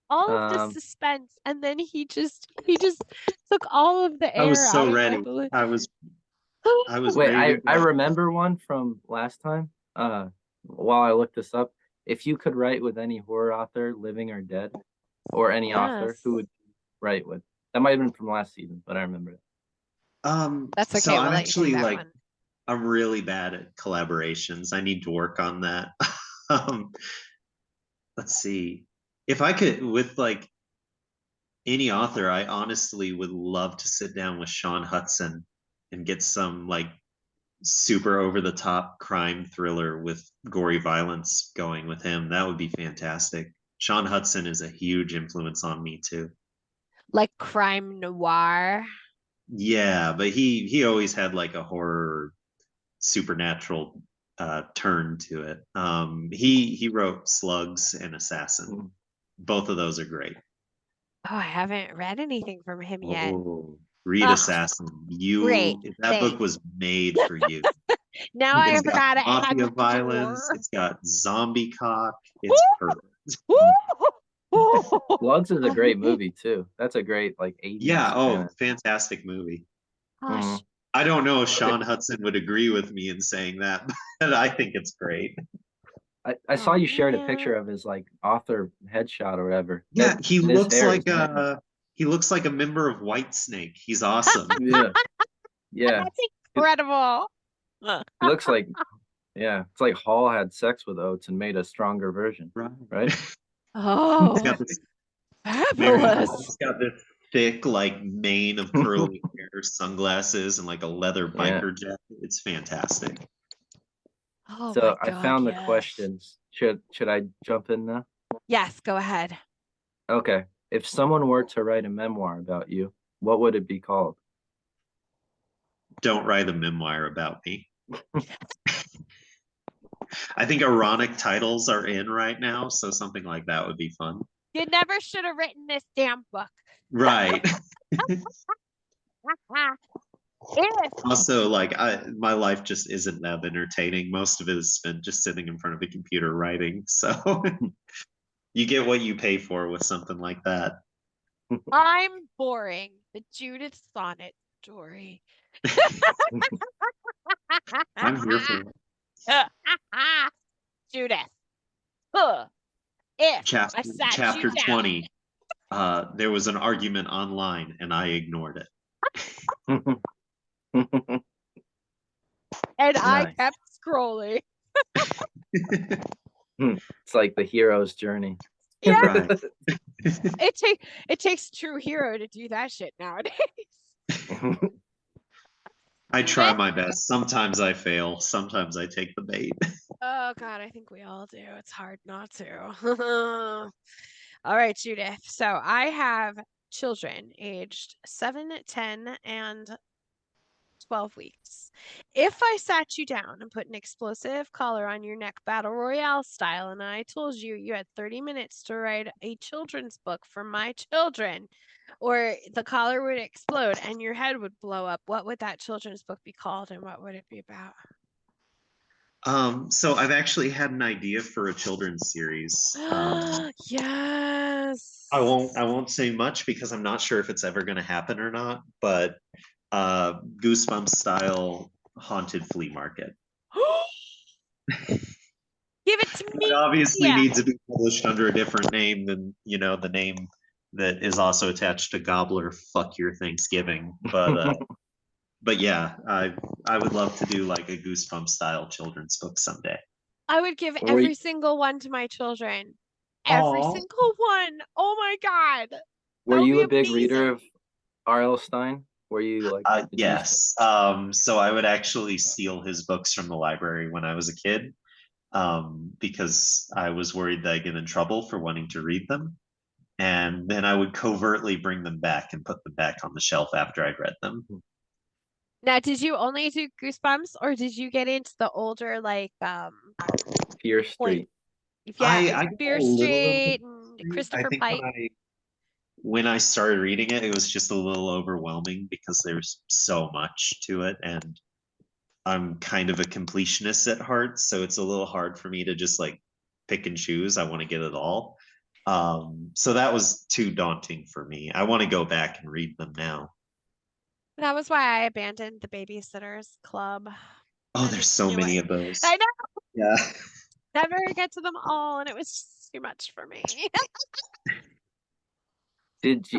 All of the suspense, and then he just took all of the I air was so out of ready. my balloon. I was Wait, ready to I go. remember one from last time. While I looked this up, if you could write with any horror author, living or dead, or any author, Yes. who would you write with? That might have been from last season, but I remember it. That's okay. So We'll I'm let you actually take that like one. I'm really bad at collaborations. I need to work on that. um let's see. If I could with like any author, I honestly would love to sit down with Sean Hudson and get some like super over the top crime thriller with gory violence going with him. That would be fantastic. Sean Hudson is a huge influence on me too. Like crime noir. Yeah, but he always had like a horror supernatural turn to it. He wrote Slugs and Assassin. Both of those are great. Oh, I haven't read anything from him yet. Oh, read Ugh, Assassin. great. That book Thanks. was made for you. Now I It's have got got to add mafia violence. gore. It's got zombie cock. It's perfect. Slugs is a great movie too. That's a great like 80s. Yeah. Oh, kinda. fantastic movie. Gosh, I don't know if Sean Hudson would agree with me in saying that, but I think it's great. I saw oh, you shared a man. picture of his like author headshot or whatever. Yeah, he His looks hair like is- a member of Whitesnake. He's awesome. Yeah. Yeah. That's incredible. He looks like yeah. It's like Hall had sex with Oates and made a stronger version. Right? He's Oh, got this fabulous. He's got this thick, like mane of curly hair, sunglasses, and like a leather Yeah. biker jacket. It's fantastic. Oh So my I God, found the yes. questions. Should I jump in now? Yes, go ahead. Okay. If someone were to write a memoir about you, what would it be called? Don't write a memoir about me. I think ironic titles are in right now, so something like that would be fun. You never should have written this damn book. Right. If Also, like my life just isn't that entertaining. Most of it is spent just sitting in front of a computer writing. So you get what you pay for with something like that. I'm boring, the Judith Sonnet story. I'm here for it. Judith. If I Chapter sat chapter you down, 20. There was an argument online and I ignored it. and I Nice. kept scrolling. It's like the hero's journey. Yeah, Right. it takes a true hero to do that shit nowadays. I try my best. Sometimes I fail. Sometimes I take the bait. Oh God, I think we all do. It's hard not to. All right, Judith. So I have children aged 7, 10, and 12 weeks. If I sat you down and put an explosive collar on your neck, battle royale style, and I told you you had 30 minutes to write a children's book for my children, or the collar would explode and your head would blow up, what would that children's book be called and what would it be about? So I've actually had an idea for a children's series. Yes. I won't say much because I'm not sure if it's ever going to happen or not, but Goosebumps style haunted flea market. Give it to me. It obviously Yeah. needs to be published under a different name than, the name that is also attached to Gobbler Fuck Your Thanksgiving. But yeah, I would love to do like a Goosebumps style children's book someday. I would give Were every you- single one to my children. Every Aw. single one. Oh my God. Were That would you be a big reader of amazing. R.L. Stein? Were you like? did you- Yes. So I would actually steal his books from the library when I was a kid, because I was worried that I'd get in trouble for wanting to read them. And then I would covertly bring them back and put them back on the shelf after I'd read them. Now, did you only do Goosebumps or did you get into the older Fear Point. Street. I Fear got a little of Street Fear and Street. I Christopher think Pike? when I started reading it, it was just a little overwhelming because there's so much to it, and I'm kind of a completionist at heart, so it's a little hard for me to just like pick and choose. I want to get it all. So that was too daunting for me. I want to go back and read them now. That was why I abandoned the Babysitters Club. Oh, I there's just so knew many it. of those. I know. Yeah. Never get to them all, and it was just too much for me.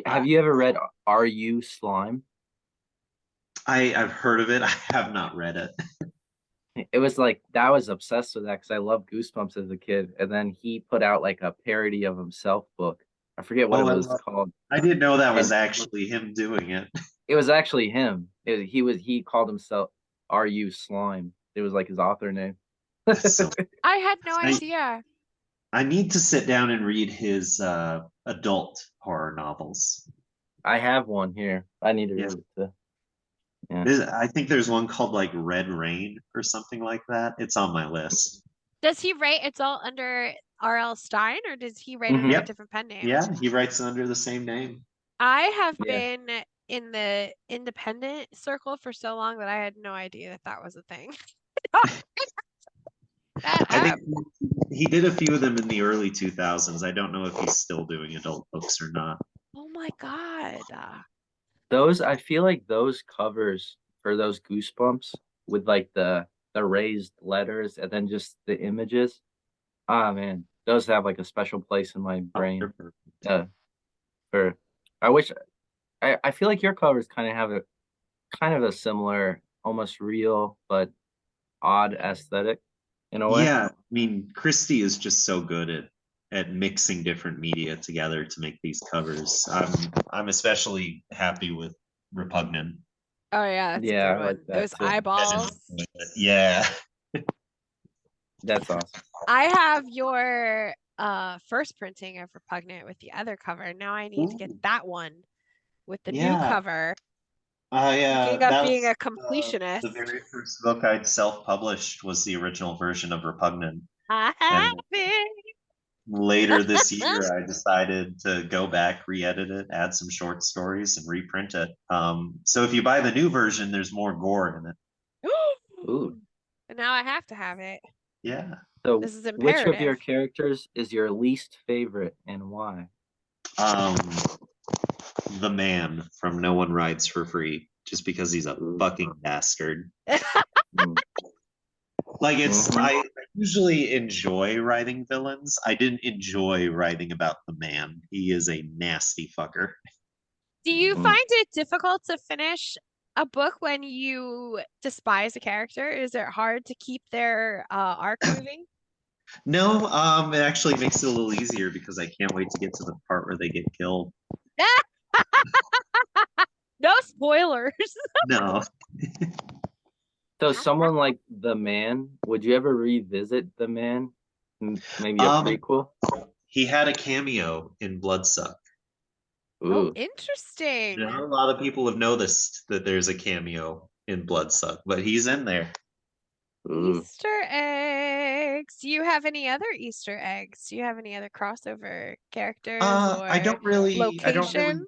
Have you ever read Are You Slime? I've heard of it. I have not read it. It was like I was obsessed with that because I loved Goosebumps as a kid, and then he put out like a parody of himself book. I forget what Oh, it I was love- called. I didn't know that was And- actually him doing it. It was actually him. He called himself Are You Slime. It was like his author name. So I had no I- idea. I need to sit down and read his adult horror novels. I have one here. I need to Yeah. read it too. Yeah. I think there's one called like Red Rain or something like that. It's on my list. Does he write it's all under R.L. Stein or does he write under a Yep. different pen name? Yeah, he writes under the same name. I have Yeah. been in the independent circle for so long that I had no idea that that was a thing. I think he did a few of them in the early 2000s. I don't know if he's still doing adult books or not. Oh my God. I feel like those covers for those Goosebumps with like the raised letters and then just the images. Ah man, those have like a special place in my brain. They're perfect. I feel like your covers kind of have a similar, almost real but odd aesthetic in a way. Yeah, I mean, Christie is just so good at mixing different media together to make these covers. I'm especially happy with Repugnant. Oh yeah, that's Yeah, a I good one. like that Those too. eyeballs. Yeah. That's awesome. I have your first printing of Repugnant with the other cover. Now I need to get Ooh. that one with the new Yeah. cover. Yeah, Speaking of that being was, a completionist. the very first book I'd self-published was the original version of Repugnant. I have And it. later this year, I decided to go back, re-edit it, add some short stories, and reprint it. So if you buy the new version, there's more gore in it. Ooh. And now I have to have it. Yeah. So This is which of your imperative. characters is your least favorite and why? The man from No One Rides for Free, just because he's a fucking bastard. Mm. Like Mhm. I usually enjoy writing villains. I didn't enjoy writing about the man. He is a nasty fucker. Do you Mm. find it difficult to finish a book when you despise a character? Is it hard to keep their arc moving? No, it actually makes it a little easier because I can't wait to get to the part where they get killed. No spoilers. No. So someone like The Man, would you ever revisit The Man? Maybe a Um, prequel? He had a cameo in Bloodsuck. Oh, Ooh. interesting. Not a lot of people have noticed that there's a cameo in Bloodsuck, but he's in there. Ooh. Easter eggs. Do you have any other Easter eggs? Do you have any other crossover characters I or don't really locations?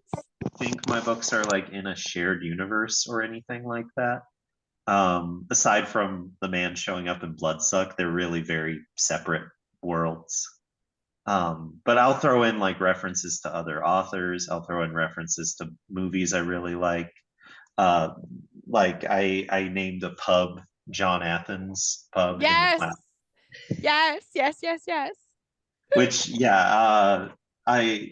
think my books are like in a shared universe or anything like that. Aside from the man showing up in Bloodsuck, they're really very separate worlds. But I'll throw in like references to other authors. I'll throw in references to movies I really like. Like I named a pub John Athens pub in the Yes. class, Yes. which I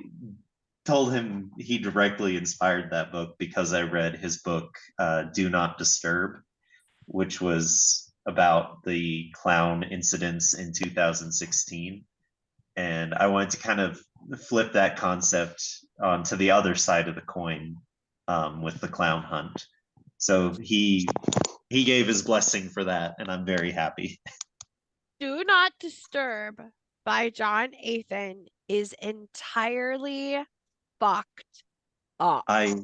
told him he directly inspired that book because I read his book Do Not Disturb, which was about the clown incidents in 2016. And I wanted to kind of flip that concept onto the other side of the coin with the clown hunt. So he gave his blessing for that, and I'm very happy. Do Not Disturb by John Athan is entirely fucked up. I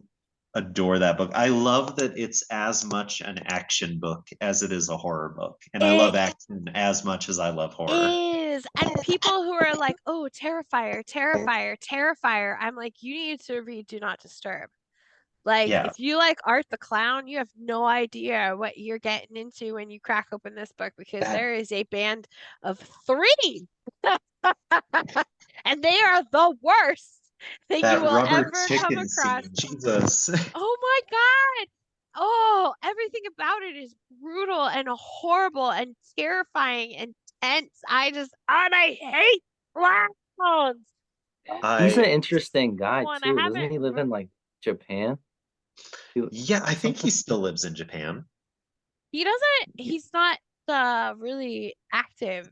adore that book. I love that it's as much an action book as it is a horror book. And I love action as much as I love horror. Is and people who are like, oh, Terrifier. I'm like, you need to read Do Not Disturb. Like, Yeah. if you like Art the Clown, you have no idea what you're getting into when you crack open this book because there is a band of 3 and they are the worst that That you will rubber ever come chicken across. scene, Jesus. Oh my God. Oh, everything about it is brutal and horrible and terrifying and tense. And I hate clowns. He's an I interesting guy One, I too. Doesn't haven't he live in like Japan? yeah, I think he still lives in Japan. He's not really active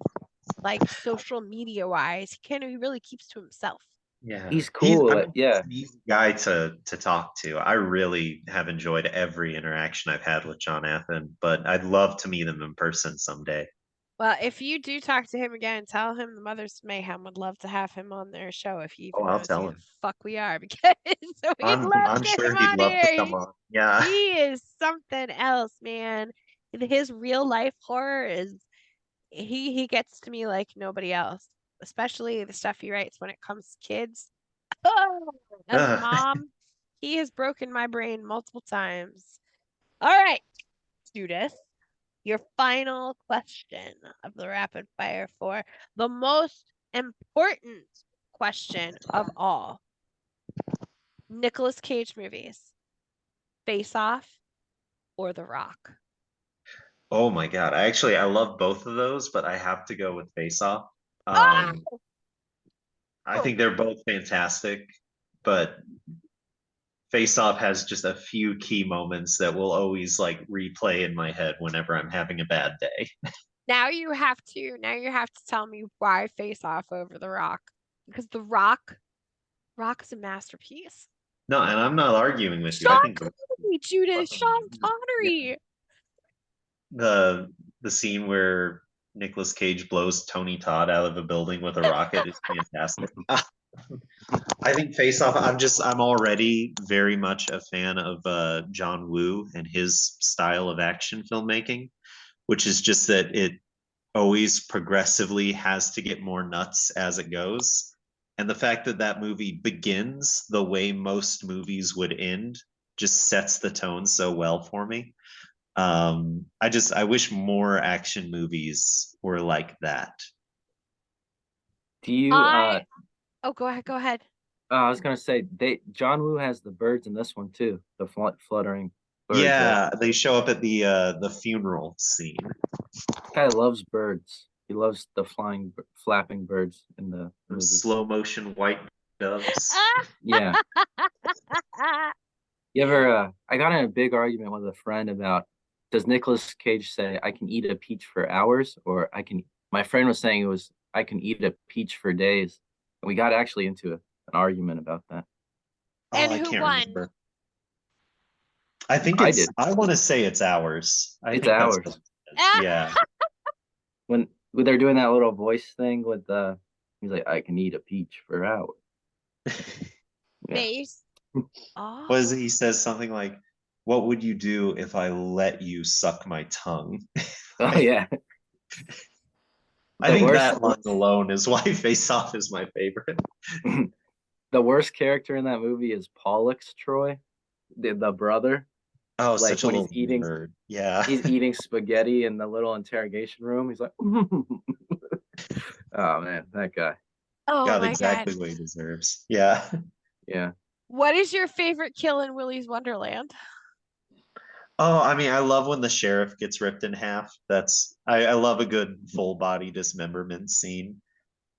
like social media wise. He really keeps to himself. Yeah. He's cool. I'm Yeah. an easy guy to talk to. I really have enjoyed every interaction I've had with John Athan, but I'd love to meet him in person someday. Well, if you do talk to him again, tell him the Mothers Mayhem would love to have him on their show if he Oh, even I'll knows tell who him. the fuck we are because we'd love I'm to get sure him he'd on love to here. come on. Yeah. He is something else, man. His real life horror is he gets to me like nobody else, especially the stuff he writes when it comes to kids. Oh, as a mom, he has broken my brain multiple times. All right, Judith, your final question of the rapid fire for the most important question of all. Nicolas Cage movies, Face Off or The Rock? Oh my God. I love both of those, but I have to go with Face Off. Ah! I think they're both fantastic, but Face Off has just a few key moments that will always like replay in my head whenever I'm having a bad day. Now you have to tell me why Face Off over The Rock. Because The Rock is a masterpiece. No, and I'm not arguing with you. I Sean think Connery, Judith, Sean Connery. the scene where Nicolas Cage blows Tony Todd out of a building with a rocket is fantastic. I think Face Off, I'm already very much a fan of John Woo and his style of action filmmaking, which is just that it always progressively has to get more nuts as it goes. And the fact that that movie begins the way most movies would end just sets the tone so well for me. I wish more action movies were like that. Do you Oh, go ahead. I was gonna say John Woo has the birds in this one too, the fluttering birds. Yeah, they show up at the funeral scene. This guy loves birds. He loves the flapping birds in the movie. Slow motion white doves. Yeah. You ever I got in a big argument with a friend about, does Nicolas Cage say I can eat a peach for hours, or my friend was saying I can eat a peach for days. And we got actually into an argument about that. And I who can't won? remember. I think I it's did. I want to say it's ours. I It's think that's ours. what it is. Yeah. When they're doing that little voice thing with He's like, I can eat a peach for hours. Yeah. Face. Oh. Was he says something like, "What would you do if I let you suck my tongue?" Oh yeah. I think that line alone is why Face Off is my favorite. The worst character in that movie is Pollux Troy, the brother. Oh, Like such a when he's little eating, nerd. Yeah. he's eating spaghetti in the little interrogation room. He's like, oh man, that guy. Oh Got my exactly God. what he deserves. Yeah. Yeah. What is your favorite kill in Willy's Wonderland? Oh, I mean, I love when the sheriff gets ripped in half. I love a good full body dismemberment scene.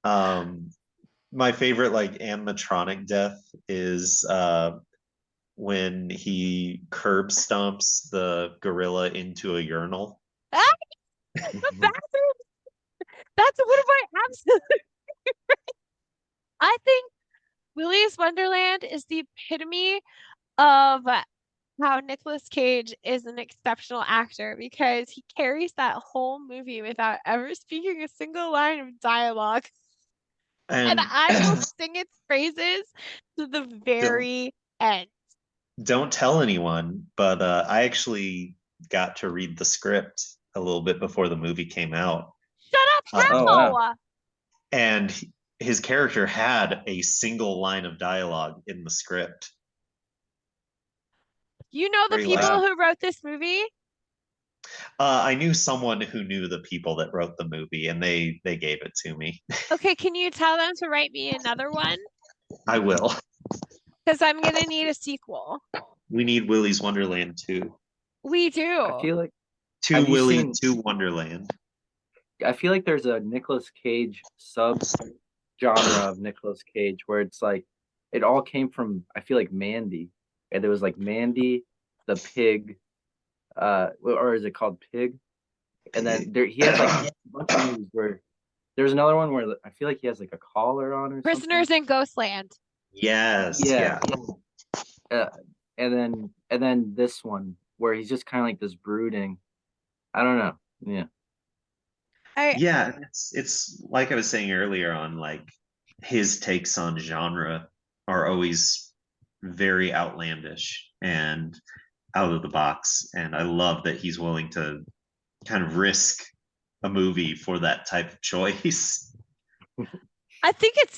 My favorite like animatronic death is when he curb stomps the gorilla into a urinal. Ah, the bathroom. That's one of my absolute. I think Willy's Wonderland is the epitome of how Nicolas Cage is an exceptional actor because he carries that whole movie without ever speaking a single line of dialogue. And And I will sing its praises to the very end. don't tell anyone, but I actually got to read the script a little bit before the movie came out. Shut up, Oh, how? wow. And his character had a single line of dialogue in the script. You know the Very people loud. who wrote this movie? I knew someone who knew the people that wrote the movie, and they gave it to me. Okay, can you tell them to write me another one? I will. Because I'm gonna need a sequel. We need Willy's Wonderland 2. We do. I feel like Two Have you Willy, seen- two Wonderland. I feel like there's a Nicolas Cage sub genre of Nicolas Cage where it's like it all came from I feel like Mandy. And there was like Mandy, the pig, or is it called Pig? And then he has like a bunch of movies where there's another one where I feel like he has like a collar on or Prisoners something. in Ghostland. Yes. Yeah. And then this one where he's just kind of like this brooding. I don't know. Yeah. Yeah, it's like I was saying earlier on, like his takes on genre are always very outlandish and out of the box. And I love that he's willing to kind of risk a movie for that type of choice. I think it's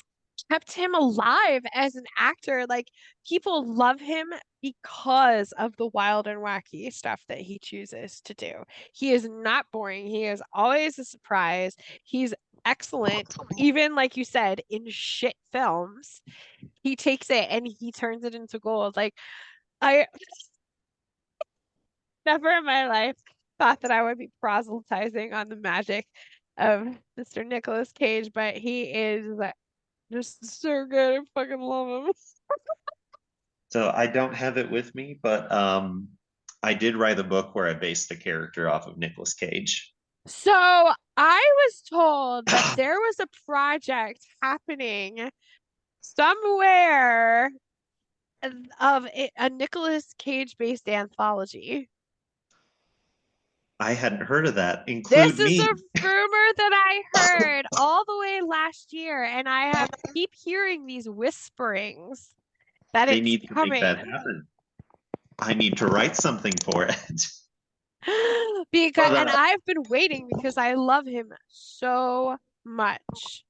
kept him alive as an actor. Like people love him because of the wild and wacky stuff that he chooses to do. He is not boring. He is always a surprise. He's excellent, even like you said, in shit films. He takes it and he turns it into gold. Like I never in my life thought that I would be proselytizing on the magic of Mr. Nicolas Cage, but he is just so good. I fucking love him. So I don't have it with me, but I did write a book where I based a character off of Nicolas Cage. So I was told that there was a project happening somewhere of a Nicolas Cage based anthology. I hadn't heard of that. This Include is me. a rumor that I heard all the way last year, and I keep hearing these whisperings that They it's need to coming. make that happen. I need to write something for it. Because and I've been waiting because I love him so much.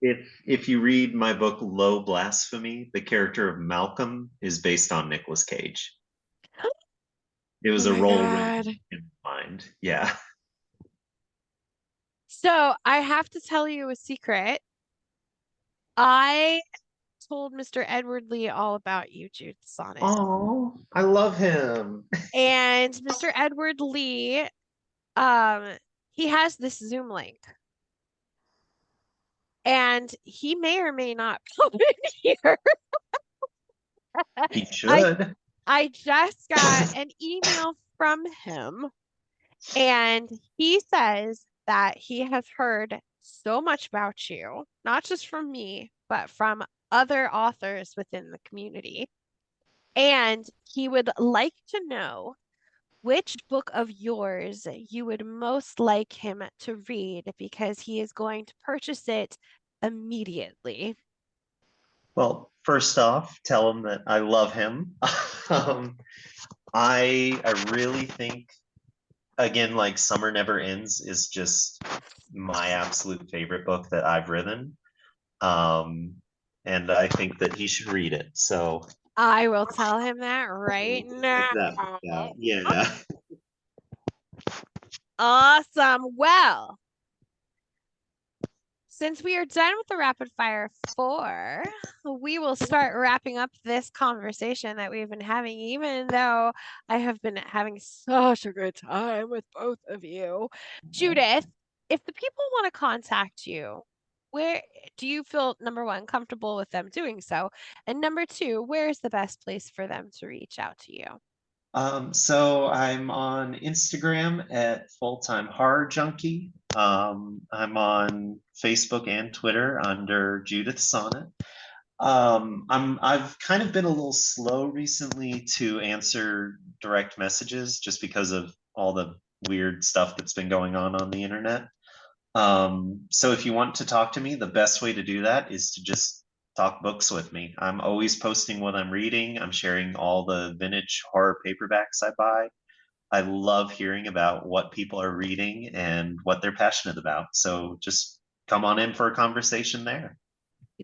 If you read my book Low Blasphemy, the character of Malcolm is based on Nicolas Cage. It was Oh a my role God. written in mind. Yeah. So I have to tell you a secret. I told Mr. Edward Lee all about you, Judith Sonnet. Oh, I love him. And Mr. Edward Lee, he has this Zoom link. And he may or may not come in here. He should. I just got an email from him, and he says that he has heard so much about you, not just from me, but from other authors within the community. And he would like to know which book of yours you would most like him to read because he is going to purchase it immediately? Well, first off, tell him that I love him. I really think, again, like Summer Never Ends is just my absolute favorite book that I've written. And I think that he should read it. So I will tell him that right now. yeah. Awesome. Well, since we are done with the rapid fire 4, we will start wrapping up this conversation that we've been having, even though I have been having such a good time with both of you. Judith, if the people want to contact you, where do you feel, number one, comfortable with them doing so? And number two, where is the best place for them to reach out to you? So I'm on Instagram at Full-Time Horror Junkie. I'm on Facebook and Twitter under Judith Sonnet. I've kind of been a little slow recently to answer direct messages just because of all the weird stuff that's been going on the internet. So if you want to talk to me, the best way to do that is to just talk books with me. I'm always posting what I'm reading. I'm sharing all the vintage horror paperbacks I buy. I love hearing about what people are reading and what they're passionate about. So just come on in for a conversation there.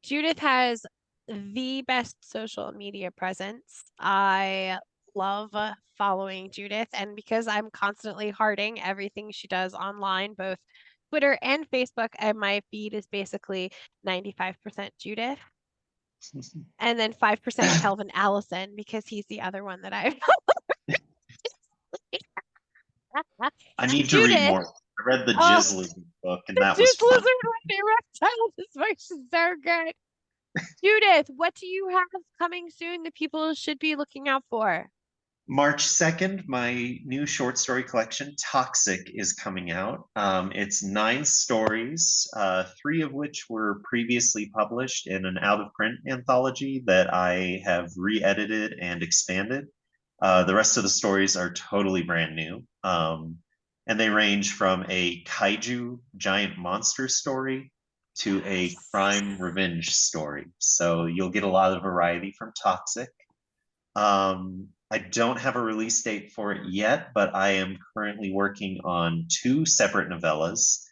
Judith has the best social media presence. I love following Judith, and because I'm constantly hearting everything she does online, both Twitter and Facebook, and my feed is basically 95% Judith, and then 5% Kelvin Allison, because he's the other one that I've I need to read Judith, more. I read the oh, Jizz Lizard book, and that was Jizz fun. Lizard, my favorite title. This voice is so good. Judith, what do you have coming soon that people should be looking out for? March 2nd, my new short story collection, Toxic, is coming out. It's 9 stories, 3 of which were previously published in an out of print anthology that I have re-edited and expanded. The rest of the stories are totally brand new. And they range from a kaiju giant monster story to a crime revenge story. So you'll get a lot of variety from Toxic. I don't have a release date for it yet, but I am currently working on 2 separate novellas.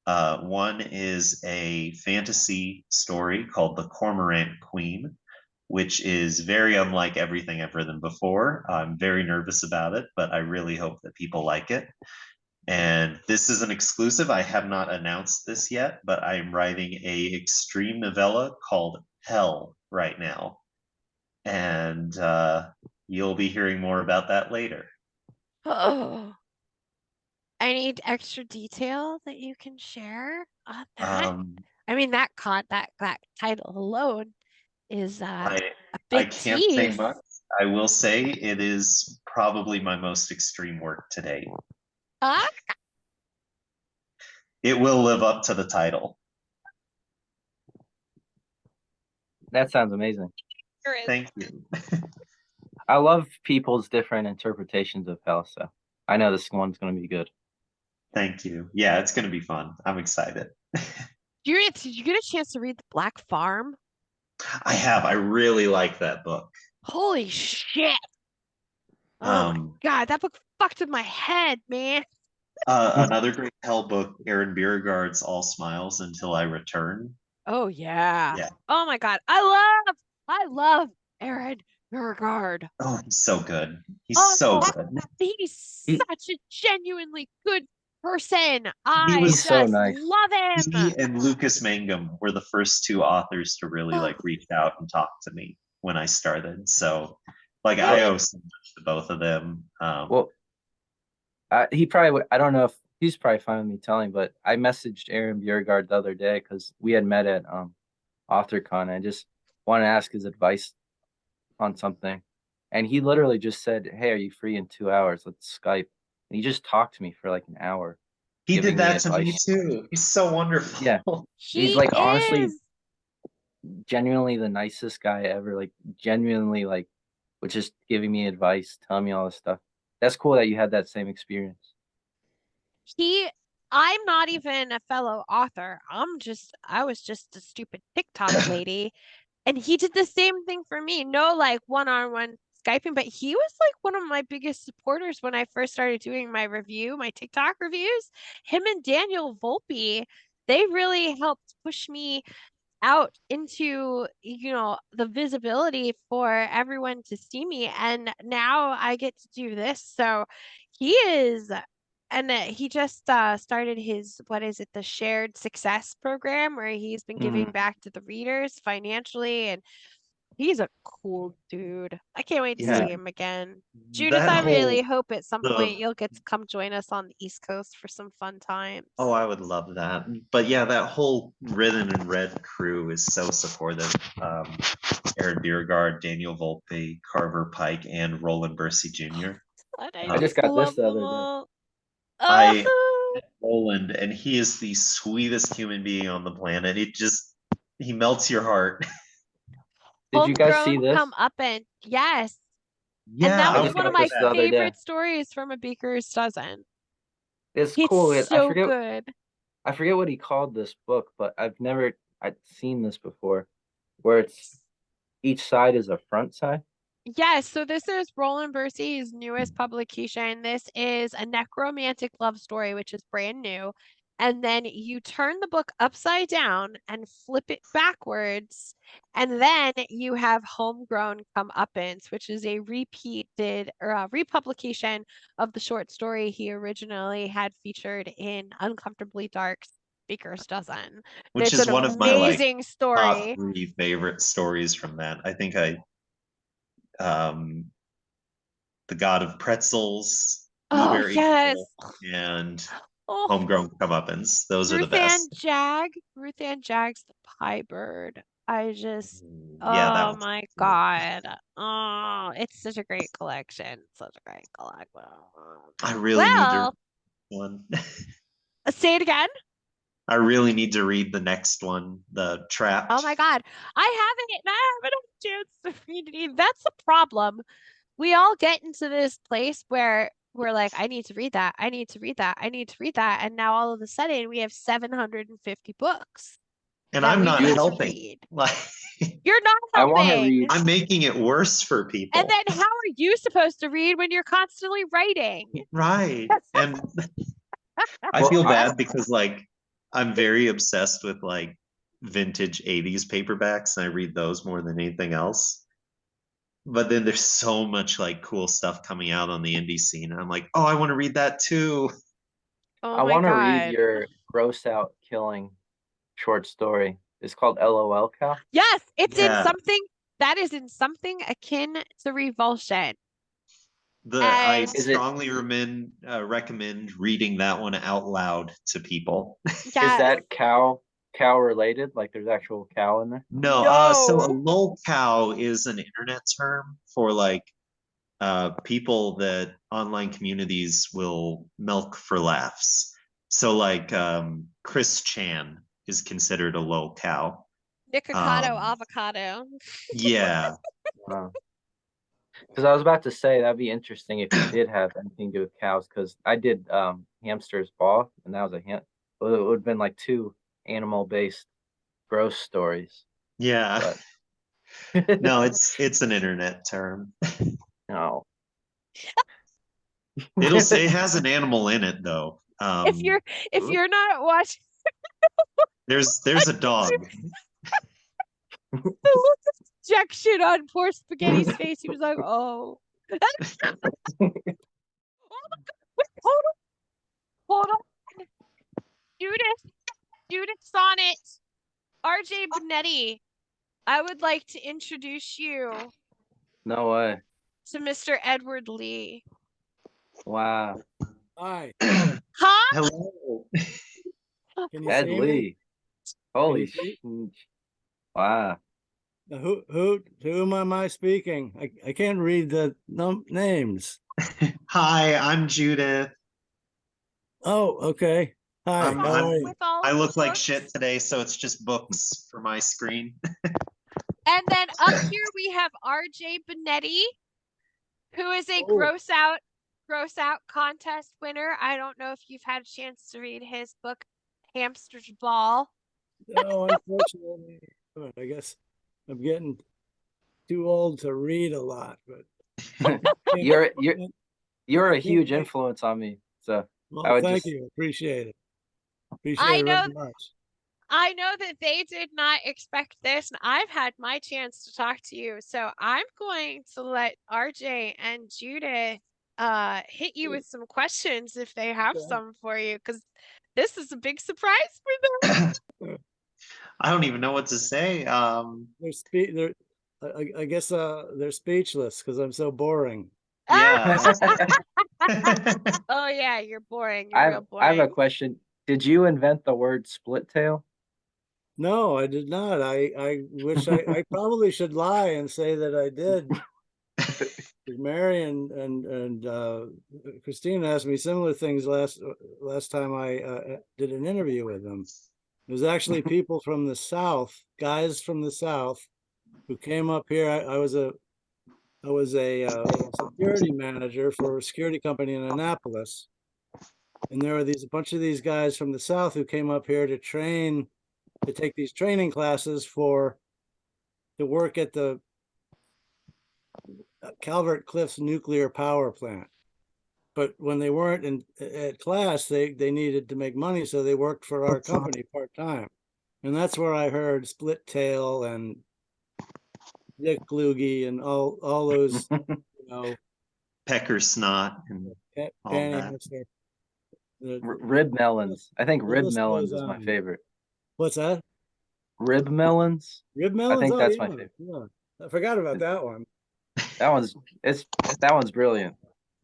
One is a fantasy story called The Cormorant Queen, which is very unlike everything I've written before. I'm very nervous about it, but I really hope that people like it. And this is an exclusive. I have not announced this yet, but I am writing a extreme novella called Hell right now. And you'll be hearing more about that later. Oh, I need extra detail that you can share on that. I mean, that title alone is a I big can't say tease. much. I will say it is probably my most extreme work to date. It will live up to the title. That sounds amazing. Thank you. I love people's different interpretations of hell, so I know this one's going to be good. Thank you. Yeah, it's going to be fun. I'm excited. Judith, did you get a chance to read The Black Farm? I have. I really like that book. Holy shit. Oh my God, that book fucked with my head, man. Another great hell book, Aaron Beauregard's All Smiles Until I Return. Oh yeah. Oh my God. I love Aaron Beauregard. Oh, he's so good. He's so good. He's such a genuinely good person. He was so nice. Love him. He and Lucas Mangum were the first 2 authors to really like reach out and talk to me when I started. So like I owe so much to both of them. Well, he probably would, I don't know if he's probably fine with me telling, but I messaged Aaron Bjerregaard the other day because we had met at AuthorCon. I just want to ask his advice on something, and he literally just said, "Hey, are you free in 2 hours? Let's Skype." And he just talked to me for like an hour. He did that to me too. He's so wonderful. Yeah, he's like honestly, genuinely the nicest guy ever. Like genuinely, like, was just giving me advice, telling me all this stuff. That's cool that you had that same experience. I'm not even a fellow author. I was just a stupid TikTok lady. And he did the same thing for me. No, like one-on-one Skyping, but he was like one of my biggest supporters when I first started doing my TikTok reviews. Him and Daniel Volpe, they really helped push me out into, the visibility for everyone to see me. And now I get to do this. So he is, and he just started his, what is it, the Shared Success program, where he's been giving back to the readers financially. And he's a cool dude. I can't wait to Yeah. see him again. Judith, That I really whole hope at some the point you'll get to come join us on the East Coast for some fun times. Oh, I would love that. But yeah, that whole Written in Red crew is so supportive. Aaron Biergard, Daniel Volpe, Carver Pike, and Roland Bursey Jr. And I just got this love the them other day. all. I Oh, Roland, and he is the sweetest human being on the planet. He melts your heart. Did you guys see homegrown this? comeuppance. Yes. Yeah, And that I was just one of got my this the other day. favorite stories from A Baker's Dozen. It's It's cool. so good. I forget what he called this book, but I'd seen this before, where it's each side is a front side. Yes, so this is Roland Bursey's newest publication. This is a necromantic love story, which is brand new. And then you turn the book upside down and flip it backwards. And then you have Homegrown Comeuppance, which is a repeated or a republication of the short story he originally had featured in Uncomfortably Dark's Baker's Dozen. which It's is an one of my amazing top story. 3 favorite stories from that. I think The God of Pretzels, Oh, Blueberry yes. Hill, and Oh. Homegrown Comeuppance. Those are the best. Ruth Ann Jagg's The Pie Bird. I just, Yeah, that oh one's my cool. God. Oh, it's such a great collection. Such a great collection. I really need to Well, read one. say it again. I really need to read the next one, The Trapped. Oh my God. I haven't had a chance to read it either. That's the problem. We all get into this place where we're like, I need to read that. I need to read that. I need to read that. And now all of a sudden we have 750 books And that I'm we not need to helping. read. Like, You're not I want to helping. read. I'm making it worse for people. And then how are you supposed to read when you're constantly writing? Right. And I Well, feel bad because like I'm very obsessed with like vintage 80s paperbacks and I read those more than anything else. But then there's so much like cool stuff coming out on the indie scene. And I'm like, oh, I want to read that too. Oh I my want to read God. your gross out killing short story. It's called LOL Cow. Yes, it's in Yeah. something that is in something akin to revulsion. I And Is it strongly recommend reading that one out loud to people. is yes, that cow related? Like there's actual cow in there? No, so a No. lol cow is an internet term for like people that online communities will milk for laughs. So like Chris Chan is considered a lol cow. Nikocado Um, avocado. Yeah. Wow. Because I was about to say that'd be interesting if you did have anything to do with cows. Because I did Hamster's Ball, and that was it would have been like 2 animal-based gross stories. Yeah. But No, it's an internet term. no. It'll say it has an animal in it though. If you're not watching There's a dog. the look of dejection on poor Spaghetti's face, he was like, oh. Hold on. Judith Sonnet, RJ Benetti. I would like to introduce you No way. to Mr. Edward Lee. Wow. Hi, Huh? Hello. can you Ed see me? Lee. Holy you see? shit. Wow. Who am I speaking? I can't read the names. Hi, I'm Judith. Oh, okay. Hi, I'm- how are you? With all I of look the like books. shit today, so it's just books for my screen. And then up here we have RJ Benetti, who is a Oh. gross out Gross Out contest winner. I don't know if you've had a chance to read his book, Hamster's Ball. No, unfortunately, but I guess I'm getting too old to read a lot, but You're a can't huge wait. influence on me. So I Well, would thank just you. Appreciate it. Appreciate I it know very much. I know that they did not expect this, and I've had my chance to talk to you. So I'm going to let RJ and Judith hit you with some questions if they have Okay. some for you, because this is a big surprise for them. I don't even know what to say. They're I guess they're speechless because I'm so boring. Yeah. Oh yeah, you're boring. I You're have, real I have a boring. question. Did you invent the word split tail? No, I did not. I wish I probably should lie and say that I did. Marian and Christina asked me similar things last time I did an interview with them. It was actually people from the South, guys from the South, who came up here. I was a security manager for a security company in Annapolis, and there were a bunch of these guys from the South who came up here to take these training classes to work at the Calvert Cliffs nuclear power plant. But when they weren't at class, they needed to make money, so they worked for our company part-time. And that's where I heard split tail and Dick Loogie and all those, Pecker snot and all Penny that. Mister. Rib melons. I think The rib list melons goes is my on. favorite. What's that? Rib melons? Rib I melons? think Oh, that's yeah. my favorite. Yeah. I forgot about that one. That one's brilliant.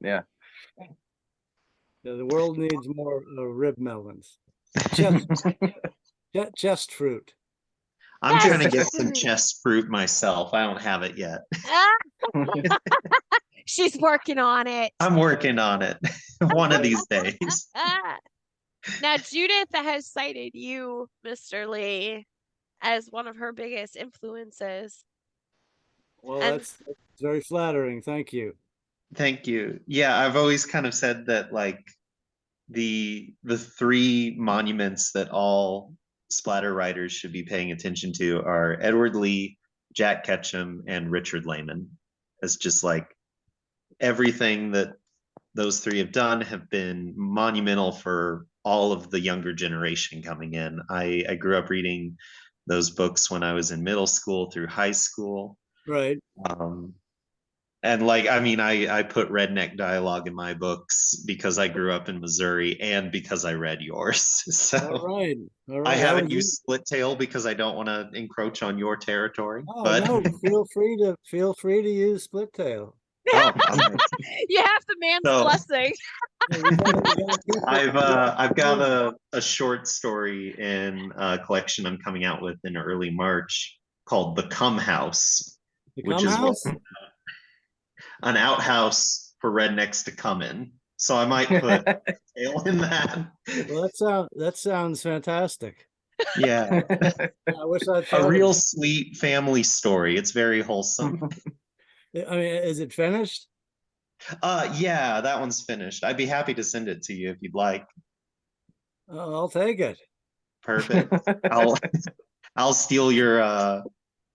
Yeah. Yeah, the world needs more rib melons. Chest fruit. I'm trying to Yes. get some chest fruit myself. I don't have it yet. She's working on it. I'm working on it one of these days. Now, Judith has cited you, Mr. Lee, as one of her biggest influences. Well, And that's very flattering. Thank you. Thank you. Yeah, I've always kind of said that like the three monuments that all splatter writers should be paying attention to are Edward Lee, Jack Ketchum, and Richard Lehman. As just like everything that those three have done have been monumental for all of the younger generation coming in. I grew up reading those books when I was in middle school through high school. Right. And like, I mean, I put redneck dialogue in my books because I grew up in Missouri and because I read yours. So All right. I haven't used split tail because I don't want to encroach on your territory. Oh, but no, feel free to use split tail. oh, you have the man's So- blessing. I've got a short story in a collection I'm coming out with in early March called The Cum House, The which Cum is House? an outhouse for rednecks to come in. So I might put tail in that. Well, that sounds fantastic. Yeah, I wish I a thought real sweet family story. It's very wholesome. I mean, is it finished? Yeah, that one's finished. I'd be happy to send it to you if you'd like. Oh, I'll take it. Perfect. I'll steal your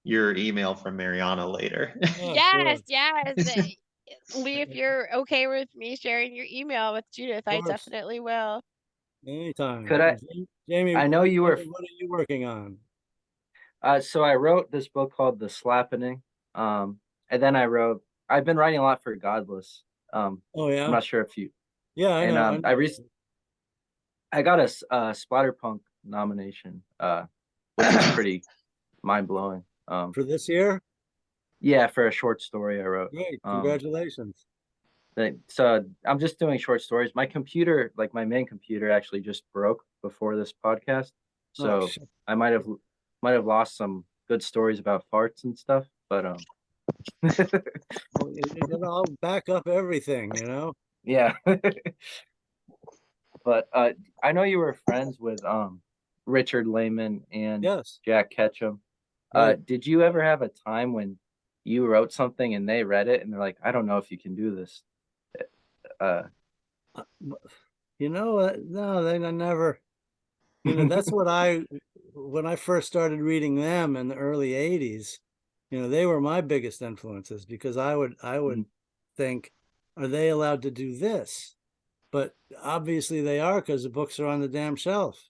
email from Mariana later. Oh, Yes, sure. yes. Lee, if you're okay with me sharing your email with Judith, I course. definitely will. Anytime. Could I- Jamie, I know you were- what are you working on? So I wrote this book called The Slappening. And then I've been writing a lot for Godless. Oh, yeah. I'm not sure if you, Yeah, I and know. I got a Splatterpunk nomination, which is pretty mind blowing. For this year? Yeah, for a short story I wrote. Great. Congratulations. So I'm just doing short stories. My computer, like my main computer, actually just broke before this podcast, so Oh, shit. I might have lost some good stories about farts and stuff. But Well, I'll back up everything, yeah. But I know you were friends with Richard Lehman and Yes. Jack Ketchum. Right. Did you ever have a time when you wrote something and they read it and they're like, I don't know if you can do this? You know, no, they never. You know, that's what when I first started reading them in the early 80s, you know, they were my biggest influences because I would think, are they allowed to do this? But obviously they are because the books are on the damn shelf.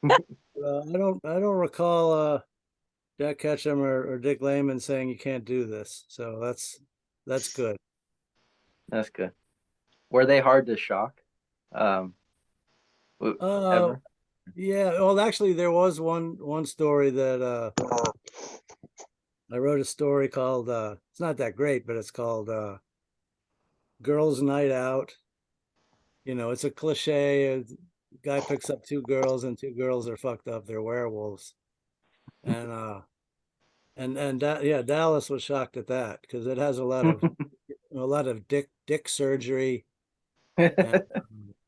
I don't recall Jack Ketchum or Dick Lehman saying you can't do this. So that's good. That's good. Were they hard to shock? Ever? Yeah, well, actually, there was one story that I wrote a story called it's not that great, but it's called Girls' Night Out. You know, it's a cliche. A guy picks up two girls, and two girls are fucked up. They're werewolves, and that, yeah, Dallas was shocked at that because it has a lot of dick surgery and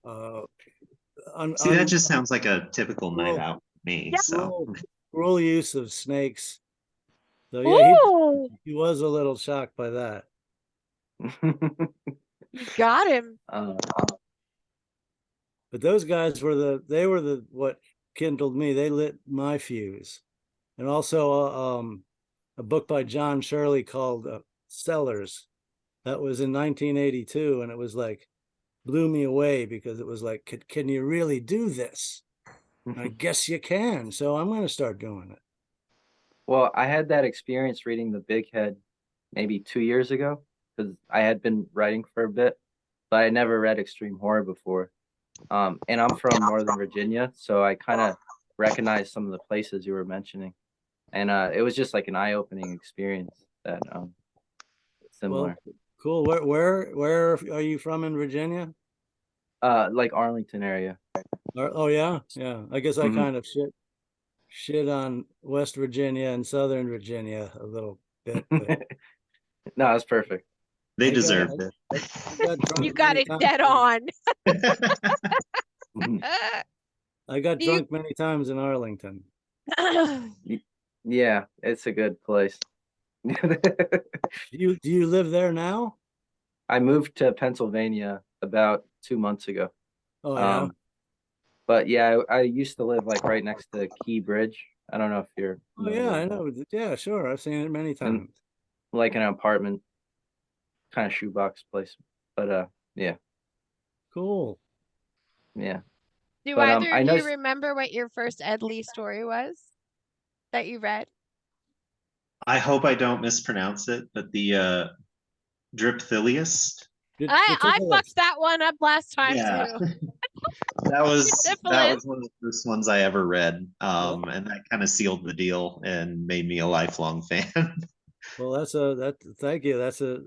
uh, See, that just sounds like a typical night out to me. So cruel use of snakes. So yeah, Ooh, he was a little shocked by that. you got him. But those guys were what kindled me. They lit my fuse. And also a book by John Shirley called Sellers. That was in 1982, and it was like blew me away because it was like, can you really do this? I guess you can. So I'm going to start doing it. Well, I had that experience reading The Big Head maybe 2 years ago because I had been writing for a bit, but I never read extreme horror before. And I'm from Northern Virginia, so I kind of recognized some of the places you were mentioning, and it was just like an eye-opening experience that similar. Well, cool. Where are you from in Virginia? Like Arlington area. Oh yeah, yeah. I guess I Mhm. kind of shit on West Virginia and Southern Virginia a little bit. But No, it's perfect. they I got- deserved it. I got drunk You got many it times dead in- on. Mhm. I got Do you- drunk many times in Arlington. Yeah, it's a good place. Do you live there now? I moved to Pennsylvania about 2 months ago. Oh yeah. But yeah, I used to live like right next to Key Bridge. I don't know if you're Oh familiar yeah, I with that. know. Yeah, sure. I've seen it many And times. like an apartment kind of shoebox place. But yeah, Cool. yeah. Do But either I of know you remember what your first Ed Lee story was that you read? I hope I don't mispronounce it, but the Dripthilius. I fucked that one up last time Yeah. too. That was Syphilis. one of the first ones I ever read. Yeah. And that kind of sealed the deal and made me a lifelong fan. Well, thank you. That's a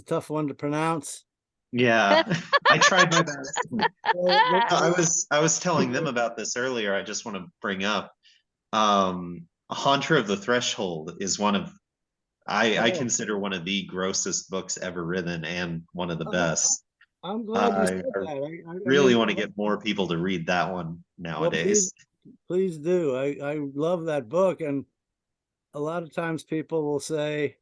tough one to pronounce. Yeah. I tried my best. Well, I was telling them about this earlier. I just want to bring up Haunter of the Threshold is one of I Oh. consider one of the grossest books ever written and one of the Oh, best. I'm glad you I said that. I really mean, want to get more people to read that one well, nowadays. please do. I love that book, and a lot of times people will say,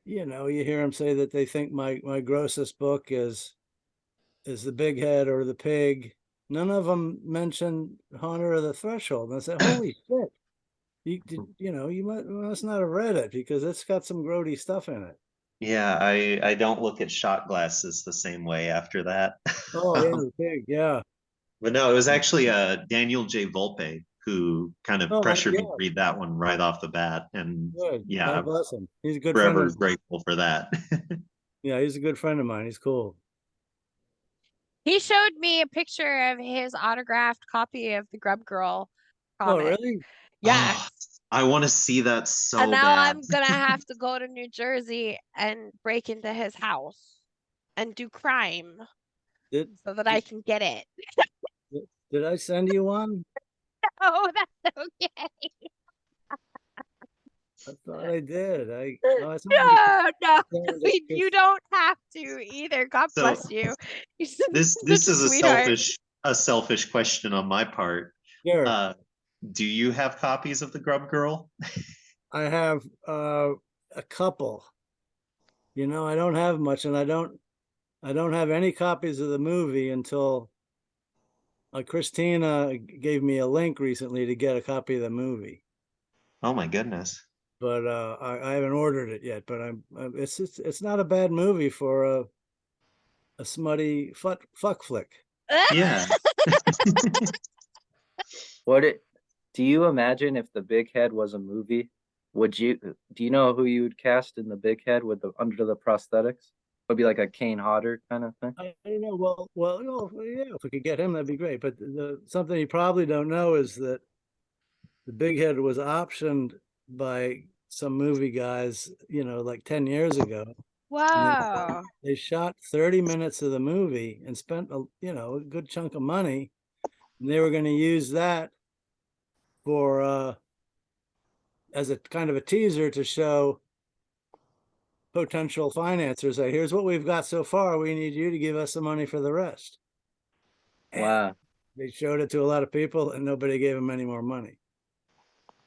you know, you hear them say that they think my grossest book is The Big Head or The Pig. None of them mention Haunter of the Threshold. And I said, holy shit. You must not have read it because it's got some grody stuff in it. Yeah, I don't look at shot glasses the same way after that. Oh yeah, The Pig, yeah. But no, it was actually Daniel J. Volpe who kind of Oh pressured me yeah, to read that one right off the bat. And good. yeah, God I'm bless him. He's a good friend forever of mine. grateful for that. Yeah, he's a good friend of mine. He's cool. He showed me a picture of his autographed copy of the Grub Girl Oh comic. really? Yeah. Oh, I want to see that so And now bad. I'm gonna have to go to New Jersey and break into his house and do crime Did so that I can get it. did I send you one? Oh, that's okay. I thought I did. It's No, just- you don't have to either. God So, bless you. You're this such a is sweetheart. a selfish question on my part. Sure. Do you have copies of the Grub Girl? I have a couple. You know, I don't have much, and I don't I don't have any copies of the movie until Christina gave me a link recently to get a copy of the movie. Oh my goodness. But I haven't ordered it yet. But it's not a bad movie for a smutty fuck flick. Yeah. Do you imagine if The Big Head was a movie? Do you know who you would cast in The Big Head with the under the prosthetics? Would be like a Kane Hodder kind of thing. I don't know. Well, yeah, if we could get him, that'd be great. But something you probably don't know is that The Big Head was optioned by some movie guys, like 10 years ago. Wow. They shot 30 minutes of the movie and spent a good chunk of money, and they were going to use that for as a kind of a teaser to show potential financiers that here's what we've got so far. We need you to give us some money for the rest. And Wow. they showed it to a lot of people, and nobody gave them any more money.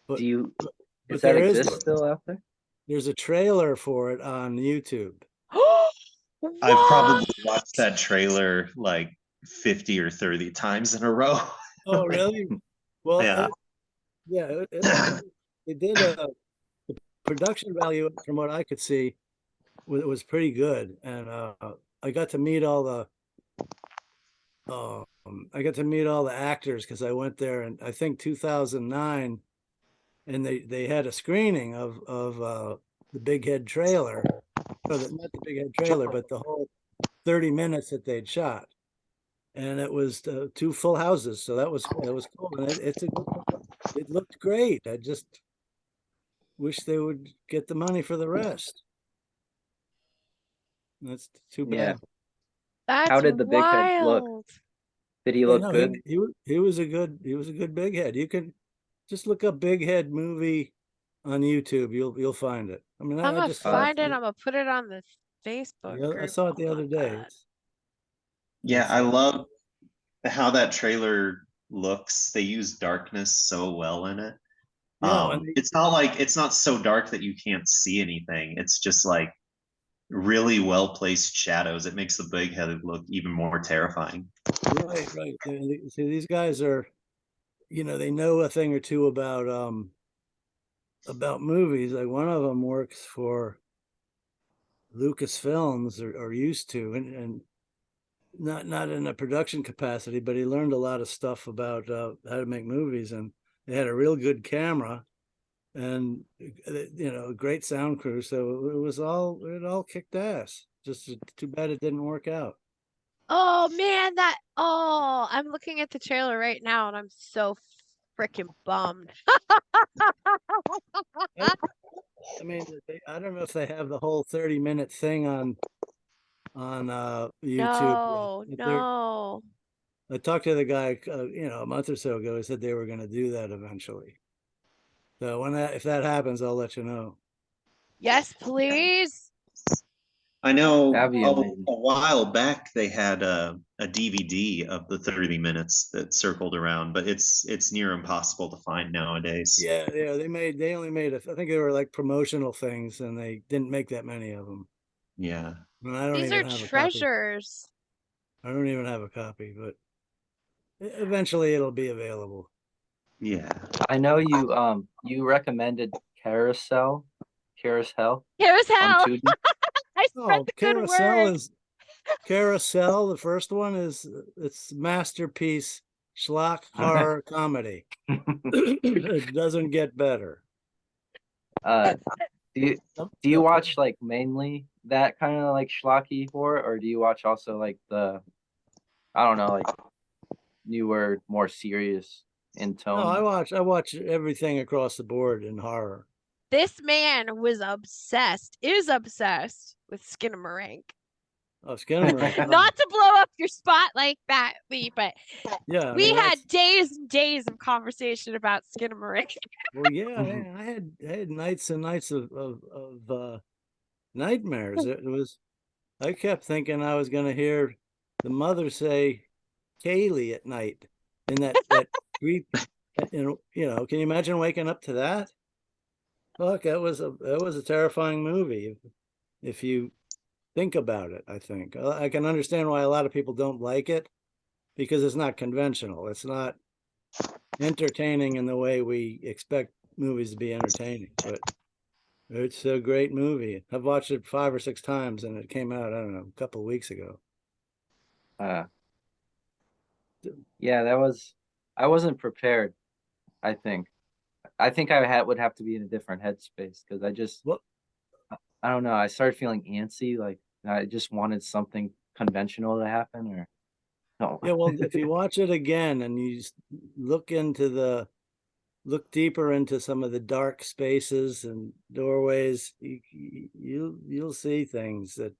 But Does that exist still out there? There's a trailer for it on YouTube. I've probably watched that trailer like 50 or 30 times in a row. Oh, really? Well, Yeah. It did the production value, from what I could see, was pretty good, and I got to meet all the actors because I went there in I think 2009, and they had a screening of the Big Head trailer, or not the Big Head trailer, but the whole 30 minutes that they'd shot, and it was 2 full houses, so that was cool, and it looked great. I just wish they would get the money for the rest. That's too bad. Yeah. That's How did the Big Head look? wild. Did he look good? He was a good Big Head. You can just look up Big Head movie on YouTube. You'll find it. I mean, I'm I gonna just find it. I'm gonna put it on the Facebook I group. saw it the Oh other my day. God. Yeah, I love how that trailer looks. They use darkness so well in it. Yeah, It's not so dark that you can't see anything. It's just like really well placed shadows. It makes the Big Head look even more terrifying. right. See, these guys are, they know a thing or two about movies. Like one of them works for Lucasfilms, or used to, and not in a production capacity, but he learned a lot of stuff about how to make movies, and they had a real good camera, and a great sound crew. So it all kicked ass. Just too bad it didn't work out. Oh man, I'm looking at the trailer right now and I'm so freaking bummed. I mean, I don't know if they have the whole 30-minute thing on YouTube. No. I talked to the guy, a month or so ago. He said they were going to do that eventually. So if that happens, I'll let you know. Yes, please. I know That'd be amazing. a while back they had a DVD of the 30 minutes that circled around, but it's near impossible to find nowadays. Yeah, they only made I think they were like promotional things, and they didn't make that many of them. Yeah. And I don't These even are have treasures. I don't even have a copy, but eventually it'll be available. Yeah. I know you recommended Carousel. Carousel. On Tubi. I spread the good word. Carousel. The first one it's masterpiece schlock horror comedy. It doesn't get better. Do you watch like mainly that kind of like schlocky horror, or do you watch also like the, I don't know, like newer, more serious in tone? No, I watch everything across the board in horror. This man is obsessed with Skinamarink. Oh, Skinamarink. Not to blow up your spot like that, Lee, but yeah, we had days and days of conversation about Skinamarink. Well, yeah, I had nights and nights of nightmares. I kept thinking I was going to hear the mother say Kaylee at night in that creep. Can you imagine waking up to that? Look, that was a terrifying movie. If you think about it, I think. I can understand why a lot of people don't like it, because it's not conventional. It's not entertaining in the way we expect movies to be entertaining, but it's a great movie. I've watched it 5 or 6 times, and it came out, I don't know, a couple of weeks ago. Yeah, I wasn't prepared, I think. I think would have to be in a different headspace because Well, I don't know. I started feeling antsy, like I just wanted something conventional to happen, or no. yeah, well, if you watch it again and you look deeper into some of the dark spaces and doorways, you'll see things that,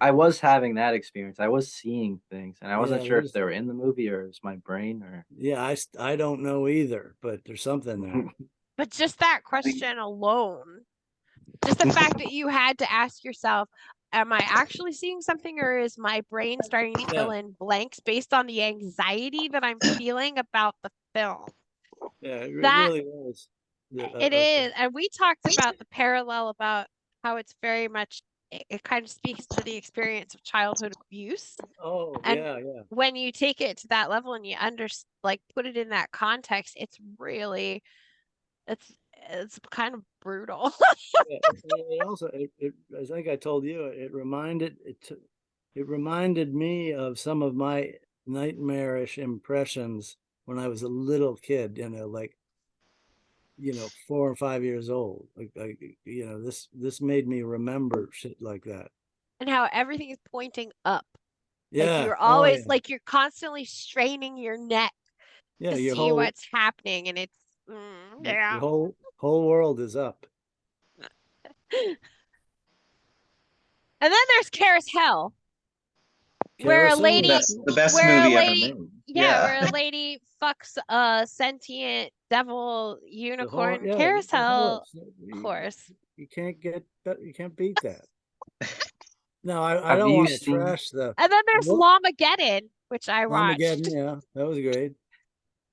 I was having that experience. I was seeing things, and I wasn't yeah, sure if they were in the movie or it was my brain or. yeah, I don't know either, but there's something there. But just that question alone, just the fact that you had to ask yourself, am I actually seeing something, or is my brain starting to fill in blanks based on the anxiety that I'm feeling about the film? Yeah, it That really was. it is. And we talked about the parallel about how it's very much, it kind of speaks to the experience of childhood abuse. Oh, And yeah, yeah. when you take it to that level and you put it in that context, it's really, it's kind of brutal. Yeah, it also, I think I told you, it reminded me of some of my nightmarish impressions when I was a little kid, like, 4 or 5 years old. Like, this made me remember shit like that. And how everything is pointing up. Like Yeah. you're Oh, always yeah. like you're constantly straining your neck Yeah, to your see whole what's happening, and it's yeah. your whole world is up. And then there's Carousel, where a Carousel lady, The best where a movie ever lady, made. where a lady fucks a sentient devil unicorn. Yeah, the Carousel horse. horse. You can't beat that. No, I Have don't you want to seen? trash the And then there's What? Lamageddon, which I watched. Armageddon. Yeah, that was great.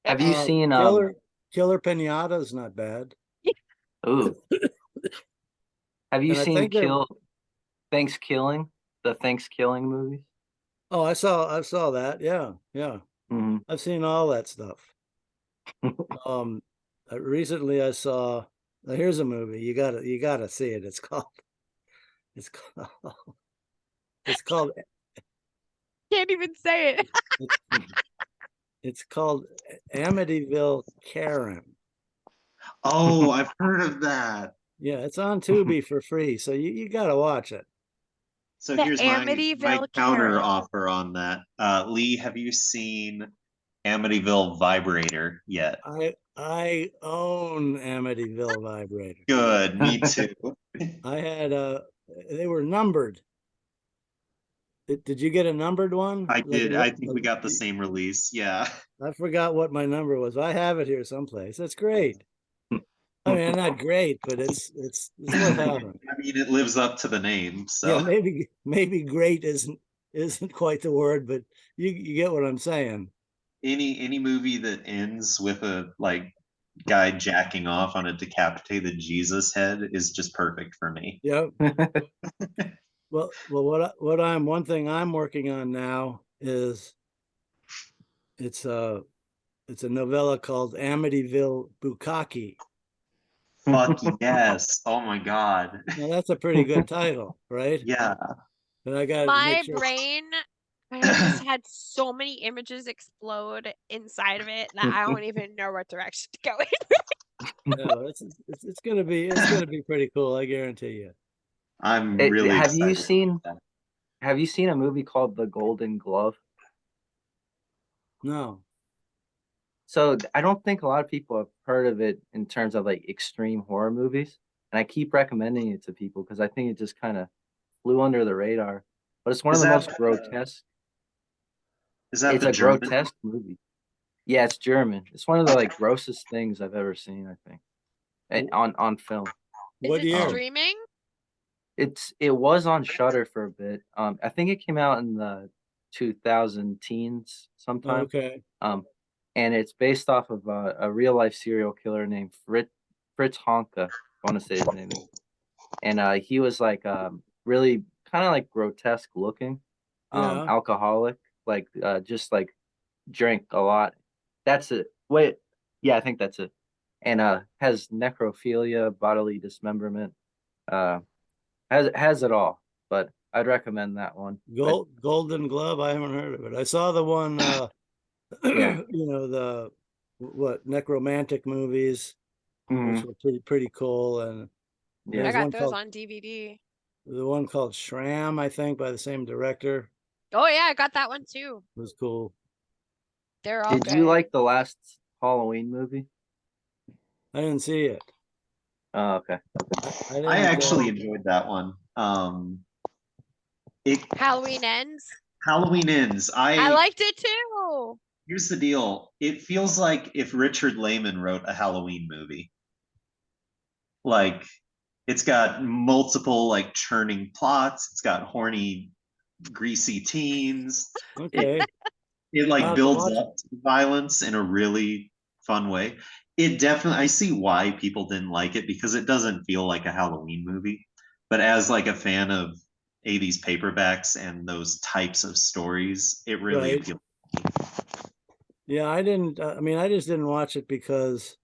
Have you seen? Killer Pinata is not bad. Ooh. Have you And I seen think they're. Thanksgiving? The Thanksgiving movies? Oh, I saw that. Yeah, yeah. Mm-hmm. I've seen all that stuff. Recently I saw. Here's a movie you gotta see it. It's called. It's called. Can't even say it. It's called Amityville Karen. Oh, I've heard of that. Yeah, it's on Tubi for free, so you gotta watch it. So The here's my Amityville counter Karen. offer on that. Lee, have you seen Amityville Vibrator yet? I own Amityville Vibrator. Good, me too. I had they were numbered. Did you get a numbered one? I Like did. I think we got the same release. Yeah. I forgot what my number was. I have it here someplace. That's great. I mean, not great, but it's worth having. I mean, it lives up to the name. So Yeah, maybe great isn't quite the word, but you get what I'm saying. any movie that ends with a guy jacking off on a decapitated Jesus head is just perfect for me. Yep. Well, one thing I'm working on now is it's a novella called Amityville Bukkake. Fuck yes. Oh my God. Now that's a pretty good title, right? Yeah. But I got to My make sure. brain has had so many images explode inside of it that I don't even know what direction to go in. No, it's gonna be pretty cool. I guarantee you. I'm really Have you excited seen? about that. Have you seen a movie called The Golden Glove? No. So I don't think a lot of people have heard of it in terms of like extreme horror movies, and I keep recommending it to people because I think it just kind of flew under the radar. But it's one of the most grotesque. Is that It's the a German? grotesque movie. Yeah, it's German. It's one of the grossest things I've ever seen, I think, on film. What Is it year? streaming? It was on Shudder for a bit. I think it came out in the 2000 teens sometime. Okay. And it's based off of a real life serial killer named Fritz Honka. I want to say his name. And he was like really kind of like grotesque looking, Yeah. alcoholic, like just like drink a lot. That's it. Wait, yeah, I think that's it. And has necrophilia, bodily dismemberment, has it all. But I'd recommend that one. But Golden Glove. I haven't heard of it. I saw the one. yeah, You know, the what necromantic movies, which mhm, were pretty cool, and yeah. I there's got one those called on DVD. the one called Shram, I think, by the same director, Oh yeah, I got that one too. was cool. They're all Did you good. like the last Halloween movie? I didn't see it. Oh, okay. I I didn't. actually enjoyed that one. It Halloween Ends. Halloween Ends. I liked it too. Here's the deal. It feels like if Richard Lehman wrote a Halloween movie. Like it's got multiple like churning plots. It's got horny, greasy teens. Okay, It I'll like have to builds watch it. up to violence in a really fun way. It definitely, I see why people didn't like it because it doesn't feel like a Halloween movie. But as like a fan of 80s paperbacks and those types of stories, it really Right. appealed. Yeah, I didn't. I mean, I just didn't watch it because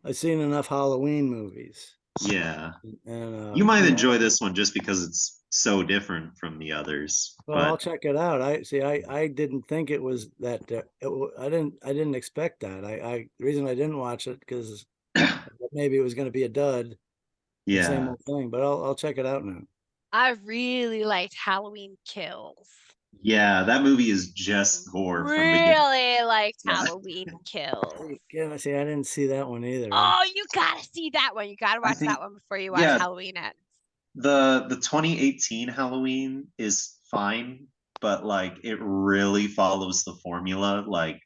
I've seen enough Halloween movies, Yeah. and You might you know, enjoy this one just because it's so different from the others. well, I'll But check it out. I see. I didn't think it was that. I didn't expect that. The reason I didn't watch it because maybe it was going to be a dud, the same yeah. old thing. But I'll check it out now. I really liked Halloween Kills. Yeah, that movie is just gore from beginning. Really liked Yeah. Halloween Kills. Yeah, see, I didn't see that one either. Oh, you gotta see that one. You gotta watch think- that one before you watch yeah. Halloween Ends. The 2018 Halloween is fine, but like it really follows the formula like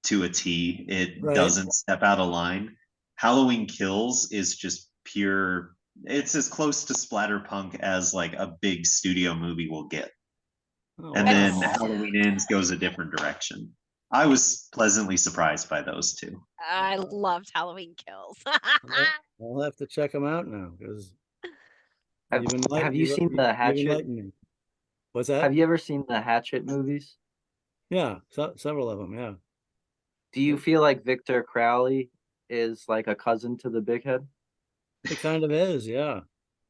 to a T. It Right. doesn't step out of line. Halloween Kills is just pure. It's as close to Splatterpunk as like a big studio movie will get. Oh, And wow. then Halloween Ends goes a different direction. I was pleasantly surprised by those two. I loved Halloween Kills. I'll have to check them out now because Have you seen the you've Hatchet? enlightened me. What's that? Have you ever seen the Hatchet movies? Yeah, several of them. Yeah. Do you feel like Victor Crowley is like a cousin to the Big Head? It kind of is, yeah.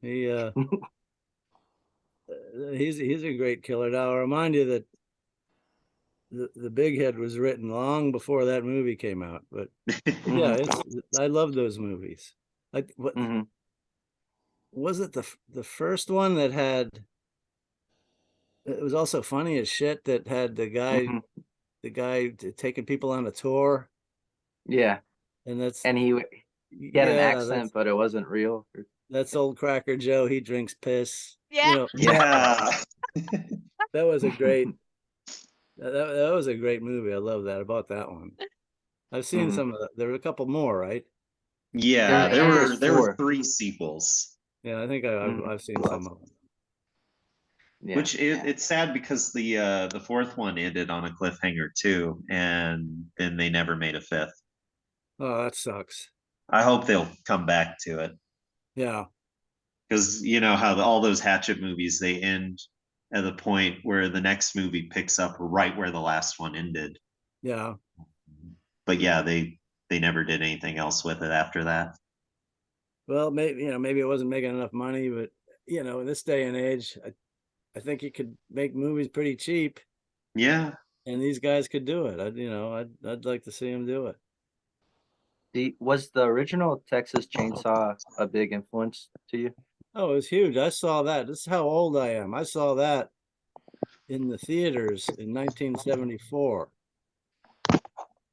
He he's a great killer. Now I'll remind you that the Big Head was written long before that movie came out. But yeah, I love those movies. Like what Mhm. was it the first one that had? It was also funny as shit that had Mhm. the guy taking people on a tour, Yeah, and that's and he had an yeah, accent, but it wasn't real. that's old Cracker Joe. He drinks piss. Yeah. You know, Yeah. that was a great that was a great movie. I love that. I bought that one. I've seen Mhm. some of there were a couple more, right? Yeah, There there were four. 3 sequels. Yeah, I think Mhm. I've seen some of them. Yeah. Which it's sad because the fourth one ended on a cliffhanger too, and then they never made a fifth. Oh, that sucks. I hope they'll come back to it Yeah. because you know how all those Hatchet movies they end at the point where the next movie picks up right where the last one ended. Yeah. But yeah, they never did anything else with it after that. Well, maybe it wasn't making enough money, but in this day and age, I think you could make movies pretty cheap, Yeah, and these guys could do it. I'd like to see them do it. Was the original Texas Chainsaw a big influence to you? Oh, it was huge. I saw that. This is how old I am. I saw that in the theaters in 1974.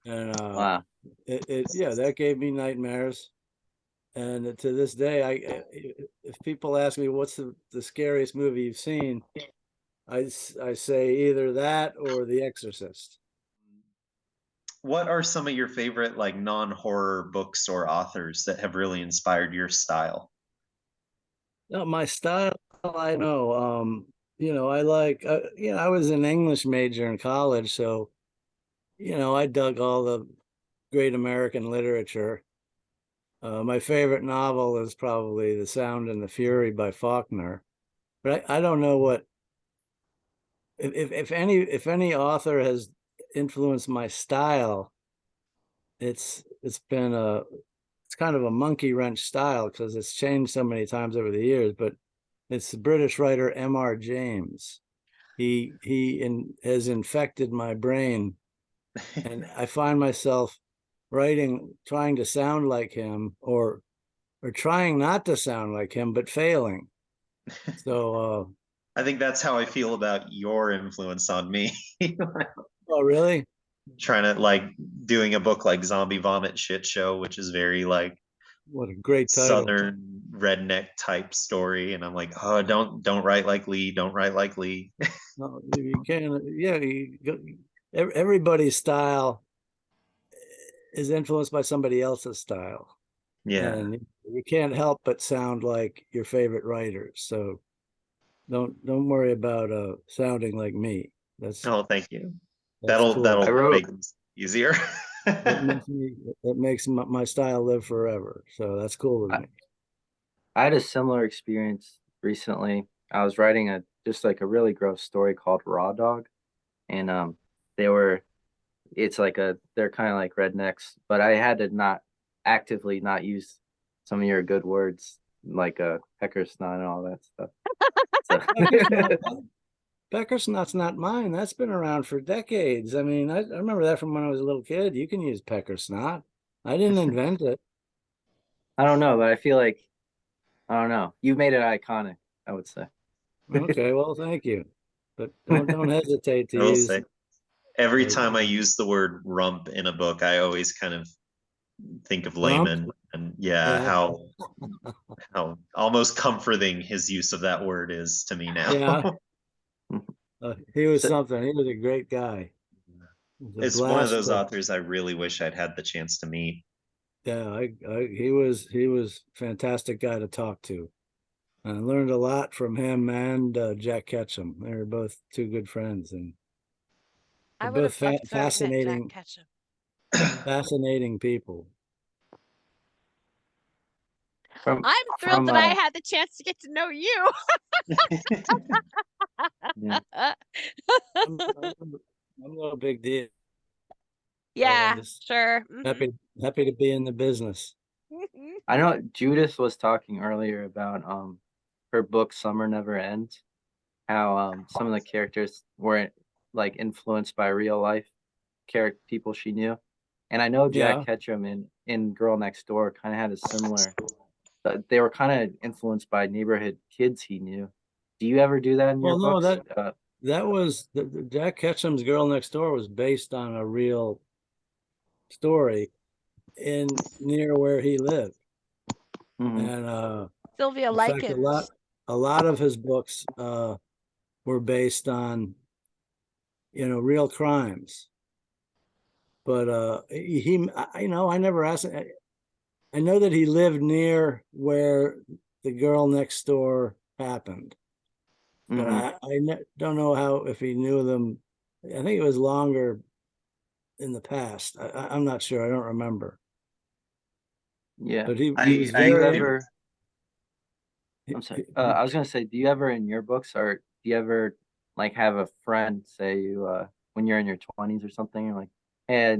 And Wow. yeah, that gave me nightmares. And to this day, if people ask me what's the scariest movie you've seen, I say either that or The Exorcist. what are some of your favorite like non-horror books or authors that have really inspired your style? No, my style, I know. I like, I was an English major in college, so I dug all the great American literature. My favorite novel is probably The Sound and the Fury by Faulkner. but I don't know what if any author has influenced my style, it's been it's kind of a monkey wrench style because it's changed so many times over the years, but it's the British writer M.R. James. He has infected my brain, and I find myself writing, trying to sound like him, or trying not to sound like him, but failing. So, I think that's how I feel about your influence on me. oh, really? Trying to like doing a book like Zombie Vomit Shit Show, which is very like What a great title. Southern redneck type story. And I'm like, oh, don't write like Lee. Don't write like Lee. No, you can't. Yeah, everybody's style is influenced by somebody else's style, Yeah. and you can't help but sound like your favorite writers. So don't worry about sounding like me. That's Oh, thank you. that's cool. That'll I wrote- make it easier. It makes my style live forever. So that's cool with me. I had a similar experience recently. I was writing just like a really gross story called Raw Dog, and they're kind of like rednecks, but I had to not actively not use some of your good words like pecker snot and all that stuff. So, Pecker snot's not mine. That's been around for decades. I mean, I remember that from when I was a little kid. You can use pecker snot. I didn't invent it. I don't know, but I feel like I don't know. You made it iconic, I would say. Okay, well, thank you. But don't hesitate to I will use. say, every uh, time I use the word rump in a book, I always kind of think of Rump? Layman and Yeah. how almost comforting his use of that word is to me now. Yeah. He was So- something. He was a great guy. It was a It's one of blast those to- authors I really wish I'd had the chance to meet. Yeah, he was a fantastic guy to talk to. I learned a lot from him and Jack Ketchum. They were both two good friends, and I they're would both have loved to have met fascinating, Jack Ketchum. fascinating people. From, I'm thrilled that I uh, had the chance to get to know you. yeah. I'm no big deal. Yeah, just sure. happy to be in the business. I know Judith was talking earlier about her book Summer Never Ends, how some of the characters were like influenced by real life people she knew. And I know Jack Yeah. Ketchum in Girl Next Door kind of had a similar they were kind of influenced by neighborhood kids he knew. Do you ever do that in your Well, no, books? that was the Jack Ketchum's Girl Next Door was based on a real story near where he lived. Mhm. And Sylvia in fact, Likens. a lot of his books were based on real crimes. But I never asked. I know that he lived near where the Girl Next Door happened, but Mhm. don't know if he knew them. I think it was longer in the past. I'm not sure. I don't remember. Yeah. But he I- was I Do you very. ever? I'm sorry. I was gonna say, do you ever in your books, or do you ever like have a friend say you when you're in your 20s or something, you're like, hey,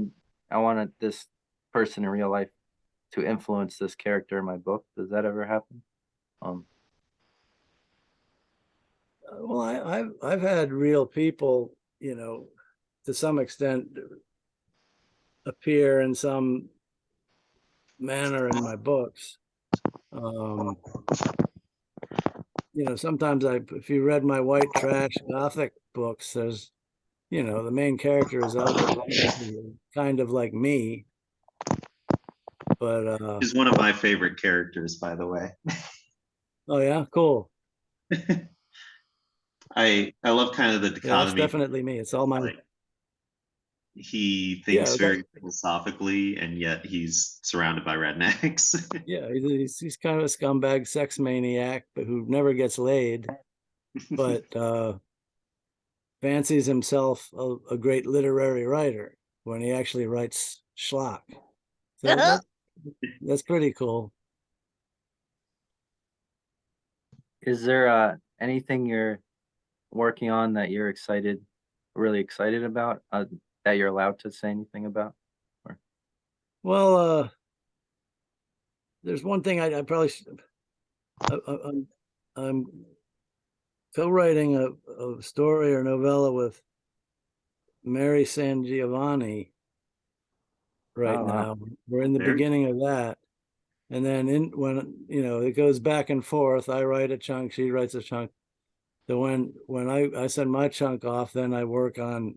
I wanted this person in real life to influence this character in my book. Does that ever happen? Well, I've had real people, to some extent, appear in some manner in my books. Sometimes if you read my white trash gothic books, there's, the main character is kind of like me, but He's one of my favorite characters, by the way. oh yeah, cool. I love kind of the Yeah, that's dichotomy. definitely me. It's all my. Like, he Yeah, thinks very philosophically, and yet he's surrounded by rednecks. Yeah, he's kind of a scumbag sex maniac, but who never gets laid, but fancies himself a great literary writer when he actually writes schlock. So that's pretty cool. Is there anything you're working on that you're really excited about, that you're allowed to say anything about? Or Well, there's one thing I probably I'm co-writing a story or novella with Mary San Giovanni right Oh, wow. now. We're in the Very beginning of that. And then when it goes back and forth, I write a chunk, she writes a chunk. So when I send my chunk off, then I work on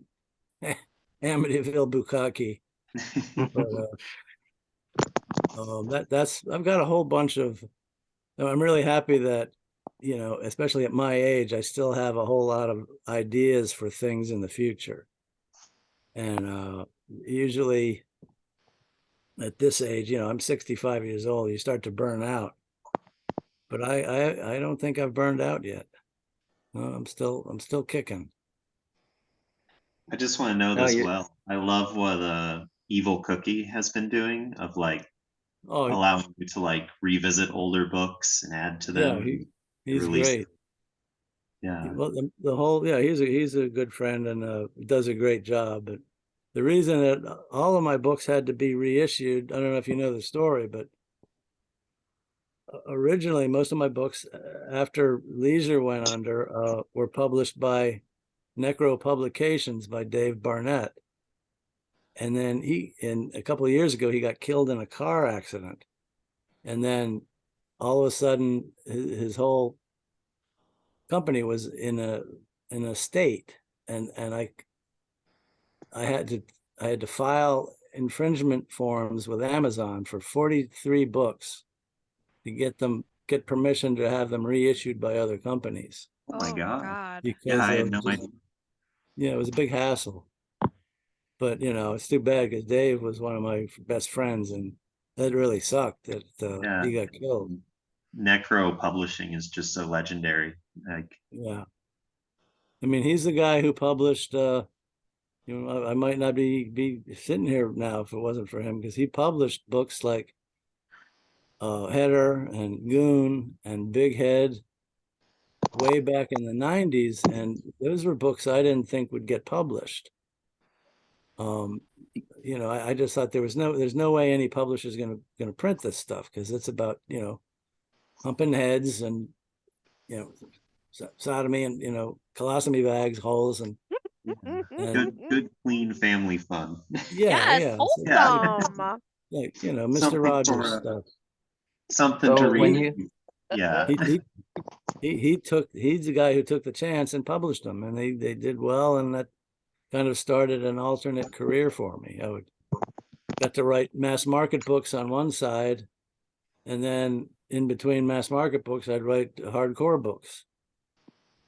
Amityville Bukkake. But that's I've got a whole bunch of. I'm really happy that, especially at my age, I still have a whole lot of ideas for things in the future. And usually at this age, I'm 65 years old, you start to burn out. But I don't think I've burned out yet. I'm still kicking. I just want to note No, as you well. I love what Evil Cookie has been doing of like Oh allowing you to like revisit older books and add to yeah, them. he's Release. great. Yeah. Well, the whole he's a good friend and does a great job. But the reason that all of my books had to be reissued, I don't know if you know the story, but originally most of my books after Leisure went under were published by Necro Publications by Dave Barnett. And then a couple of years ago, he got killed in a car accident. And then all of a sudden his whole company was in a state, and I had to file infringement forms with Amazon for 43 books to get permission to have them reissued by other companies. Oh my God. Yeah, Because I had of no idea. it was a big hassle. But it's too bad because Dave was one of my best friends, and that really sucked that Yeah. he got killed. Necro Publishing is just so legendary. Like, Yeah. I mean, he's the guy who published I might not be sitting here now if it wasn't for him, because he published books like Header and Goon and Big Head way back in the 90s, and those were books I didn't think would get published. I just thought there's no way any publisher is gonna print this stuff, because it's about humping heads and sodomy and colostomy bags, holes, and good clean family fun. Yes, wholesome. Like Mr. Something Rogers for, stuff. something So to when read. Yeah. He's the guy who took the chance and published them, and they did well, and that kind of started an alternate career for me. I got to write mass market books on one side, and then in between mass market books, I'd write hardcore books.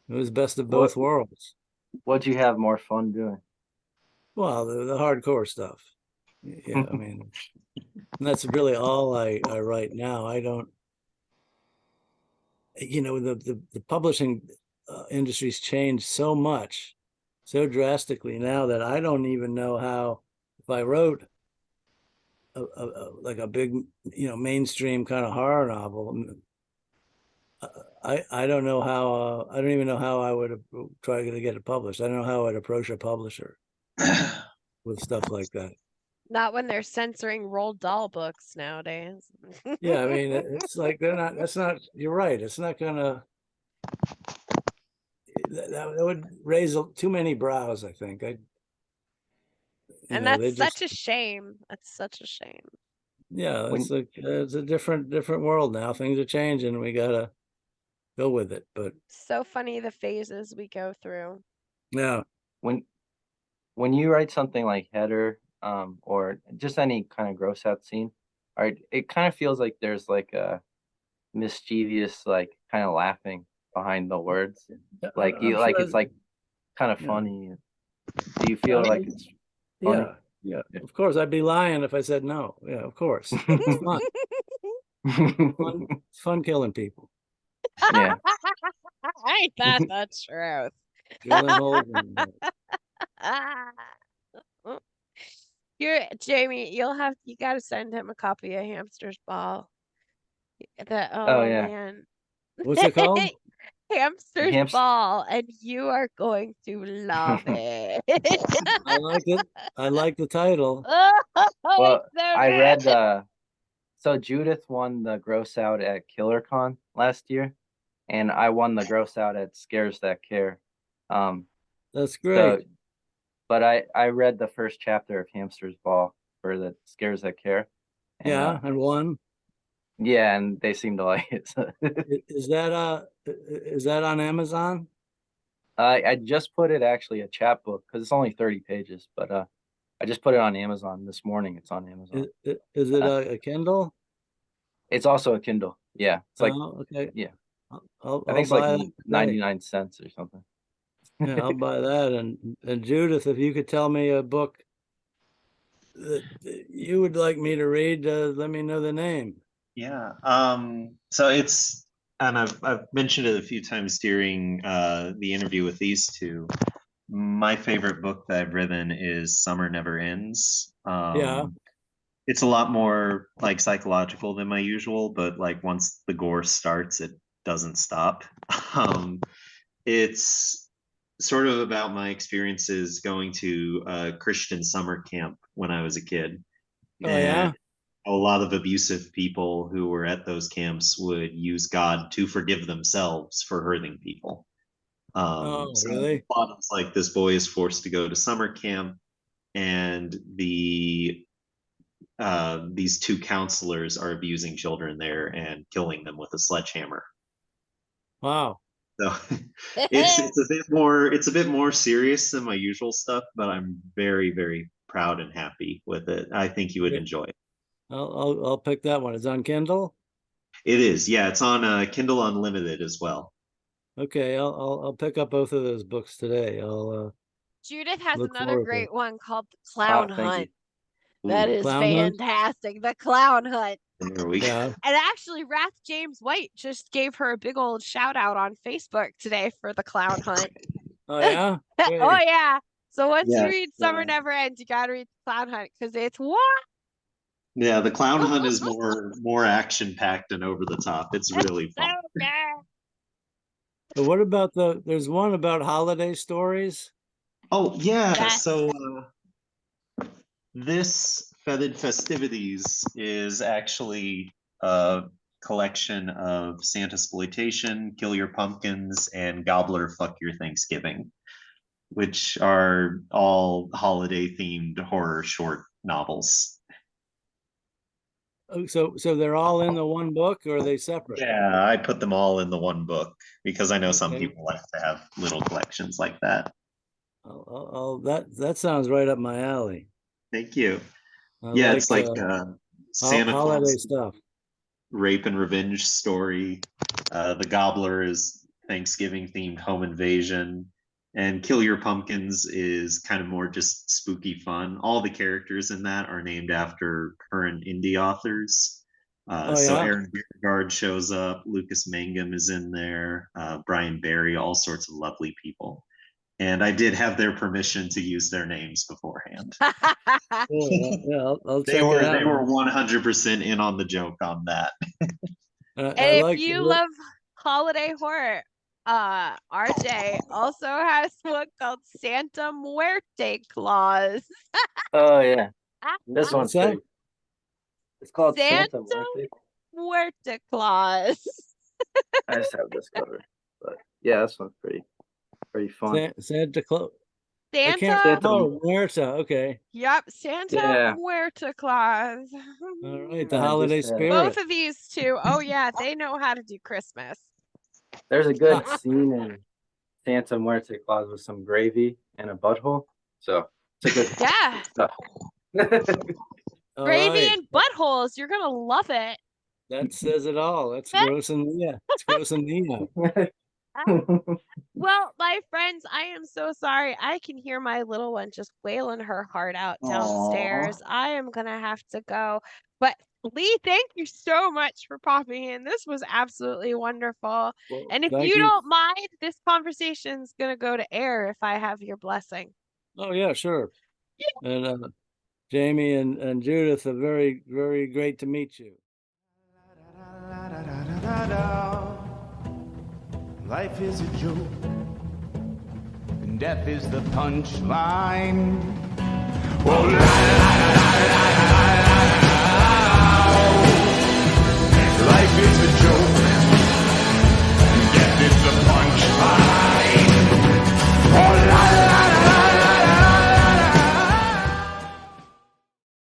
It was best of both worlds. What'd you have more fun doing? Well, the hardcore stuff. Yeah, I mean, that's really all I write now. I don't, the publishing industry's changed so much, so drastically now, that I don't even know how, if I wrote like a big, mainstream kind of horror novel, I don't know how, I don't even know how I would try to get it published. I don't know how I'd approach a publisher with stuff like that. Not when they're censoring Roald Dahl books nowadays. Yeah, I mean, it's like you're right. It's not gonna, that would raise too many brows, I think. And that's such a shame. That's such a shame. Yeah, it's a different world now. Things are changing. We gotta go with it. But so funny the phases we go through. yeah, when you write something like Header, or just any kind of gross out scene, it kind of feels like there's like a mischievous, like kind of laughing behind the words. Like it's like kind of funny. Do you feel like it's funny? Yeah. Of course, I'd be lying if I said no. Yeah, of course. It's fun. It's fun killing people. Yeah. Ain't that the truth? Drilling holes in Jamie, you gotta send him a copy of Hamster's Ball. Oh, yeah. Man. What's it called? Hamster's Hamst- Ball, and you are going to love it. I like it. I like the title. Oh, Well, it's so I good. read so Judith won the gross out at KillerCon last year, and I won the gross out at Scares That Care. That's So, great. but I read the first chapter of Hamster's Ball for the Scares That Care. And, Yeah, and one. yeah, and they seem to like it. So Is that on Amazon? I just put it actually a chapbook because it's only 30 pages, but I just put it on Amazon this morning. It's on Amazon. Is it a Kindle? It's also a Kindle. Yeah, it's like Oh, okay. yeah, I'll I think it's buy like that today. 99 cents or something. Yeah, I'll buy that. And Judith, if you could tell me a book that you would like me to read, let me know the name. Yeah. So it's, and I've mentioned it a few times during the interview with these two. My favorite book that I've written is Summer Never Ends. Yeah. It's a lot more like psychological than my usual, but like once the gore starts, it doesn't stop. It's sort of about my experiences going to a Christian summer camp when I was a kid. Oh, yeah. And a lot of abusive people who were at those camps would use God to forgive themselves for hurting people. Oh, So really? the plot is like this boy is forced to go to summer camp, and these two counselors are abusing children there and killing them with a sledgehammer. Wow. So it's a bit more serious than my usual stuff, but I'm very, very proud and happy with it. I think you would Yeah. enjoy it. I'll pick that one. It's on Kindle. It is, yeah. It's on Kindle Unlimited as well. Okay, I'll pick up both of those books today. I'll Judith has look another forward to it. great one called The Clown Thank you. Hunt. That Ooh, is Clown Hunt? fantastic. The Clown Hunt. there we go. Yeah. And actually, Wrath James White just gave her a big old shout out on Facebook today for The Clown Hunt. Oh, yeah. Oh, Great. yeah. So once you Yes, read Summer Never Ends, you got to read The Clown Hunt because it's what? Yeah, the Clown Hunt is more action packed and over the top. It's really So fun. good. But what about there's one about holiday stories? Oh yeah, Yes. so this Feathered Festivities is actually a collection of Santasploitation, Kill Your Pumpkins, and Gobbler Fuck Your Thanksgiving, which are all holiday themed horror short novels. Oh, so they're all in the one book, or are they separate? Yeah, I put them all in the one book because I know some Okay. people like to have little collections like that. That sounds right up my alley. Thank you. I Yeah, like it's like Santa holiday Claus stuff. rape and revenge story. The Gobbler is Thanksgiving themed home invasion. And Kill Your Pumpkins is kind of more just spooky fun. All the characters in that are named after current indie authors. Oh, So yeah? Aaron Biergard shows up, Lucas Mangum is in there, Brian Barry, all sorts of lovely people. And I did have their permission to use their names beforehand. Cool. Yeah, I'll They check it were out. 100% in on the joke on that. I And if like you love holiday horror, RJ also has one called Santa Muerte Claus. Oh yeah, this What's one's that? pretty. It's called Santa Santa Muerte. Muerte Claus. I just have this cover, but yeah, this one's pretty fun. Santa Claus. I Santa. can't. Santa. Oh, Muerta. Okay. Yep, Santa Yeah. Muerte Claus. All right. The I holiday just, spirit. Both of these two. Oh yeah, they know how to do Christmas. There's a good scene in Santa Muerte Claus with some gravy and a butthole, so it's a good Yeah, stuff. All gravy right. and buttholes. You're gonna love it. That says it all. That's gross and yeah. It's gross and Nina. Well, my friends, I am so sorry. I can hear my little one just wailing her heart out downstairs. I am gonna have to go. But Lee, thank you so much for popping in. This was absolutely wonderful. Well, And if thank you you. don't mind, this conversation's gonna go to air if I have your blessing. Oh yeah, sure. And Jamie and Judith are very, very great to meet you. Life is a joke, and death is the punchline. Oh, la la la la la.